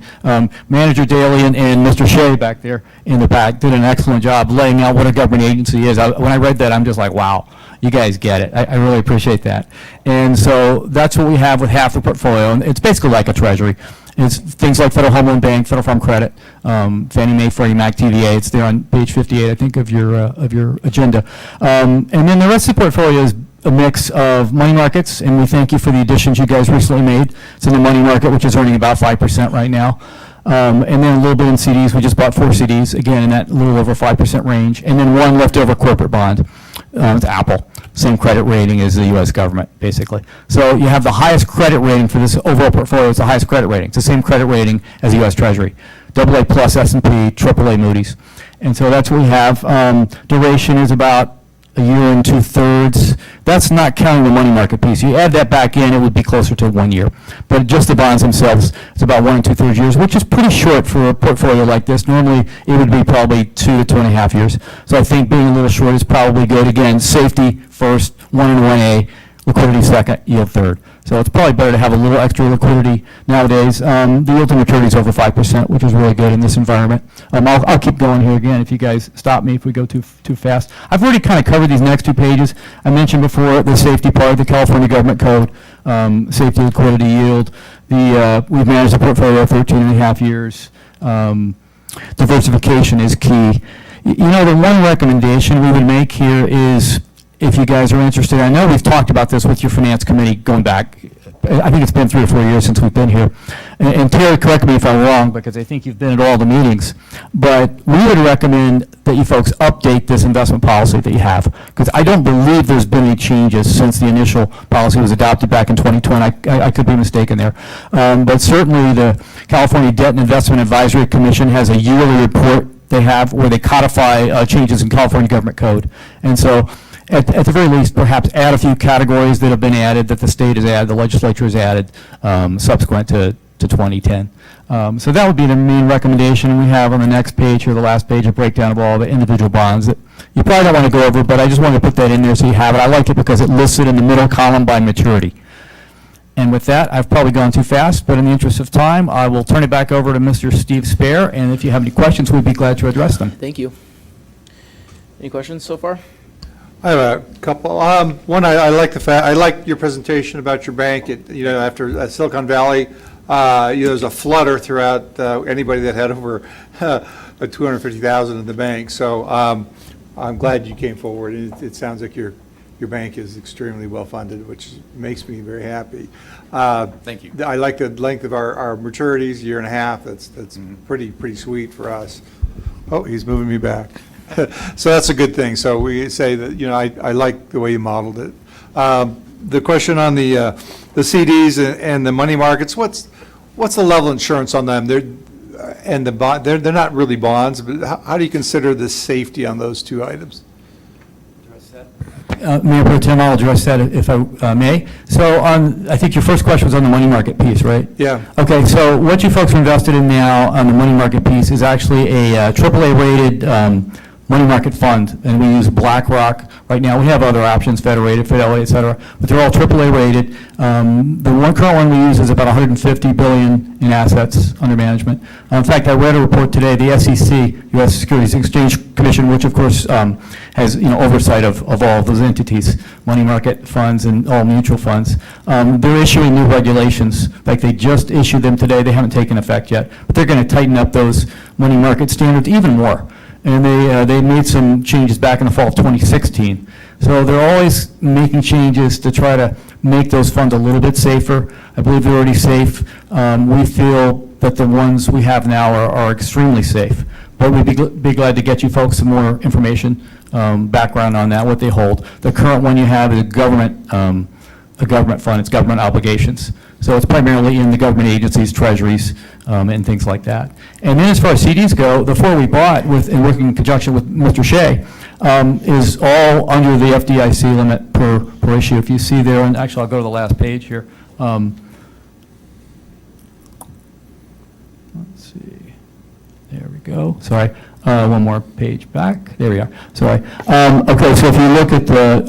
Manager Daley and Mr. Shea back there in the back did an excellent job laying out what a government agency is. When I read that, I'm just like, wow. You guys get it. I really appreciate that. And so that's what we have with half the portfolio. And it's basically like a treasury. It's things like Federal Home Loan Bank, Federal Farm Credit, Fannie Mae, Freddie Mac, TVA. It's there on page 58, I think, of your agenda. And then the rest of the portfolio is a mix of money markets, and we thank you for the additions you guys recently made. It's in the money market, which is earning about 5% right now. And then a little bit in CDs. We just bought 4 CDs, again, in that little over 5% range. And then 1 leftover corporate bond. It's Apple. Same credit rating as the U.S. government, basically. So you have the highest credit rating for this overall portfolio. It's the highest credit rating. It's the same credit rating as the U.S. Treasury. AA plus S&P, AAA Moody's. And so that's what we have. Duration is about a year and 2/3. That's not counting the money market piece. You add that back in, it would be closer to 1 year. But just the bonds themselves, it's about 1 2/3 years, which is pretty short for a portfolio like this. Normally, it would be probably 2 to 2.5 years. So I think being a little short is probably good. Again, safety first, 1 and 1A, liquidity second, yield third. So it's probably better to have a little extra liquidity nowadays. The yield to maturity is over 5%, which is really good in this environment. I'll keep going here again if you guys stop me if we go too fast. I've already kind of covered these next 2 pages. I mentioned before the safety part, the California Government Code, safety, liquidity, yield. We've managed the portfolio 13.5 years. Diversification is key. You know, the one recommendation we would make here is, if you guys are interested, I know we've talked about this with your finance committee going back, I think it's been 3 or 4 years since we've been here. And Terry, correct me if I'm wrong, because I think you've been at all the meetings, but we would recommend that you folks update this investment policy that you have, because I don't believe there's been any changes since the initial policy was adopted back in 2020. I could be mistaken there. But certainly the California Debt and Investment Advisory Commission has a yearly report they have where they codify changes in California Government Code. And so at the very least, perhaps add a few categories that have been added, that the state has added, the legislature has added subsequent to 2010. So that would be the main recommendation. We have on the next page or the last page a breakdown of all the individual bonds that you probably don't want to go over, but I just wanted to put that in there so you have it. I like it because it lists it in the middle column by maturity. And with that, I've probably gone too fast, but in the interest of time, I will turn it back over to Mr. Steve Spare, and if you have any questions, we'd be glad to address them. Thank you. Any questions so far? I have a couple. One, I like the fact, I like your presentation about your bank. After Silicon Valley, there's a flutter throughout anybody that had over $250,000 in the bank. So I'm glad you came forward. It sounds like your bank is extremely well funded, which makes me very happy. Thank you. I like the length of our maturities, 1.5 years. That's pretty sweet for us. Oh, he's moving me back. So that's a good thing. So we say that, I like the way you modeled it. The question on the CDs and the money markets, what's the level of insurance on them? They're not really bonds, but how do you consider the safety on those 2 items? Mayor Pro Tem, I'll address that if I may. So I think your first question was on the money market piece, right? Yeah. Okay, so what you folks are invested in now on the money market piece is actually a AAA-rated money market fund, and we use BlackRock right now. We have other options, Federated, Fidelity, et cetera, but they're all AAA rated. The current one we use is about $150 billion in assets under management. In fact, I read a report today, the SEC, U.S. Securities and Exchange Commission, which of course has oversight of all of those entities, money market funds and all mutual funds. They're issuing new regulations. Like they just issued them today. They haven't taken effect yet, but they're going to tighten up those money market standards even more. And they made some changes back in the fall of 2016. So they're always making changes to try to make those funds a little bit safer. I believe they're already safe. We feel that the ones we have now are extremely safe. But we'd be glad to get you folks some more information, background on that, what they hold. The current one you have is a government fund. It's government obligations. So it's primarily in the government agencies, treasuries, and things like that. And then as far as CDs go, the 4 we bought and working in conjunction with Mr. Shea is all under the FDIC limit per issue. If you see there, and actually I'll go to the last page here. Let's see. There we go. Sorry. One more page back. There we are. Sorry. Okay, so if you look at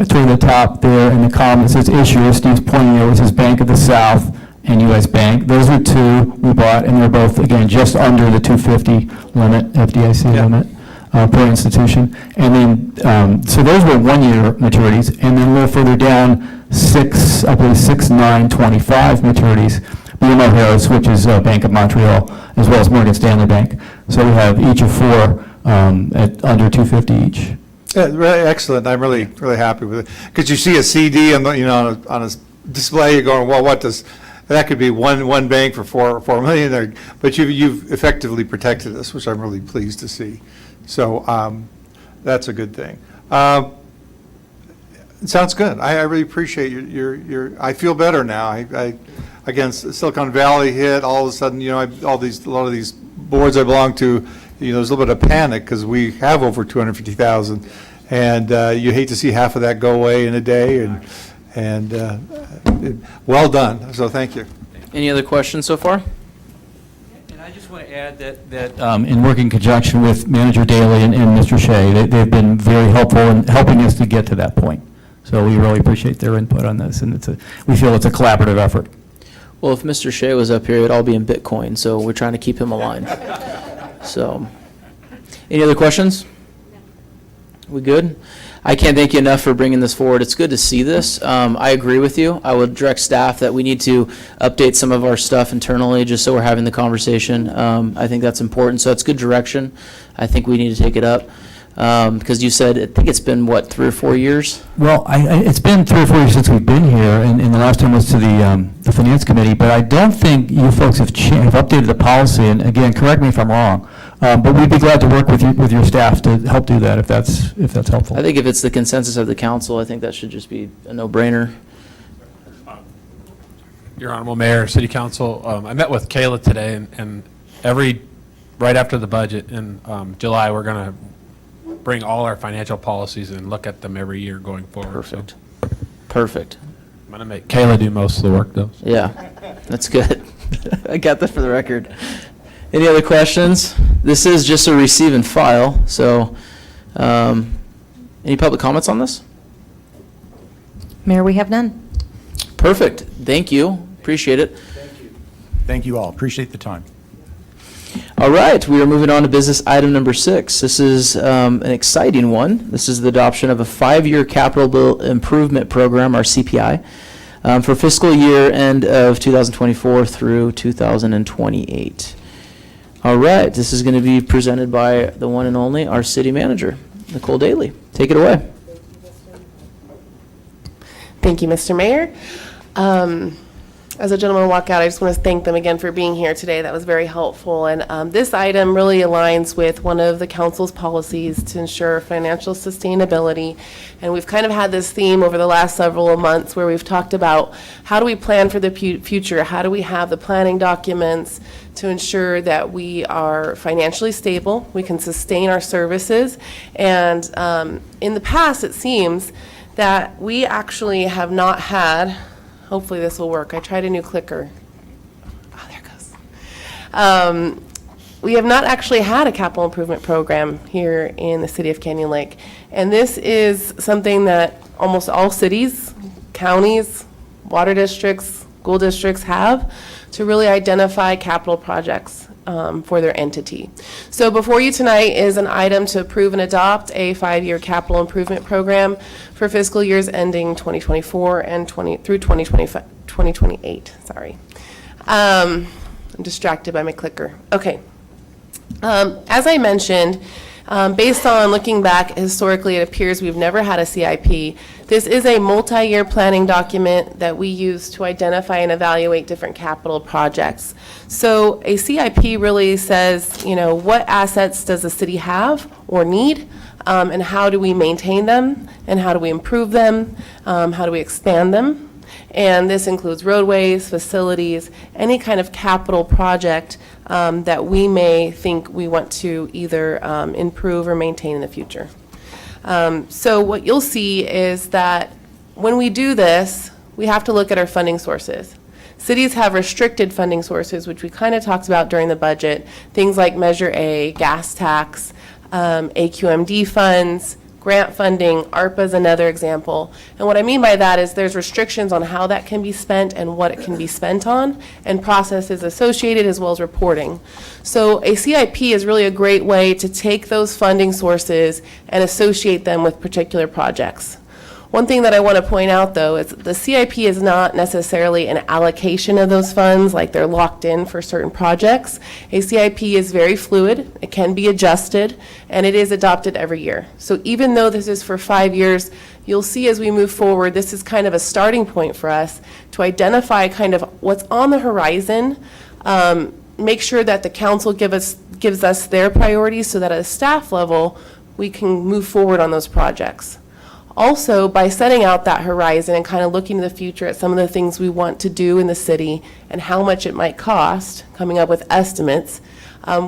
toward the top there in the column, it says issuer. Steve's pointing there. It says Bank of the South and U.S. Bank. Those are 2 we bought, and they're both, again, just under the 250 limit, FDIC limit per institution. And then, so those were 1-year maturities, and then a little further down, 6, 9, 25 maturities. BMO Harris, which is Bank of Montreal, as well as Morgan Stanley Bank. So we have each of 4 at under $250 each. Yeah, really excellent. I'm really happy with it. Because you see a CD on a display, you're going, well, what does, that could be one bank for $4 million there, but you've effectively protected us, which I'm really pleased to see. So that's a good thing. It sounds good. I really appreciate your. I feel better now. Again, Silicon Valley hit. All of a sudden, a lot of these boards I belong to, there's a little bit of panic because we have over 250,000, and you hate to see half of that go away in a day. And well done. So thank you. Any other questions so far? And I just want to add that in working in conjunction with Manager Daley and Mr. Shea, they've been very helpful in helping us to get to that point. So we really appreciate their input on this, and we feel it's a collaborative effort. Well, if Mr. Shea was up here, it'd all be in Bitcoin, so we're trying to keep him aligned. So, any other questions? We good? I can't thank you enough for bringing this forward. It's good to see this. I agree with you. I would direct staff that we need to update some of our stuff internally just so we're having the conversation. I think that's important. So it's good direction. I think we need to take it up. Because you said, I think it's been, 3 or 4 years? Well, it's been 3 or 4 years since we've been here, and the last time was to the Finance Committee, but I don't think you folks have updated the policy, and again, correct me if I'm wrong, but we'd be glad to work with your staff to help do that if that's helpful. I think if it's the consensus of the council, I think that should just be a no-brainer. Your Honorable Mayor, City Council, I met with Kayla today, and right after the budget in July, we're going to bring all our financial policies and look at them every year going forward. Perfect. Perfect. I'm going to make Kayla do most of the work, though. Yeah, that's good. I got that for the record. Any other questions? This is just a receive and file, so any public comments on this? Mayor, we have none. Perfect. Thank you. Appreciate it. Thank you all. Appreciate the time. All right, we are moving on to business item number 6. This is an exciting one. This is the adoption of a 5-year capital improvement program, our CPI, for fiscal year end of 2024 through 2028. All right, this is going to be presented by the one and only, our city manager, Nicole Daly. Take it away. Thank you, Mr. Mayor. As a gentleman walk out, I just want to thank them again for being here today. That was very helpful. And this item really aligns with one of the council's policies to ensure financial sustainability. And we've kind of had this theme over the last several months where we've talked about how do we plan for the future? How do we have the planning documents to ensure that we are financially stable, we can sustain our services. And in the past, it seems that we actually have not had, hopefully this will work. I tried a new clicker. Oh, there it goes. We have not actually had a capital improvement program here in the city of Canyon Lake. And this is something that almost all cities, counties, water districts, school districts have to really identify capital projects for their entity. So before you tonight is an item to approve and adopt a 5-year capital improvement program for fiscal years ending 2024 and through 2028. Sorry. I'm distracted by my clicker. Okay. As I mentioned, based on looking back historically, it appears we've never had a CIP. This is a multi-year planning document that we use to identify and evaluate different capital projects. So a CIP really says, what assets does the city have or need, and how do we maintain them, and how do we improve them, how do we expand them? And this includes roadways, facilities, any kind of capital project that we may think we want to either improve or maintain in the future. So what you'll see is that when we do this, we have to look at our funding sources. Cities have restricted funding sources, which we kind of talked about during the budget, things like Measure A, gas tax, AQMD funds, grant funding. ARPA is another example. And what I mean by that is there's restrictions on how that can be spent and what it can be spent on, and processes associated as well as reporting. So a CIP is really a great way to take those funding sources and associate them with particular projects. One thing that I want to point out, though, is the CIP is not necessarily an allocation of those funds, like they're locked in for certain projects. A CIP is very fluid, it can be adjusted, and it is adopted every year. So even though this is for 5 years, you'll see as we move forward, this is kind of a starting point for us to identify kind of what's on the horizon, make sure that the council gives us their priorities so that at a staff level, we can move forward on those projects. Also, by setting out that horizon and kind of looking to the future at some of the things we want to do in the city and how much it might cost, coming up with estimates,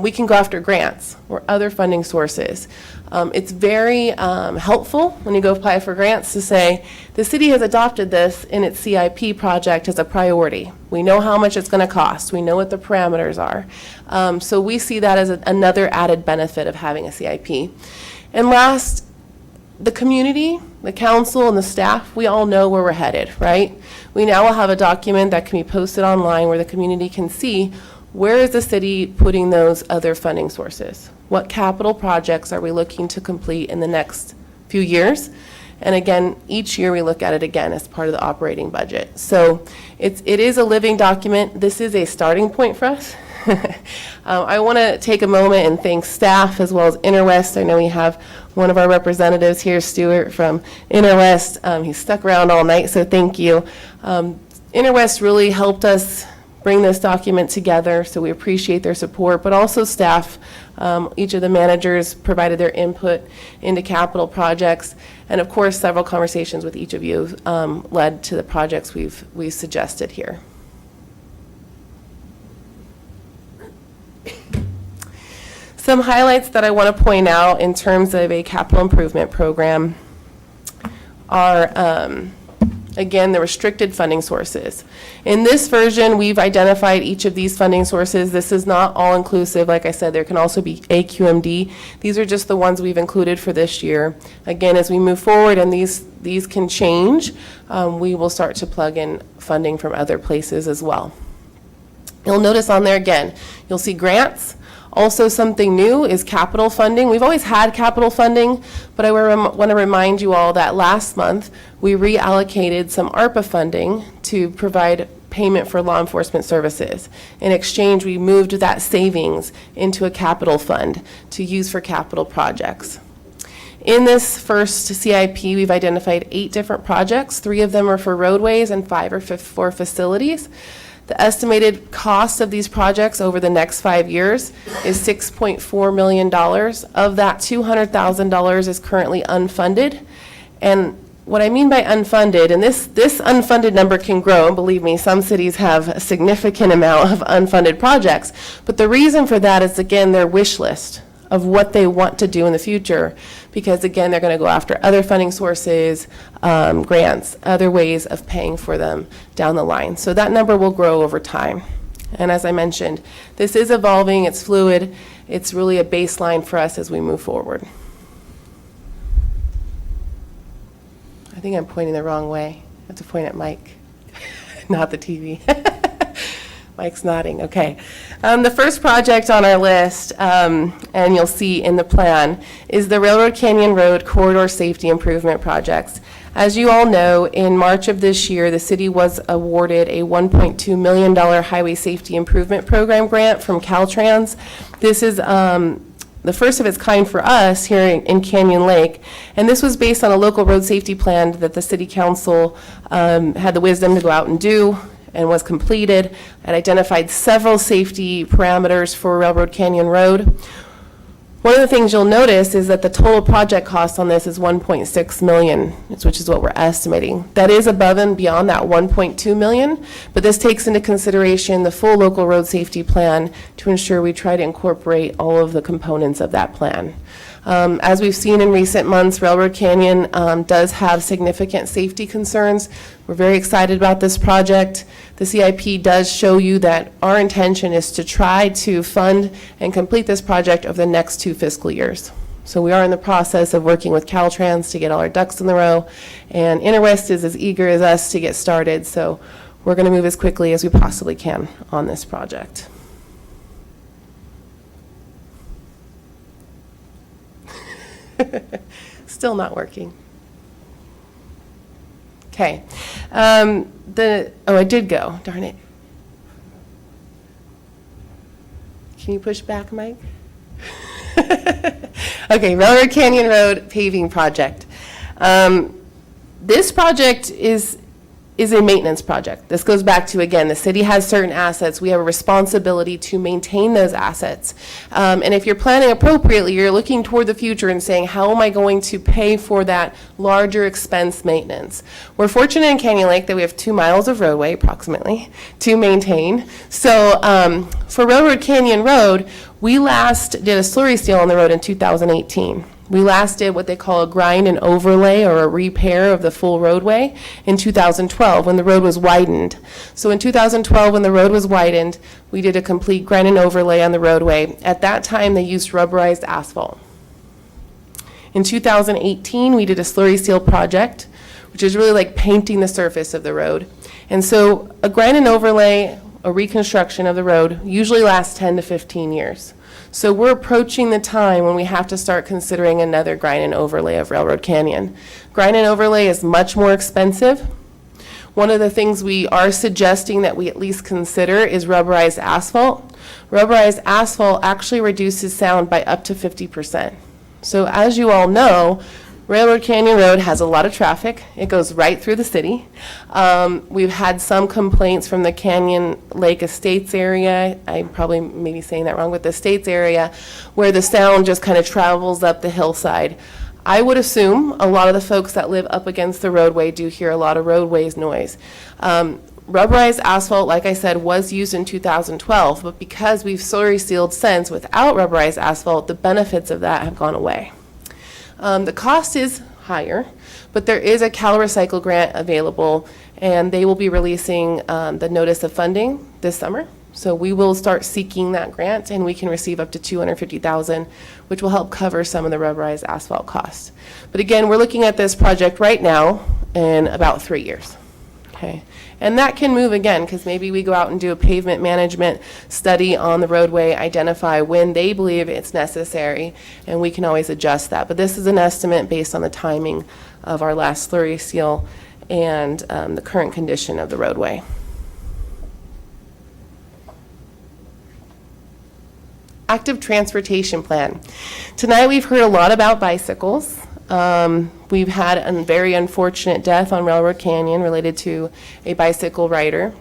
we can go after grants or other funding sources. It's very helpful when you go apply for grants to say, the city has adopted this in its CIP project as a priority. We know how much it's going to cost. We know what the parameters are. So we see that as another added benefit of having a CIP. And last, the community, the council, and the staff, we all know where we're headed, right? We now will have a document that can be posted online where the community can see where is the city putting those other funding sources? What capital projects are we looking to complete in the next few years? And again, each year we look at it again as part of the operating budget. So it is a living document. This is a starting point for us. I want to take a moment and thank staff as well as Interwest. I know we have one of our representatives here, Stuart from Interwest. He stuck around all night, so thank you. Interwest really helped us bring this document together, so we appreciate their support, but also staff. Each of the managers provided their input into capital projects, and of course, several conversations with each of you led to the projects we've suggested here. Some highlights that I want to point out in terms of a capital improvement program are, again, the restricted funding sources. In this version, we've identified each of these funding sources. This is not all-inclusive. Like I said, there can also be AQMD. These are just the ones we've included for this year. Again, as we move forward and these can change, we will start to plug in funding from other places as well. You'll notice on there again, you'll see grants. Also, something new is capital funding. We've always had capital funding, but I want to remind you all that last month we reallocated some ARPA funding to provide payment for law enforcement services. In exchange, we moved that savings into a capital fund to use for capital projects. In this first CIP, we've identified 8 different projects. 3 of them are for roadways and 5 are for facilities. The estimated cost of these projects over the next 5 years is $6.4 million. Of that, $200,000 is currently unfunded. And what I mean by unfunded, and this unfunded number can grow, and believe me, some cities have a significant amount of unfunded projects. But the reason for that is, again, their wish list of what they want to do in the future, because again, they're going to go after other funding sources, grants, other ways of paying for them down the line. So that number will grow over time. And as I mentioned, this is evolving, it's fluid, it's really a baseline for us as we move forward. I think I'm pointing the wrong way. I have to point at Mike, not the TV. Mike's nodding, okay. The first project on our list, and you'll see in the plan, is the Railroad Canyon Road Corridor Safety Improvement Projects. As you all know, in March of this year, the city was awarded a $1.2 million Highway Safety Improvement Program grant from Caltrans. This is the first of its kind for us here in Canyon Lake, and this was based on a local road safety plan that the city council had the wisdom to go out and do, and was completed. It identified several safety parameters for Railroad Canyon Road. One of the things you'll notice is that the total project cost on this is $1.6 million, which is what we're estimating. That is above and beyond that $1.2 million, but this takes into consideration the full local road safety plan to ensure we try to incorporate all of the components of that plan. As we've seen in recent months, Railroad Canyon does have significant safety concerns. We're very excited about this project. The CIP does show you that our intention is to try to fund and complete this project over the next 2 fiscal years. So we are in the process of working with Caltrans to get all our ducks in the row, and Interwest is as eager as us to get started, so we're going to move as quickly as we possibly can on this project. Still not working. Okay. I did go, darn it. Can you push back, Mike? Okay, Railroad Canyon Road paving project. This project is a maintenance project. This goes back to, again, the city has certain assets. We have a responsibility to maintain those assets. And if you're planning appropriately, you're looking toward the future and saying, how am I going to pay for that larger expense maintenance? We're fortunate in Canyon Lake that we have 2 miles of roadway, approximately, to maintain. So for Railroad Canyon Road, we last did a slurry seal on the road in 2018. We last did what they call a grind and overlay, or a repair of the full roadway, in 2012 when the road was widened. So in 2012, when the road was widened, we did a complete grind and overlay on the roadway. At that time, they used rubberized asphalt. In 2018, we did a slurry seal project, which is really like painting the surface of the road. And so a grind and overlay, a reconstruction of the road, usually lasts 10 to 15 years. So we're approaching the time when we have to start considering another grind and overlay of Railroad Canyon. Grind and overlay is much more expensive. One of the things we are suggesting that we at least consider is rubberized asphalt. Rubberized asphalt actually reduces sound by up to 50%. So as you all know, Railroad Canyon Road has a lot of traffic. It goes right through the city. We've had some complaints from the Canyon Lake Estates area. I'm probably maybe saying that wrong, but the Estates area, where the sound just kind of travels up the hillside. I would assume a lot of the folks that live up against the roadway do hear a lot of roadways noise. Rubberized asphalt, like I said, was used in 2012, but because we've slurry sealed since without rubberized asphalt, the benefits of that have gone away. The cost is higher, but there is a CalRecycle grant available, and they will be releasing the notice of funding this summer. So we will start seeking that grant, and we can receive up to $250,000, which will help cover some of the rubberized asphalt costs. But again, we're looking at this project right now in about 3 years. Okay. And that can move again, because maybe we go out and do a pavement management study on the roadway, identify when they believe it's necessary, and we can always adjust that. But this is an estimate based on the timing of our last slurry seal and the current condition of the roadway. Active transportation plan. Tonight we've heard a lot about bicycles. We've had a very unfortunate death on Railroad Canyon related to a bicycle rider.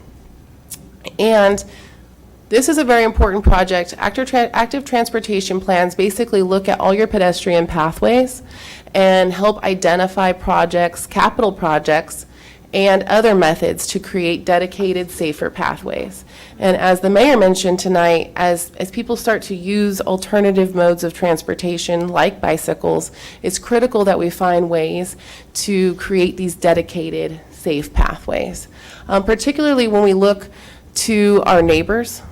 And this is a very important project. Active transportation plans basically look at all your pedestrian pathways and help identify projects, capital projects, and other methods to create dedicated, safer pathways. And as the mayor mentioned tonight, as people start to use alternative modes of transportation like bicycles, it's critical that we find ways to create these dedicated, safe pathways. Particularly when we look to our neighbors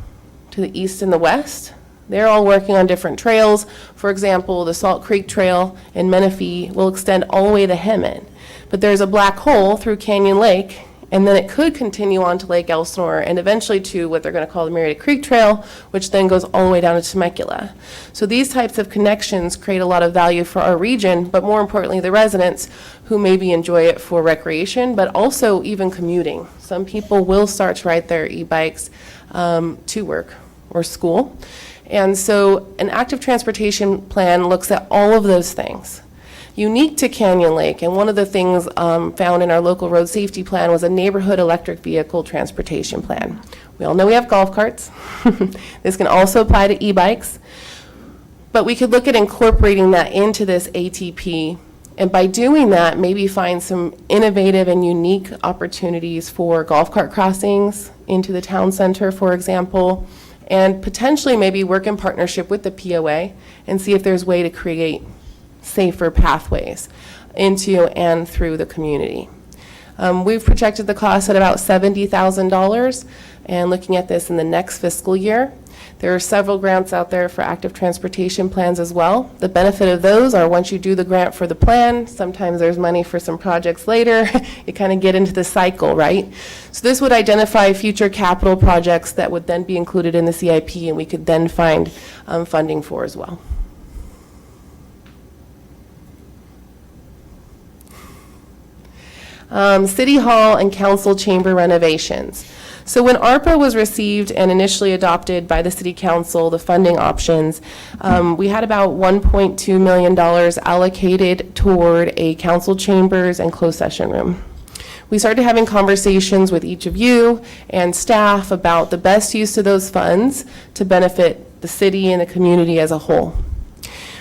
to the east and the west. They're all working on different trails. For example, the Salt Creek Trail in Menifee will extend all the way to Hemet. But there's a black hole through Canyon Lake, and then it could continue on to Lake Elsinore and eventually to what they're going to call the Marietta Creek Trail, which then goes all the way down to Temecula. So these types of connections create a lot of value for our region, but more importantly, the residents who maybe enjoy it for recreation, but also even commuting. Some people will start to ride their e-bikes to work or school. And so an active transportation plan looks at all of those things. Unique to Canyon Lake, and one of the things found in our local road safety plan was a neighborhood electric vehicle transportation plan. We all know we have golf carts. This can also apply to e-bikes. But we could look at incorporating that into this ATP, and by doing that, maybe find some innovative and unique opportunities for golf cart crossings into the town center, for example, and potentially maybe work in partnership with the POA and see if there's a way to create safer pathways into and through the community. We've projected the cost at about $70,000, and looking at this in the next fiscal year. There are several grants out there for active transportation plans as well. The benefit of those are once you do the grant for the plan, sometimes there's money for some projects later. You kind of get into the cycle, right? So this would identify future capital projects that would then be included in the CIP, and we could then find funding for as well. City Hall and council chamber renovations. So when ARPA was received and initially adopted by the City Council, the funding options, we had about $1.2 million allocated toward a council chambers and closed session room. We started having conversations with each of you and staff about the best use of those funds to benefit the city and the community as a whole.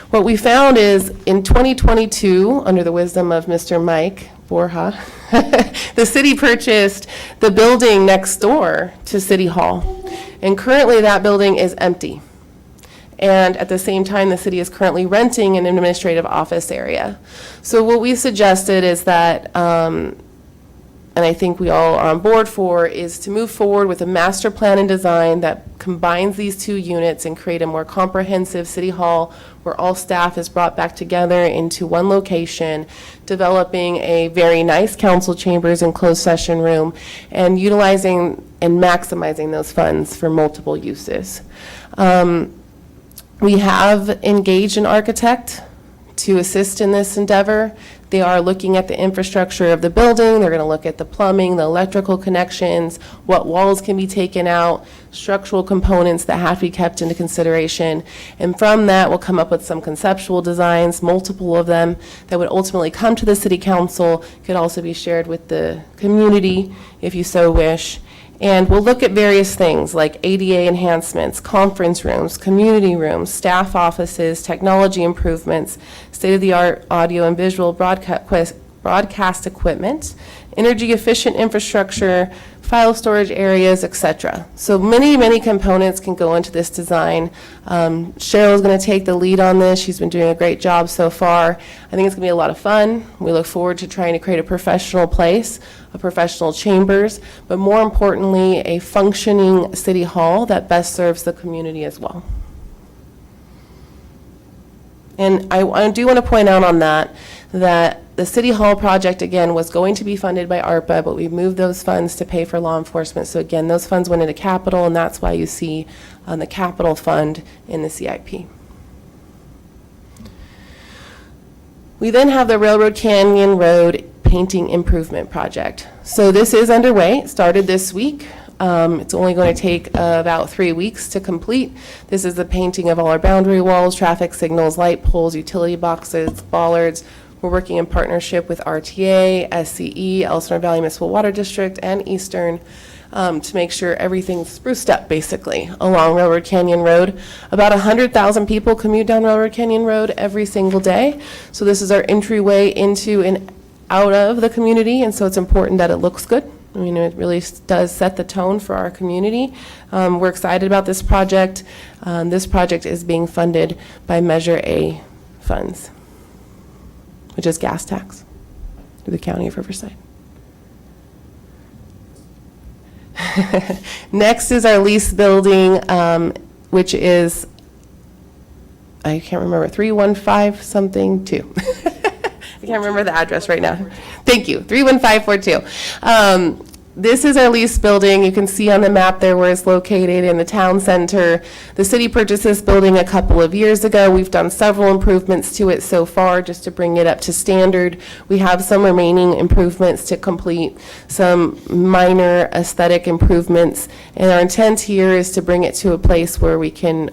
What we found is in 2022, under the wisdom of Mr. Mike Borja, the city purchased the building next door to City Hall. And currently that building is empty. And at the same time, the city is currently renting an administrative office area. So what we suggested is that, and I think we all are on board for, is to move forward with a master plan and design that combines these two units and create a more comprehensive city hall where all staff is brought back together into one location, developing a very nice council chambers and closed session room, and utilizing and maximizing those funds for multiple uses. We have engaged an architect to assist in this endeavor. They are looking at the infrastructure of the building. They're going to look at the plumbing, the electrical connections, what walls can be taken out, structural components that have to be kept into consideration. And from that, we'll come up with some conceptual designs, multiple of them, that would ultimately come to the city council, could also be shared with the community if you so wish. And we'll look at various things like ADA enhancements, conference rooms, community rooms, staff offices, technology improvements, state-of-the-art audio and visual broadcast equipment, energy efficient infrastructure, file storage areas, etc. So many, many components can go into this design. Cheryl's going to take the lead on this. She's been doing a great job so far. I think it's going to be a lot of fun. We look forward to trying to create a professional place, a professional chambers, but more importantly, a functioning city hall that best serves the community as well. And I do want to point out on that the City Hall project, again, was going to be funded by ARPA, but we moved those funds to pay for law enforcement. So again, those funds went into capital, and that's why you see the capital fund in the CIP. We then have the Railroad Canyon Road Painting Improvement Project. So this is underway. It started this week. It's only going to take about 3 weeks to complete. This is the painting of all our boundary walls, traffic signals, light poles, utility boxes, bollards. We're working in partnership with RTA, SCE, Elsinore Valley Municipal Water District, and Eastern to make sure everything's spruced up, basically, along Railroad Canyon Road. About 100,000 people commute down Railroad Canyon Road every single day. So this is our entryway into and out of the community, and so it's important that it looks good. I mean, it really does set the tone for our community. We're excited about this project. This project is being funded by Measure A funds, which is gas tax through the County of Riverside. Next is our lease building, which is, I can't remember, 315 something 2. I can't remember the address right now. Thank you, 31542. This is our lease building. You can see on the map there where it's located in the town center. The city purchased this building a couple of years ago. We've done several improvements to it so far just to bring it up to standard. We have some remaining improvements to complete, some minor aesthetic improvements. And our intent here is to bring it to a place where we can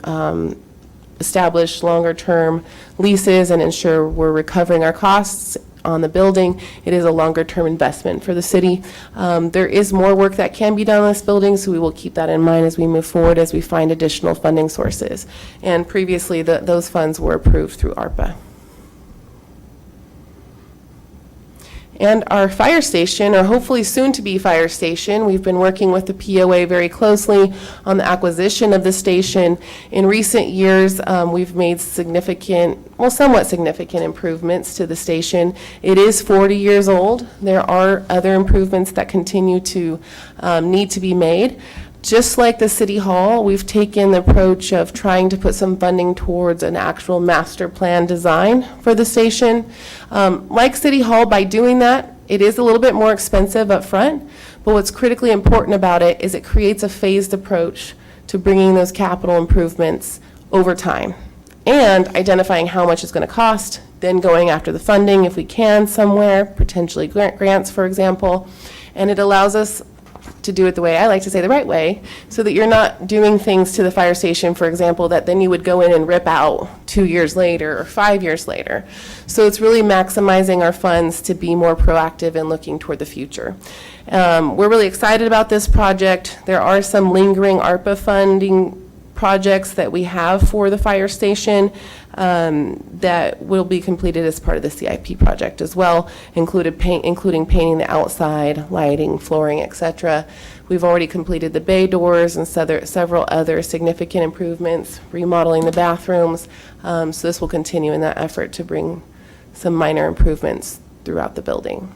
establish longer-term leases and ensure we're recovering our costs on the building. It is a longer-term investment for the city. There is more work that can be done on this building, so we will keep that in mind as we move forward, as we find additional funding sources. And previously, those funds were approved through ARPA. And our fire station, or hopefully soon-to-be fire station, we've been working with the POA very closely on the acquisition of the station. In recent years, we've made significant, well, somewhat significant improvements to the station. It is 40 years old. There are other improvements that continue to need to be made. Just like the City Hall, we've taken the approach of trying to put some funding towards an actual master plan design for the station. Like City Hall, by doing that, it is a little bit more expensive up front, but what's critically important about it is it creates a phased approach to bringing those capital improvements over time. and identifying how much it's going to cost, then going after the funding if we can somewhere, potentially grants, for example. And it allows us to do it the way I like to say, the right way, so that you're not doing things to the fire station, for example, that then you would go in and rip out 2 years later or 5 years later. So it's really maximizing our funds to be more proactive and looking toward the future. We're really excited about this project. There are some lingering ARPA funding projects that we have for the fire station that will be completed as part of the CIP project as well, including painting the outside, lighting, flooring, etc. We've already completed the bay doors and several other significant improvements, remodeling the bathrooms. So this will continue in that effort to bring some minor improvements throughout the building.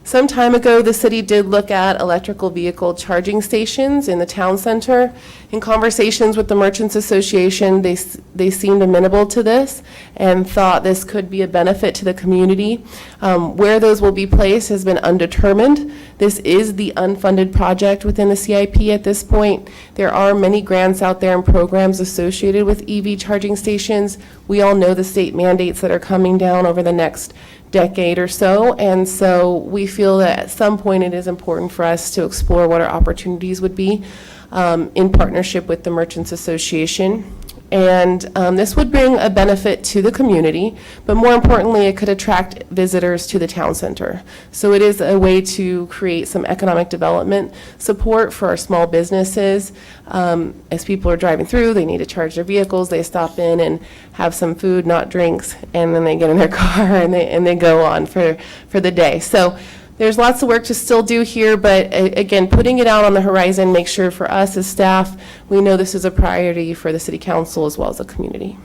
Some time ago, the city did look at electrical vehicle charging stations in the town center. In conversations with the Merchants Association, they seemed amenable to this and thought this could be a benefit to the community. Where those will be placed has been undetermined. This is the unfunded project within the CIP at this point. There are many grants out there and programs associated with EV charging stations. We all know the state mandates that are coming down over the next decade or so, and so we feel that at some point it is important for us to explore what our opportunities would be in partnership with the Merchants Association. And this would bring a benefit to the community, but more importantly, it could attract visitors to the town center. So it is a way to create some economic development support for our small businesses. As people are driving through, they need to charge their vehicles, they stop in and have some food, not drinks, and then they get in their car and they go on for the day. So there's lots of work to still do here, but again, putting it out on the horizon, make sure for us as staff, we know this is a priority for the city council as well as the community.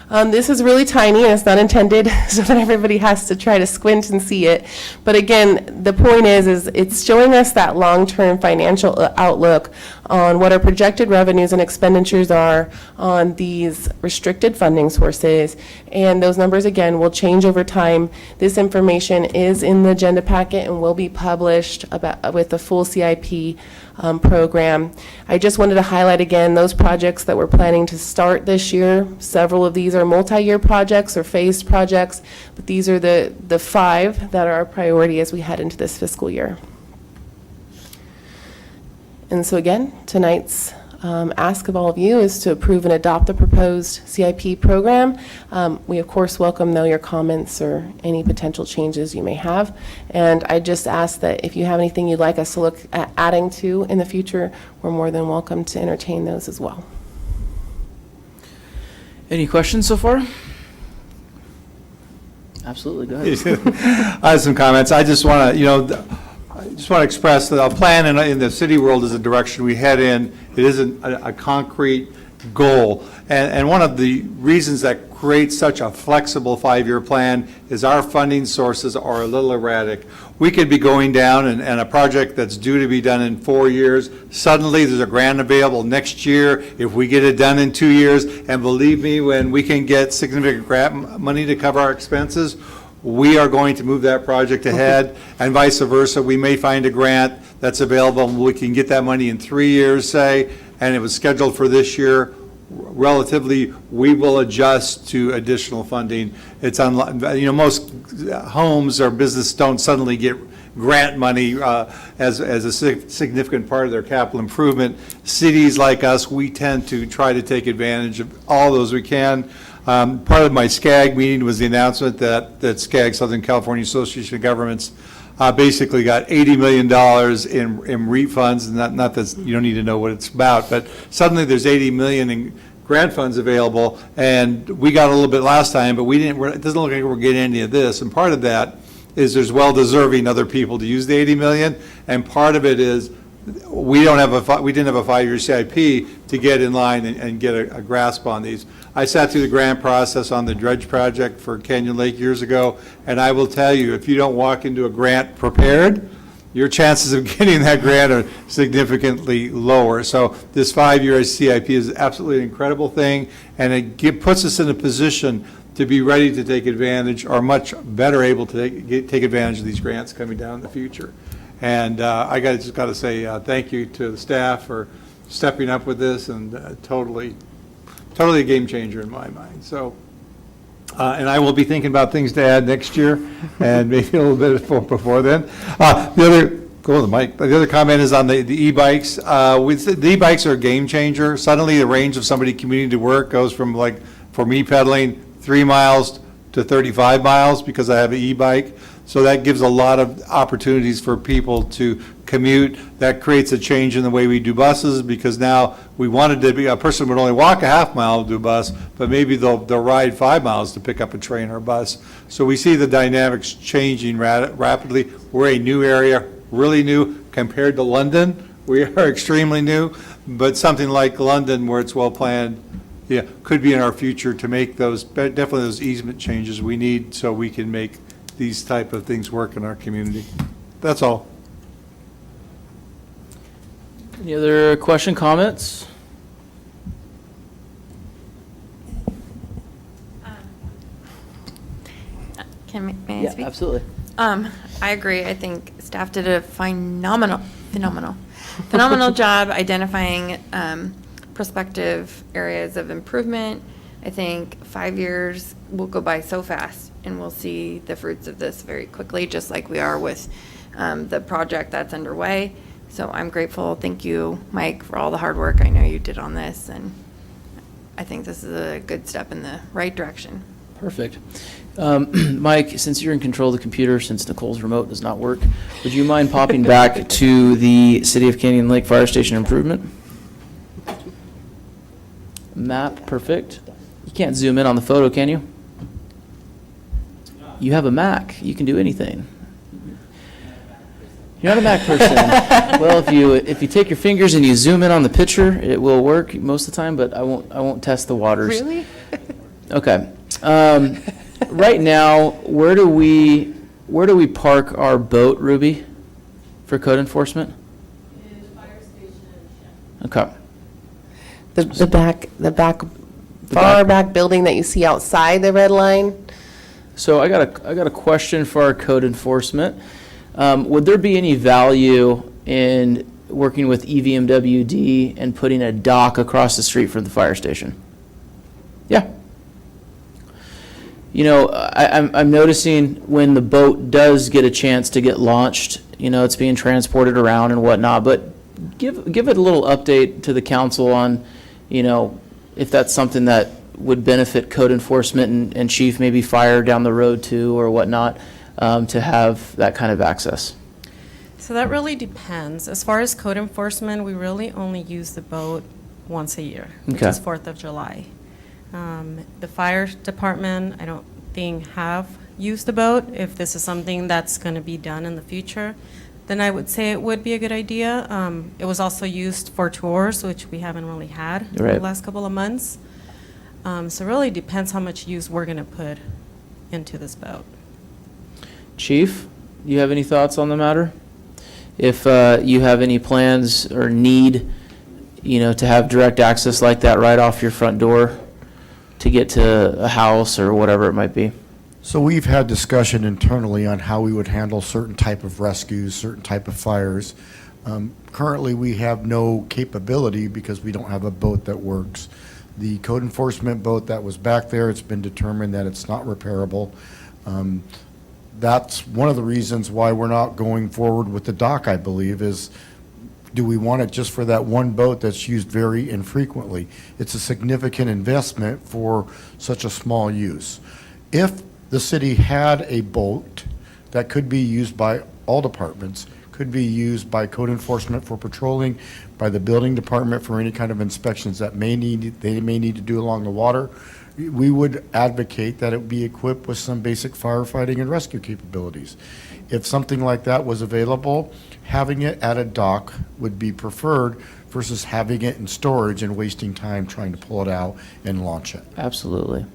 This is really tiny, and it's not intended so that everybody has to try to squint and see it. But again, the point is it's showing us that long-term financial outlook on what our projected revenues and expenditures are on these restricted funding sources. And those numbers, again, will change over time. This information is in the agenda packet and will be published with the full CIP program. I just wanted to highlight again those projects that we're planning to start this year. Several of these are multi-year projects or phased projects, but these are the 5 that are our priority as we head into this fiscal year. And so again, tonight's ask of all of you is to approve and adopt the proposed CIP program. We of course welcome though your comments or any potential changes you may have. And I just ask that if you have anything you'd like us to look at adding to in the future, we're more than welcome to entertain those as well. Any questions so far? Absolutely, go ahead. I have some comments. I just want to, express that our plan in the city world is the direction we head in. It isn't a concrete goal. And one of the reasons that creates such a flexible 5-year plan is our funding sources are a little erratic. We could be going down and a project that's due to be done in 4 years, suddenly there's a grant available next year if we get it done in 2 years. And believe me, when we can get significant grant money to cover our expenses, we are going to move that project ahead, and vice versa. We may find a grant that's available, and we can get that money in 3 years, say, and it was scheduled for this year. Relatively, we will adjust to additional funding. It's most homes or business don't suddenly get grant money as a significant part of their capital improvement. Cities like us, we tend to try to take advantage of all those we can. Part of my SCAG meeting was the announcement that SCAG, Southern California Association of Governments, basically got $80 million in refunds. Not that you don't need to know what it's about, but suddenly there's $80 million in grant funds available, and we got a little bit last time, but we didn't. It doesn't look like we're getting any of this. And part of that is there's well-deserving other people to use the $80 million, and part of it is we didn't have a 5-year CIP to get in line and get a grasp on these. I sat through the grant process on the dredge project for Canyon Lake years ago, and I will tell you, if you don't walk into a grant prepared, your chances of getting that grant are significantly lower. So this 5-year CIP is absolutely an incredible thing, and it puts us in a position to be ready to take advantage, or much better able to take advantage of these grants coming down in the future. And just got to say thank you to the staff for stepping up with this, and totally a game changer in my mind. So, and I will be thinking about things to add next year, and maybe a little bit before then. Go on the mic. The other comment is on the e-bikes. The e-bikes are a game changer. Suddenly, the range of somebody commuting to work goes from, like, for me pedaling 3 miles to 35 miles because I have an e-bike. So that gives a lot of opportunities for people to commute. That creates a change in the way we do buses, because now we wanted to be, a person would only walk a half mile to do a bus, but maybe they'll ride 5 miles to pick up a train or a bus. So we see the dynamics changing rapidly. We're a new area, really new compared to London. We are extremely new, but something like London, where it's well planned, could be in our future to make definitely those easement changes we need so we can make these type of things work in our community. That's all. Any other comments? May I speak? Absolutely. I agree. I think staff did a phenomenal job identifying prospective areas of improvement. I think 5 years will go by so fast, and we'll see the fruits of this very quickly, just like we are with the project that's underway. So I'm grateful. Thank you, Mike, for all the hard work I know you did on this, and I think this is a good step in the right direction. Perfect. Mike, since you're in control of the computer, since Nicole's remote does not work, would you mind popping back to the City of Canyon Lake Fire Station improvement? Map, perfect. You can't zoom in on the photo, can you? You have a Mac. You can do anything. You're not a Mac person. Well, if you take your fingers and you zoom in on the picture, it will work most of the time, but I won't test the waters. Really? Okay. Right now, where do we park our boat, Ruby, for code enforcement? In the fire station. Okay. The back building that you see outside the red line. So I got a question for our code enforcement. Would there be any value in working with EVMWD and putting a dock across the street from the fire station? Yeah. You know, I'm noticing when the boat does get a chance to get launched, it's being transported around and whatnot, but give it a little update to the council on, if that's something that would benefit code enforcement and chief, maybe fire down the road too or whatnot, to have that kind of access. So that really depends. As far as code enforcement, we really only use the boat once a year, which Okay. is 4th of July. The fire department, I don't think have used the boat. If this is something that's going to be done in the future, then I would say it would be a good idea. It was also used for tours, which we haven't really had in Right. the last couple of months. So it really depends how much use we're going to put into this boat. Chief, you have any thoughts on the matter? If you have any plans or need, to have direct access like that right off your front door to get to a house or whatever it might be. So we've had discussion internally on how we would handle certain type of rescues, certain type of fires. Currently, we have no capability because we don't have a boat that works. The code enforcement boat that was back there, it's been determined that it's not repairable. That's one of the reasons why we're not going forward with the dock, I believe, is do we want it just for that one boat that's used very infrequently? It's a significant investment for such a small use. If the city had a boat that could be used by all departments, could be used by code enforcement for patrolling, by the building department for any kind of inspections that they may need to do along the water, we would advocate that it be equipped with some basic firefighting and rescue capabilities. If something like that was available, having it at a dock would be preferred versus having it in storage and wasting time trying to pull it out and launch it. Absolutely.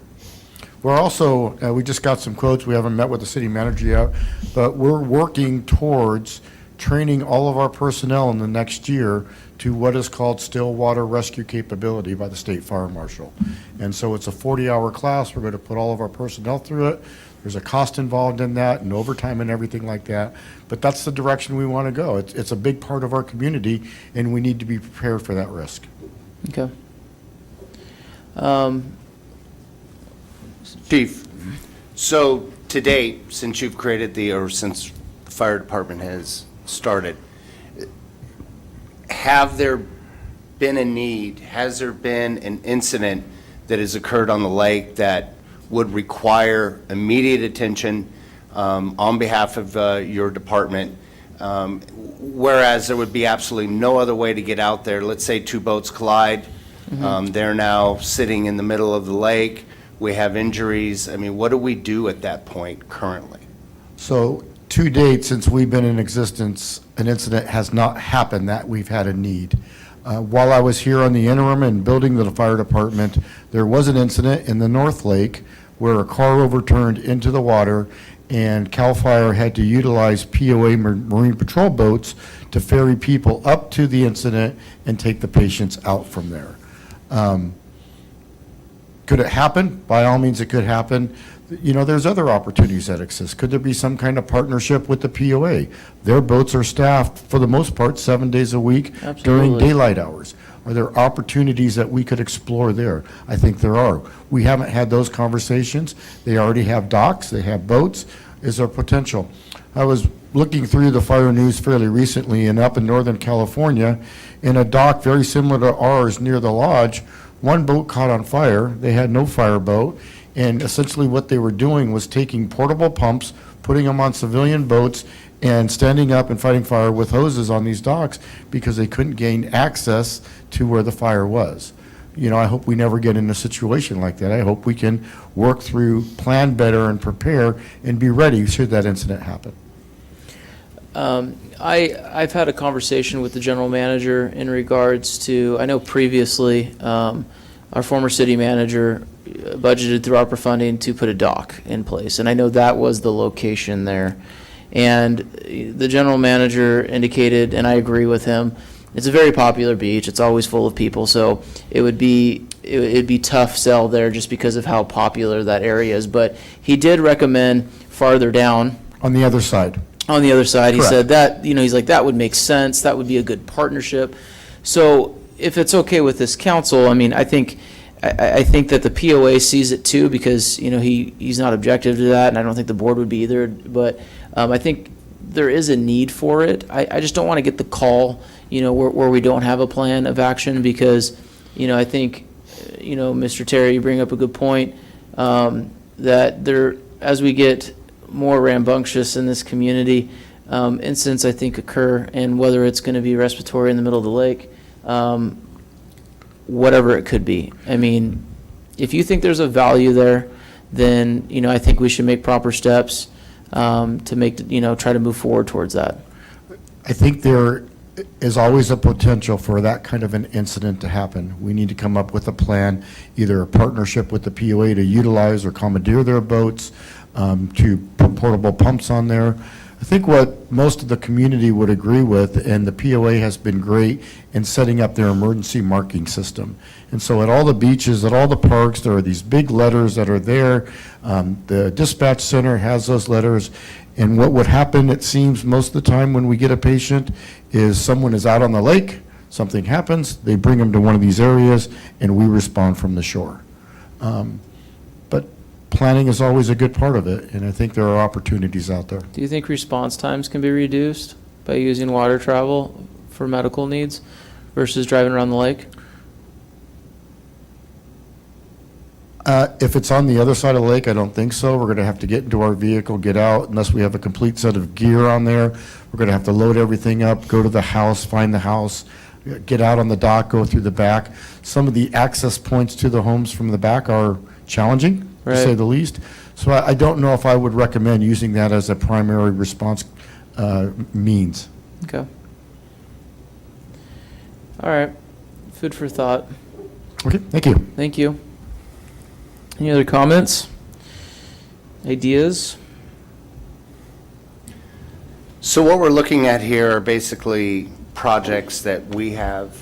We're also, we just got some quotes, we haven't met with the city manager yet, but we're working towards training all of our personnel in the next year to what is called still water rescue capability by the State Fire Marshal. And so it's a 40-hour class. We're going to put all of our personnel through it. There's a cost involved in that and overtime and everything like that. But that's the direction we want to go. It's a big part of our community, and we need to be prepared for that risk. Okay. Chief, so to date, since you've created since the fire department has started, have there been a need, has there been an incident that has occurred on the lake that would require immediate attention on behalf of your department, whereas there would be absolutely no other way to get out there? Let's say two boats collide. They're now sitting in the middle of the lake. We have injuries. I mean, what do we do at that point currently? So to date, since we've been in existence, an incident has not happened that we've had a need. While I was here on the interim and building the fire department, there was an incident in the North Lake where a car overturned into the water, and CAL FIRE had to utilize POA Marine Patrol boats to ferry people up to the incident and take the patients out from there. Could it happen? By all means, it could happen. You know, there's other opportunities that exist. Could there be some kind of partnership with the POA? Their boats are staffed, for the most part, 7 days a week during Absolutely. daylight hours. Are there opportunities that we could explore there? I think there are. We haven't had those conversations. They already have docks, they have boats. Is there potential? I was looking through the fire news fairly recently, and up in Northern California, in a dock very similar to ours near the lodge, one boat caught on fire. They had no fireboat, and essentially what they were doing was taking portable pumps, putting them on civilian boats, and standing up and fighting fire with hoses on these docks because they couldn't gain access to where the fire was. You know, I hope we never get in a situation like that. I hope we can work through, plan better, and prepare, and be ready should that incident happen. I've had a conversation with the general manager in regards to, I know previously, our former city manager budgeted through ARPA funding to put a dock in place, and I know that was the location there. And the general manager indicated, and I agree with him, it's a very popular beach. It's always full of people, so it'd be tough sell there just because of how popular that area is. But he did recommend farther down. On the other side. On the other side, he Correct. said that, you know, he's like, that would make sense. That would be a good partnership. So if it's okay with this council, I mean, I think that the POA sees it too, because, you know, he's not objective to that, and I don't think the board would be either. But I think there is a need for it. I just don't want to get the call, you know, where we don't have a plan of action, because, you know, I think, you know, Mr. Terry, you bring up a good point, that there, as we get more rambunctious in this community, incidents I think occur, and whether it's going to be respiratory in the middle of the lake, whatever it could be. I mean, if you think there's a value there, then, you know, I think we should make proper steps to make, you know, try to move forward towards that. I think there is always a potential for that kind of an incident to happen. We need to come up with a plan, either a partnership with the POA to utilize or commandeer their boats, to put portable pumps on there. I think what most of the community would agree with, and the POA has been great in setting up their emergency marking system. And so at all the beaches, at all the parks, there are these big letters that are there. The dispatch center has those letters. And what would happen, it seems, most of the time when we get a patient is someone is out on the lake, something happens, they bring them to one of these areas, and we respond from the shore. But planning is always a good part of it, and I think there are opportunities out there. Do you think response times can be reduced by using water travel for medical needs versus driving around the lake? If it's on the other side of the lake, I don't think so. We're going to have to get into our vehicle, get out, unless we have a complete set of gear on there. We're going to have to load everything up, go to the house, find the house, get out on the dock, go through the back. Some of the access points to the homes from the back are challenging, to say Right. the least. So I don't know if I would recommend using that as a primary response means. Okay. All right. Food for thought. Okay, thank you. Thank you. Any other comments? Ideas? So what we're looking at here are basically projects that we have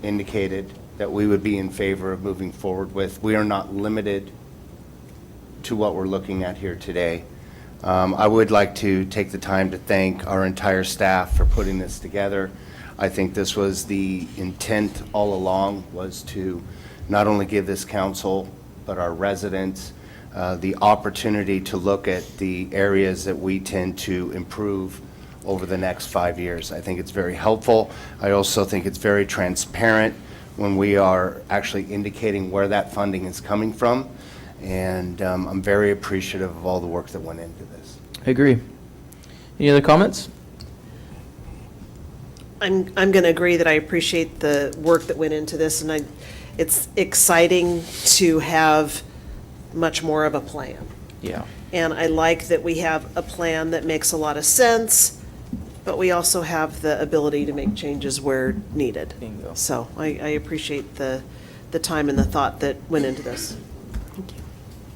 indicated that we would be in favor of moving forward with. We are not limited to what we're looking at here today. I would like to take the time to thank our entire staff for putting this together. I think this was the intent all along, was to not only give this council, but our residents, the opportunity to look at the areas that we tend to improve over the next 5 years. I think it's very helpful. I also think it's very transparent when we are actually indicating where that funding is coming from. And I'm very appreciative of all the work that went into this. I agree. Any other comments? I'm going to agree that I appreciate the work that went into this, and it's exciting to have much more of a plan. Yeah. And I like that we have a plan that makes a lot of sense, but we also have the ability to make changes where needed. Bingo. So I appreciate the time and the thought that went into this.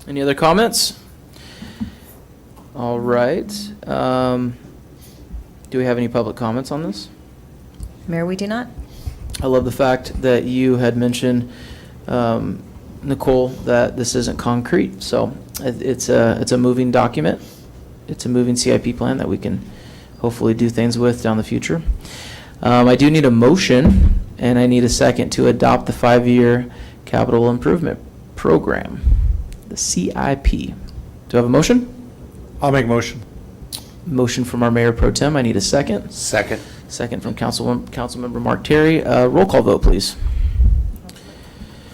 Any other comments? All right. Do we have any public comments on this? Mayor, we do not. I love the fact that you had mentioned, Nicole, that this isn't concrete. So it's a moving document. It's a moving CIP plan that we can hopefully do things with down the future. I do need a motion, and I need a second to adopt the 5-year capital improvement program, the CIP. Do I have a motion? I'll make a motion. Motion from our Mayor Pro Tem. I need a second. Second. Second from Councilmember Mark Terry. Roll call vote, please.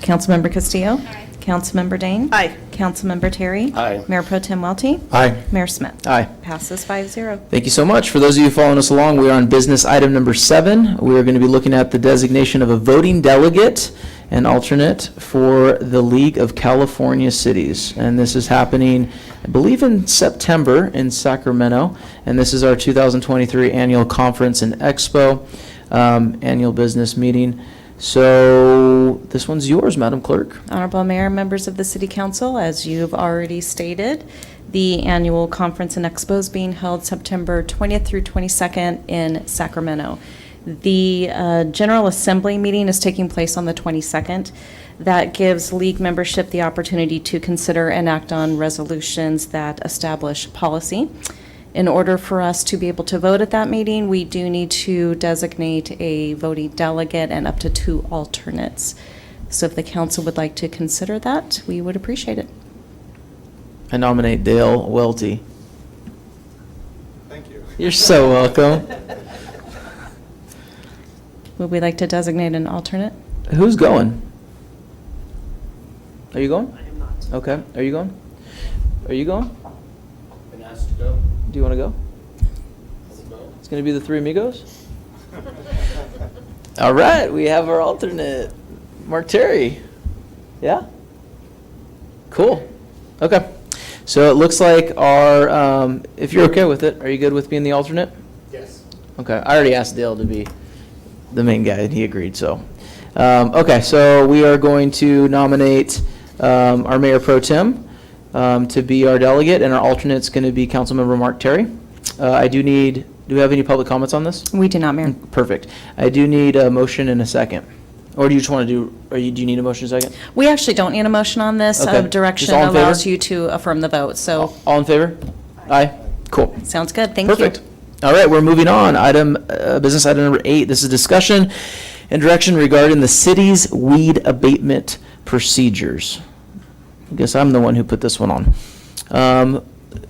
Councilmember Castillo? Aye. Councilmember Dane? Aye. Councilmember Terry? Aye. Mayor Pro Tem Welty? Aye. Mayor Smith? Aye. Passes 5-0. Thank you so much. For those of you following us along, we are on business item number 7. We are going to be looking at the designation of a voting delegate and alternate for the League of California Cities. And this is happening, I believe, in September in Sacramento. And this is our 2023 annual conference and expo, annual business meeting. So this one's yours, Madam Clerk. Honorable Mayor, members of the City Council, as you've already stated, the annual conference and expo is being held September 20th through 22nd in Sacramento. The General Assembly meeting is taking place on the 22nd. That gives League membership the opportunity to consider and act on resolutions that establish policy. In order for us to be able to vote at that meeting, we do need to designate a voting delegate and up to 2 alternates. So if the council would like to consider that, we would appreciate it. I nominate Dale Welty. Thank you. You're so welcome. Would we like to designate an alternate? Who's going? Are you going? I am not. Okay. Are you going? Are you going? Been asked to go. Do you want to go? It's going to be the 3 amigos? All right, we have our alternate, Mark Terry. Yeah? Cool. Okay. So it looks like our, if you're okay with it, are you good with being the alternate? Yes. Okay, I already asked Dale to be the main guy, and he agreed, so. Okay, so we are going to nominate our Mayor Pro Tem to be our delegate, and our alternate's going to be Councilmember Mark Terry. Do we have any public comments on this? We do not, Mayor. Perfect. I do need a motion and a second. Or do you just want to do, do you need a motion and a second? We actually don't need a motion on this. Okay. Direction Just all in favor? allows you to affirm the vote, so All in favor? Aye. Cool. sounds good. Thank you. Perfect. All right, we're moving on. Business item number 8. This is discussion and direction regarding the city's weed abatement procedures. I guess I'm the one who put this one on.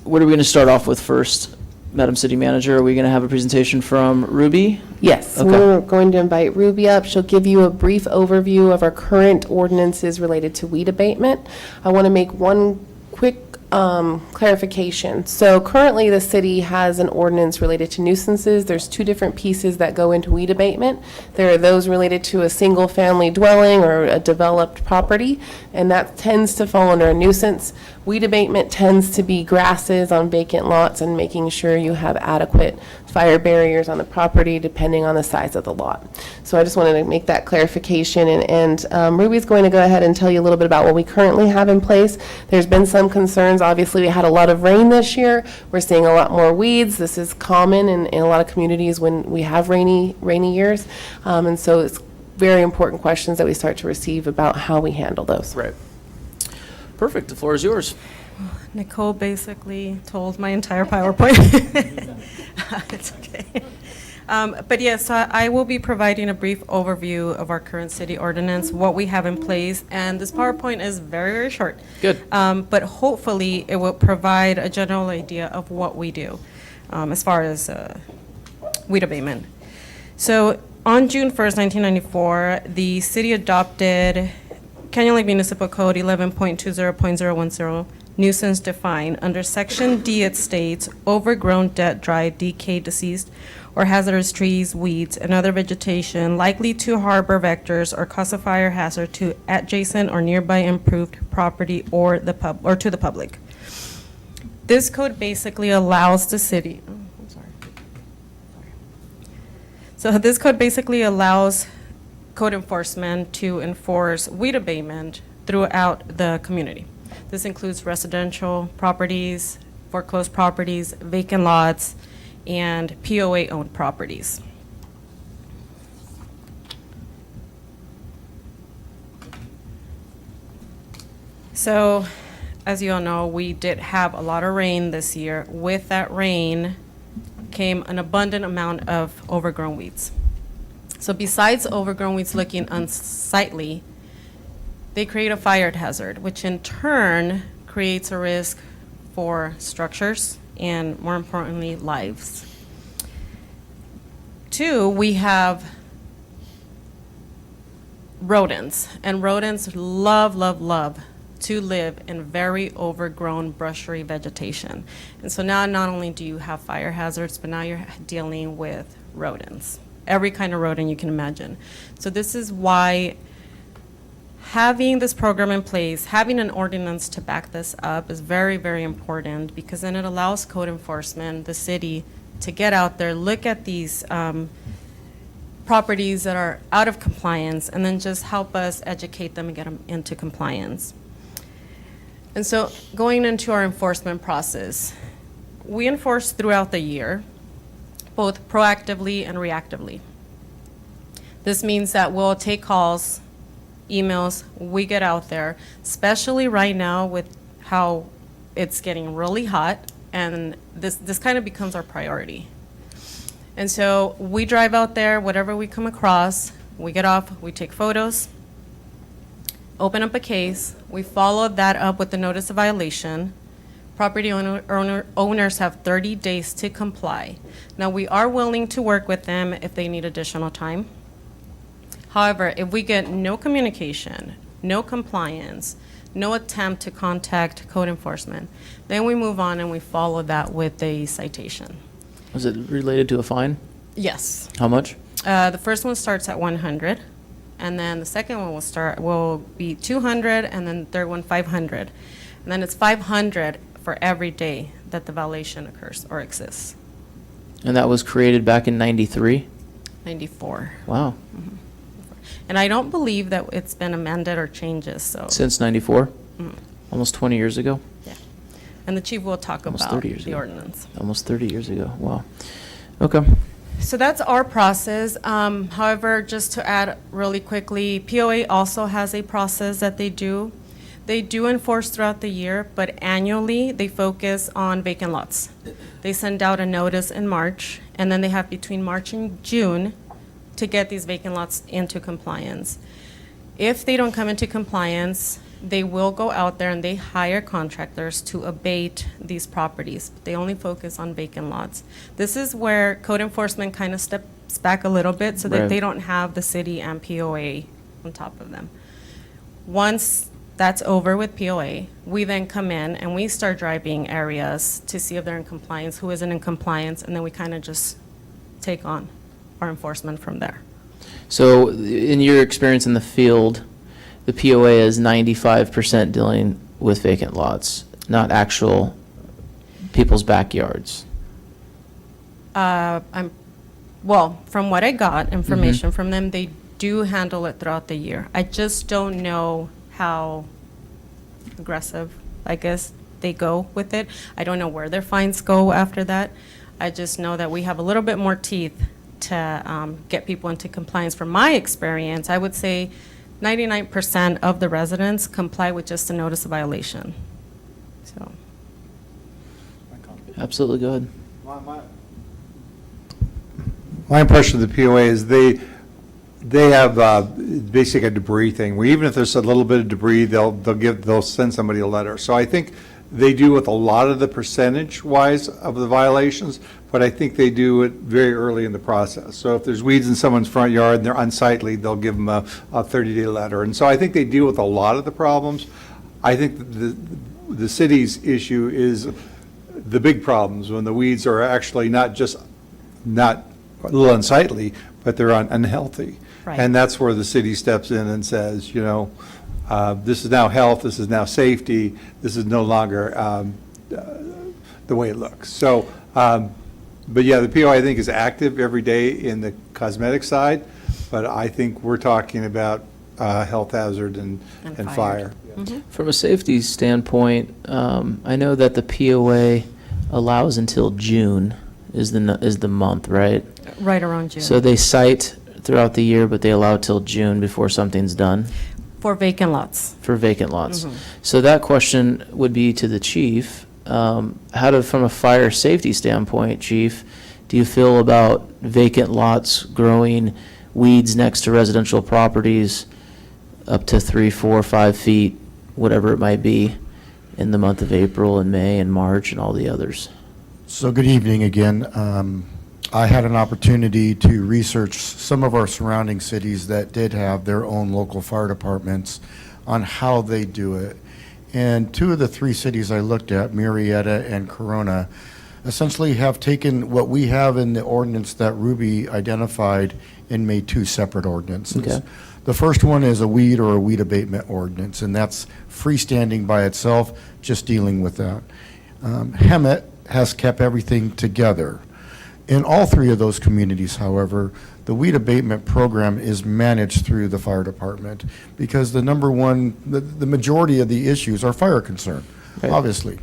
What are we going to start off with first, Madam City Manager? Are we going to have a presentation from Ruby? Yes, Okay. we're going to invite Ruby up. She'll give you a brief overview of our current ordinances related to weed abatement. I want to make one quick clarification. So currently, the city has an ordinance related to nuisances. There's 2 different pieces that go into weed abatement. There are those related to a single-family dwelling or a developed property, and that tends to fall under a nuisance. Weed abatement tends to be grasses on vacant lots and making sure you have adequate fire barriers on the property depending on the size of the lot. So I just wanted to make that clarification, and Ruby's going to go ahead and tell you a little bit about what we currently have in place. There's been some concerns. Obviously, we had a lot of rain this year. We're seeing a lot more weeds. This is common in a lot of communities when we have rainy years. And so it's very important questions that we start to receive about how we handle those. Right. Perfect. The floor is yours. Nicole basically told my entire PowerPoint. It's okay. But yes, I will be providing a brief overview of our current city ordinance, what we have in place, and this PowerPoint is very, very short. Good. But hopefully, it will provide a general idea of what we do as far as weed abatement. So on June 1st, 1994, the city adopted Canyon Lake Municipal Code 11.20.010, nuisance defined. Under Section D, it states, overgrown, dead, dry, decayed, deceased, or hazardous trees, weeds, and other vegetation likely to harbor vectors or cause a fire hazard to adjacent or nearby improved property or to the public. This code basically allows the city, So this code basically allows code enforcement to enforce weed abatement throughout the community. This includes residential properties, foreclosed properties, vacant lots, and POA-owned properties. So, as you all know, we did have a lot of rain this year. With that rain came an abundant amount of overgrown weeds. So besides overgrown weeds looking unsightly, they create a fire hazard, which in turn creates a risk for structures and, more importantly, lives. Two, we have rodents, and rodents love to live in very overgrown brushery vegetation. And so now not only do you have fire hazards, but now you're dealing with rodents, every kind of rodent you can imagine. So this is why having this program in place, having an ordinance to back this up is very, very important, because then it allows code enforcement, the city, to get out there, look at these properties that are out of compliance, and then just help us educate them and get them into compliance. And so going into our enforcement process, we enforce throughout the year, both proactively and reactively. This means that we'll take calls, emails, we get out there, especially right now with how it's getting really hot, and this kind of becomes our priority. And so we drive out there, whatever we come across, we get off, we take photos, open up a case, we follow that up with the notice of violation. Property owners have 30 days to comply. Now, we are willing to work with them if they need additional time. However, if we get no communication, no compliance, no attempt to contact code enforcement, then we move on and we follow that with a citation. Was it related to a fine? Yes. How much? The first one starts at 100, and then the second one will be 200, and then the third one 500. And then it's 500 for every day that the violation occurs or exists. And that was created back in 93? 94. Wow. Mm-hmm. And I don't believe that it's been amended or changes, so. Since 94? Mhm. Almost 20 years ago? Yeah. And the chief will talk Almost about 30 years the ago. ordinance. Almost 30 years ago. Wow. Okay. So that's our process. However, just to add really quickly, POA also has a process that they do. They do enforce throughout the year, but annually they focus on vacant lots. They send out a notice in March, and then they have between March and June to get these vacant lots into compliance. If they don't come into compliance, they will go out there and they hire contractors to abate these properties. They only focus on vacant lots. This is where code enforcement kind of steps back a little bit so that Right. they don't have the city and POA on top of them. Once that's over with POA, we then come in and we start driving areas to see if they're in compliance, who isn't in compliance, and then we kind of just take on our enforcement from there. So in your experience in the field, the POA is 95% dealing with vacant lots, not actual people's backyards. From what I got, information from them, they do handle it throughout the year. I just don't know how aggressive, I guess, they go with it. I don't know where their fines go after that. I just know that we have a little bit more teeth to get people into compliance. From my experience, I would say 99% of the residents comply with just a notice of violation. So. Absolutely, go ahead. My impression of the POA is they have basically a debris thing, where even if there's a little bit of debris, they'll send somebody a letter. So I think they do with a lot of the percentage-wise of the violations, but I think they do it very early in the process. So if there's weeds in someone's front yard and they're unsightly, they'll give them a 30-day letter. And so I think they deal with a lot of the problems. I think the city's issue is the big problems, when the weeds are actually not a little unsightly, but they're unhealthy. Right. And that's where the city steps in and says, this is now health, this is now safety, this is no longer the way it looks. So, but yeah, the POI, I think, is active every day in the cosmetic side, but I think we're talking about health hazard and fire. From a safety standpoint, I know that the POA allows until June is the month, right? Right around June. So they cite throughout the year, but they allow till June before something's done For vacant lots. for vacant lots. So that question would be to the chief. From a fire safety standpoint, chief, do you feel about vacant lots growing weeds next to residential properties up to 3, 4, 5 feet, whatever it might be, in the month of April and May and March and all the others? So good evening again. I had an opportunity to research some of our surrounding cities that did have their own local fire departments on how they do it. And 2 of the 3 cities I looked at, Murrieta and Corona, essentially have taken what we have in the ordinance that Ruby identified and made 2 separate ordinances. Okay. The first one is a weed or a weed abatement ordinance, and that's freestanding by itself, just dealing with that. Hemet has kept everything together. In all 3 of those communities, however, the weed abatement program is managed through the fire department, because the majority of the issues are fire concern, obviously.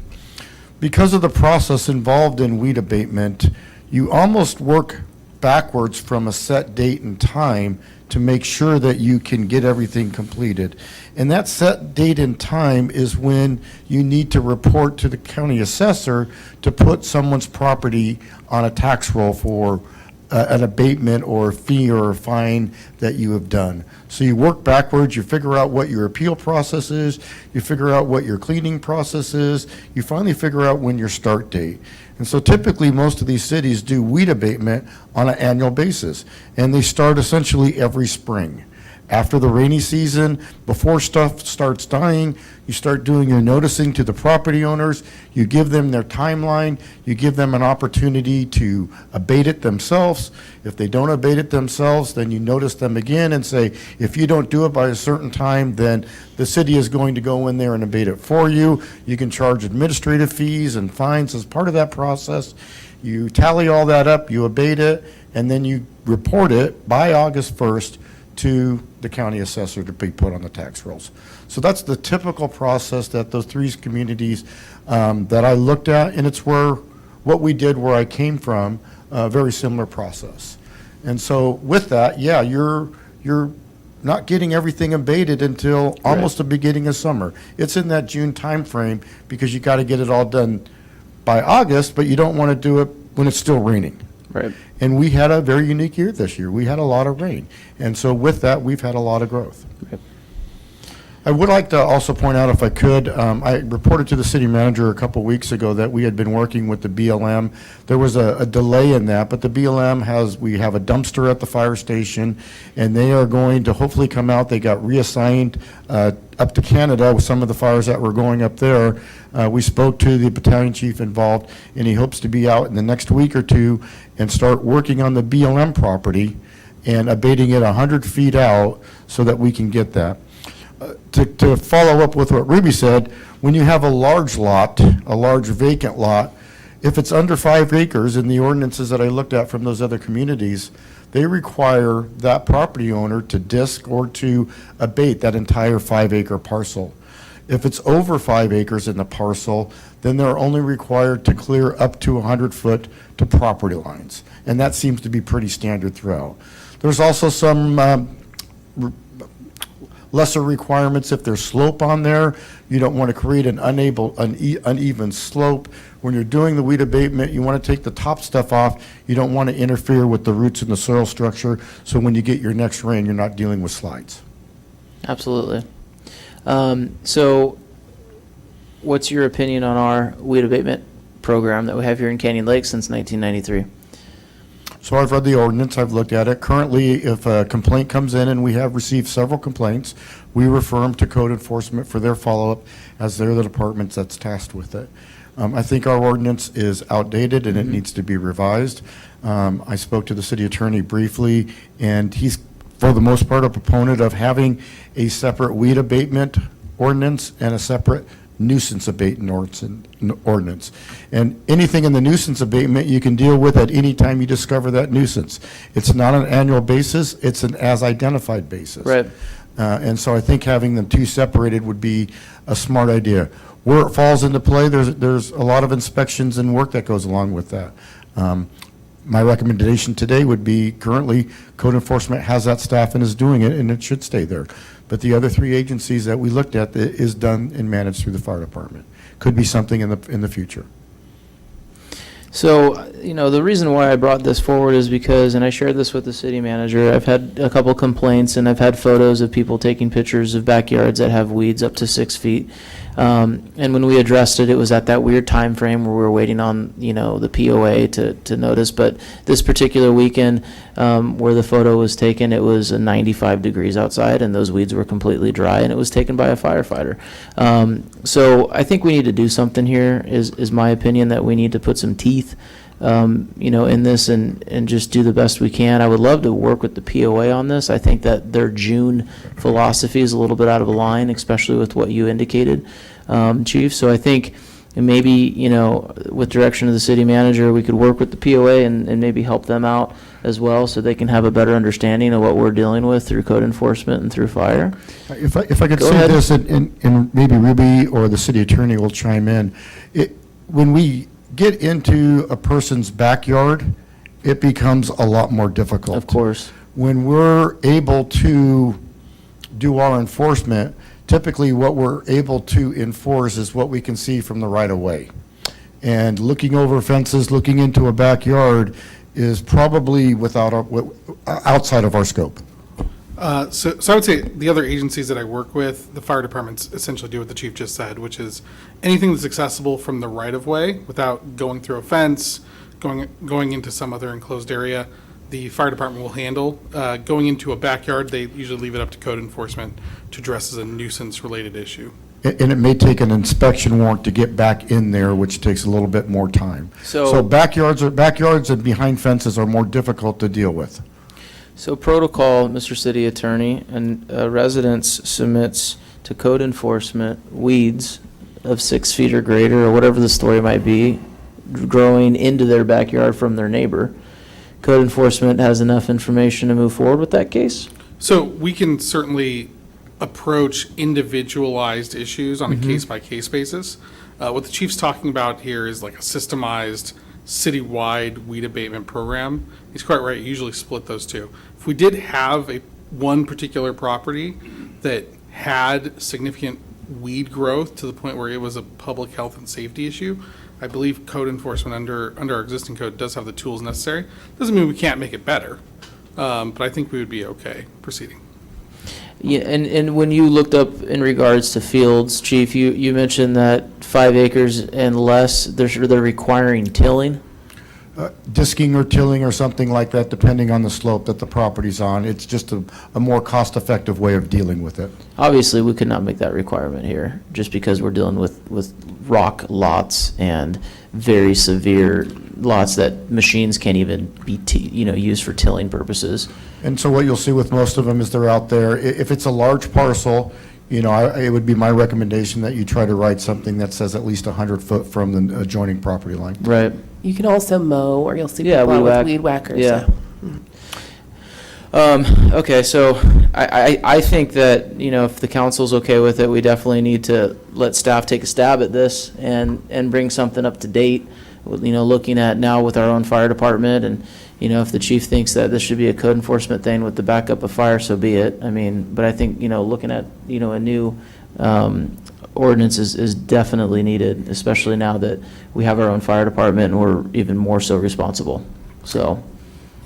Because of the process involved in weed abatement, you almost work backwards from a set date and time to make sure that you can get everything completed. And that set date and time is when you need to report to the county assessor to put someone's property on a tax roll for an abatement or fee or fine that you have done. So you work backwards, you figure out what your appeal process is, you figure out what your cleaning process is, you finally figure out when your start date. And so typically, most of these cities do weed abatement on an annual basis, and they start essentially every spring. After the rainy season, before stuff starts dying, you start doing your noticing to the property owners, you give them their timeline, you give them an opportunity to abate it themselves. If they don't abate it themselves, then you notice them again and say, if you don't do it by a certain time, then the city is going to go in there and abate it for you. You can charge administrative fees and fines as part of that process. You tally all that up, you abate it, and then you report it by August 1st to the county assessor to be put on the tax rolls. So that's the typical process that those 3 communities that I looked at, and it's what we did where I came from, a very similar process. And so with that, yeah, you're not getting everything abated until almost the beginning of summer. It's in that June timeframe, because you got to get it all done by August, but you don't want to do it when it's still raining. Right. And we had a very unique year this year. We had a lot of rain. And so with that, we've had a lot of growth. Okay. I would like to also point out, if I could, I reported to the city manager a couple weeks ago that we had been working with the BLM. There was a delay in that, but the BLM we have a dumpster at the fire station, and they are going to hopefully come out. They got reassigned up to Canada with some of the fires that were going up there. We spoke to the battalion chief involved, and he hopes to be out in the next week or 2 and start working on the BLM property and abating it 100 feet out so that we can get that. To follow up with what Ruby said, when you have a large lot, a large vacant lot, If it's under 5 acres, in the ordinances that I looked at from those other communities, they require that property owner to disc or to abate that entire 5-acre parcel. If it's over 5 acres in the parcel, then they're only required to clear up to 100 foot to property lines. And that seems to be pretty standard throughout. There's also some lesser requirements. If there's slope on there, you don't want to create an uneven slope. When you're doing the weed abatement, you want to take the top stuff off. You don't want to interfere with the roots in the soil structure, so when you get your next rain, you're not dealing with slides. Absolutely. So what's your opinion on our weed abatement program that we have here in Canyon Lake since 1993? So I've read the ordinance, I've looked at it. Currently, if a complaint comes in, and we have received several complaints, we refer them to code enforcement for their follow-up, as they're the departments that's tasked with it. I think our ordinance is outdated and it needs to be revised. I spoke to the city attorney briefly, and he's, for the most part, a proponent of having a separate weed abatement ordinance and a separate nuisance abatement ordinance. And anything in the nuisance abatement you can deal with at any time you discover that nuisance. It's not an annual basis, it's an as-identified basis. Right. And so I think having them two separated would be a smart idea. Where it falls into play, there's a lot of inspections and work that goes along with that. My recommendation today would be, currently, code enforcement has that staff and is doing it, and it should stay there. But the other 3 agencies that we looked at is done and managed through the fire department. Could be something in the future. So, the reason why I brought this forward is because, and I shared this with the city manager, I've had a couple complaints, and I've had photos of people taking pictures of backyards that have weeds up to 6 feet. And when we addressed it, it was at that weird time frame where we were waiting on, the POA to notice. But this particular weekend, where the photo was taken, it was 95 degrees outside, and those weeds were completely dry, and it was taken by a firefighter. So I think we need to do something here, is my opinion, that we need to put some teeth in this and just do the best we can. I would love to work with the POA on this. I think that their June philosophy is a little bit out of line, especially with what you indicated, Chief. So I think maybe, with direction of the city manager, we could work with the POA and maybe help them out as well, so they can have a better understanding of what we're dealing with through code enforcement and through fire. If I could Go say ahead. this, and maybe Ruby or the city attorney will chime in. When we get into a person's backyard, it becomes a lot more difficult. Of course. When we're able to do our enforcement, typically what we're able to enforce is what we can see from the right-of-way. And looking over fences, looking into a backyard is probably outside of our scope. So I would say the other agencies that I work with, the fire departments essentially do what the chief just said, which is anything that's accessible from the right-of-way without going through a fence, going into some other enclosed area, the fire department will handle. Going into a backyard, they usually leave it up to code enforcement to address as a nuisance-related issue. And it may take an inspection warrant to get back in there, which takes a little bit more time. So backyards and behind fences are more difficult to deal with. So protocol, Mr. City Attorney, and residents submits to code enforcement weeds of 6 feet or greater, or whatever the story might be, growing into their backyard from their neighbor. Code enforcement has enough information to move forward with that case? So we can certainly approach individualized issues on a case-by-case basis. What the chief's talking about here is like a systemized, citywide weed abatement program. He's quite right, usually split those two. If we did have one particular property that had significant weed growth to the point where it was a public health and safety issue, I believe code enforcement under our existing code does have the tools necessary. Doesn't mean we can't make it better, but I think we would be okay proceeding. Yeah, and when you looked up in regards to fields, Chief, you mentioned that 5 acres and less, they're requiring tilling? Disking or tilling or something like that, depending on the slope that the property's on. It's just a more cost-effective way of dealing with it. Obviously, we could not make that requirement here, just because we're dealing with rock lots and very severe lots that machines can't even be used for tilling purposes. And so what you'll see with most of them is they're out there. If it's a large parcel, you know, it would be my recommendation that you try to write something that says at least 100 foot from the adjoining property line. Right. You can also mow, or you'll see Yeah, people out weed with whack. weed whackers. Yeah. Okay, so I think that, you know, if the council's okay with it, we definitely need to let staff take a stab at this and bring something up to date. You know, looking at now with our own fire department, and, you know, if the chief thinks that this should be a code enforcement thing with the backup of fire, so be it. I mean, but I think, you know, looking at, you know, a new ordinance is definitely needed, especially now that we have our own fire department and we're even more so responsible. So.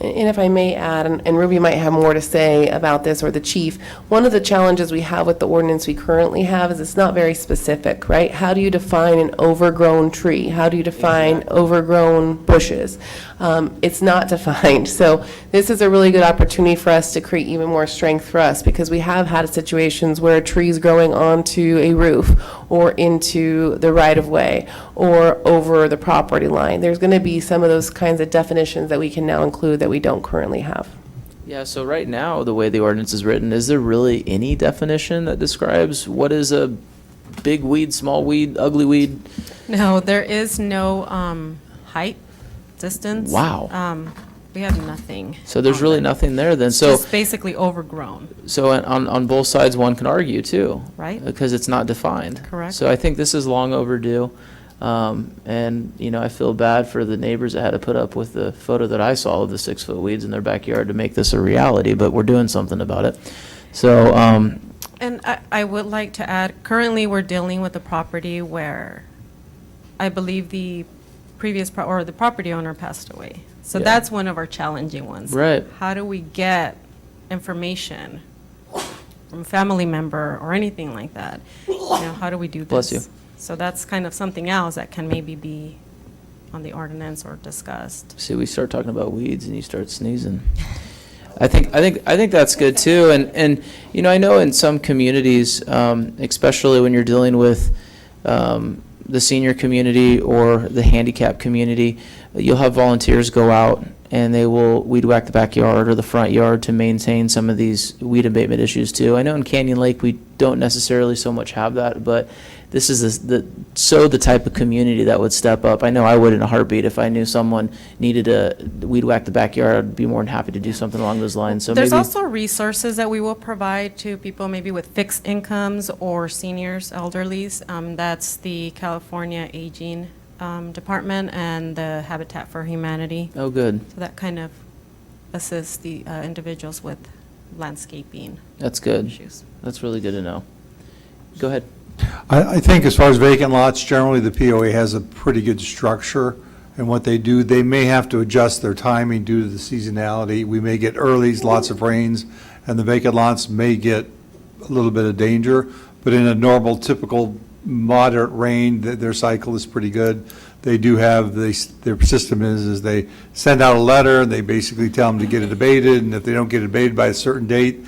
And if I may add, and Ruby might have more to say about this, or the chief, one of the challenges we have with the ordinance we currently have is it's not very specific, right? How do you define an overgrown tree? How do you define overgrown bushes? It's not defined. So this is a really good opportunity for us to create even more strength for us, because we have had situations where a tree is growing onto a roof or into the right-of-way or over the property line. There's going to be some of those kinds of definitions that we can now include that we don't currently have. Yeah, so right now, the way the ordinance is written, is there really any definition that describes what is a big weed, small weed, ugly weed? No, there is no height, distance. Wow. We have nothing. So there's on really that. nothing there then. It's So, just basically overgrown. so on both sides, one can argue too. Right. Because it's not defined. Correct. So I think this is long overdue. And, you know, I feel bad for the neighbors that had to put up with the photo that I saw of the 6-foot weeds in their backyard to make this a reality, but we're doing something about it. So, And I would like to add, currently, we're dealing with a property where I believe the previous, or the property owner passed away. So Yeah. that's one of our challenging ones. Right. How do we get information from a family member or anything like that? You know, how do we do this? Bless you. So that's kind of something else that can maybe be on the ordinance or discussed. see, we start talking about weeds and you start sneezing. I think that's good too. And you know, I know in some communities, especially when you're dealing with the senior community or the handicap community, you'll have volunteers go out and they will weed whack the backyard or the front yard to maintain some of these weed abatement issues too. I know in Canyon Lake we don't necessarily so much have that, but this is the type of community that would step up. I know I would in a heartbeat if I knew someone needed to weed whack the backyard. I'd be more than happy to do something along those lines. So There's maybe, also resources that we will provide to people maybe with fixed incomes or seniors, elderlies. That's the California Aging Department and the Habitat for Humanity. oh, good. So that kind of assists the individuals with landscaping That's good. issues. That's really good to know. Go ahead. I think as far as vacant lots, generally the POA has a pretty good structure in what they do. They may have to adjust their timing due to the seasonality. We may get earlies, lots of rains, and the vacant lots may get a little bit of danger. But in a normal, typical, moderate rain, their cycle is pretty good. They do have, their system is they send out a letter, they basically tell them to get it abated, and if they don't get it abated by a certain date,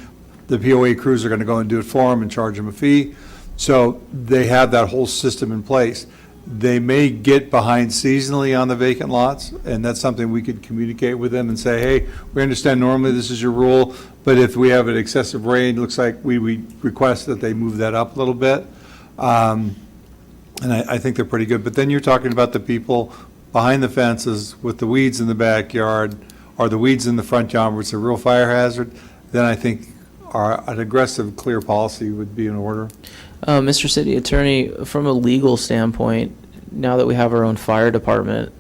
the POA crews are going to go and do it for them and charge them a fee. So they have that whole system in place. They may get behind seasonally on the vacant lots, and that's something we could communicate with them and say, hey, we understand normally this is your rule, but if we have an excessive rain, it looks like we request that they move that up a little bit. And I think they're pretty good. But then you're talking about the people behind the fences with the weeds in the backyard or the weeds in the front yard where it's a real fire hazard. Then I think an aggressive, clear policy would be in order. Mr. City Attorney, from a legal standpoint, now that we have our own fire department,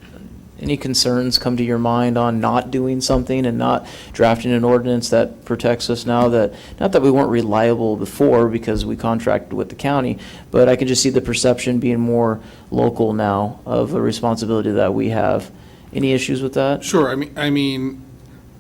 any concerns come to your mind on not doing something and not drafting an ordinance that protects us now that, not that we weren't reliable before because we contracted with the county, but I can just see the perception being more local now of a responsibility that we have. Any issues with that? Sure. I mean,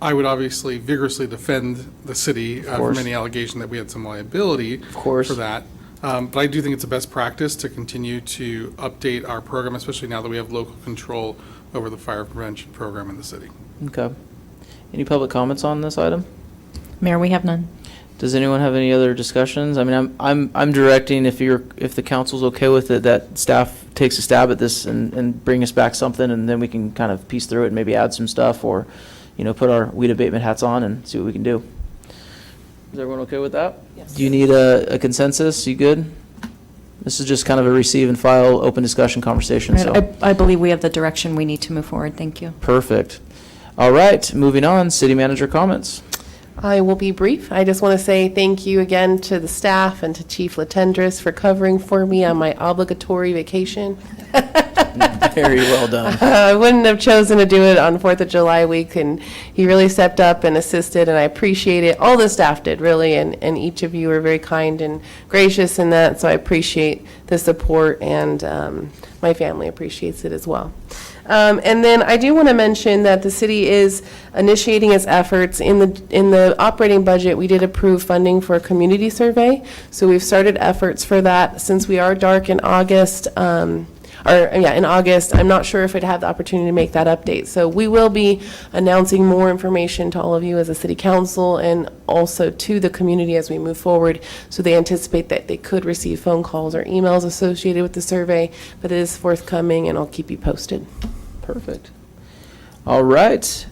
I would obviously vigorously defend the city from any allegation that we had some liability for that. But I do think it's a best practice to continue to update our program, especially now that we have local control over the fire prevention program in the city. Okay. Any public comments on this item? Mayor, we have none. Does anyone have any other discussions? I mean, I'm directing, if the council's okay with it, that staff takes a stab at this and bring us back something, and then we can kind of piece through it and maybe add some stuff, or, you know, put our weed abatement hats on and see what we can do. Is everyone okay with that? Yes. Do you need a consensus? You good? This is just kind of a receive and file, open discussion conversation, so. I believe we have the direction we need to move forward. Thank you. Perfect. All right, moving on, city manager comments. I will be brief. I just want to say thank you again to the staff and to Chief Latendresse for covering for me on my obligatory vacation. Very well done. I wouldn't have chosen to do it on 4th of July week, and he really stepped up and assisted, and I appreciate it. All the staff did, really, and each of you were very kind and gracious in that, so I appreciate the support, and my family appreciates it as well. And then I do want to mention that the city is initiating its efforts. In the operating budget, we did approve funding for a community survey. So we've started efforts for that since we are dark in August. In August. I'm not sure if I'd have the opportunity to make that update. So we will be announcing more information to all of you as a city council and also to the community as we move forward. So they anticipate that they could receive phone calls or emails associated with the survey, but it is forthcoming and I'll keep you posted. Perfect. All right.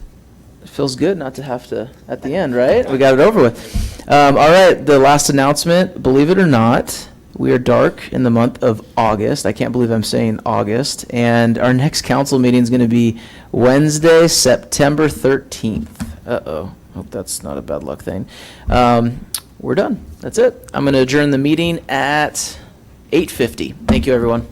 It feels good not to have to, at the end, right? We got it over with. All right, the last announcement, believe it or not, we are dark in the month of August. I can't believe I'm saying August. And our next council meeting is going to be Wednesday, September 13th. Uh-oh. Hope that's not a bad luck thing. We're done. That's it. I'm going to adjourn the meeting at 8:50. Thank you, everyone.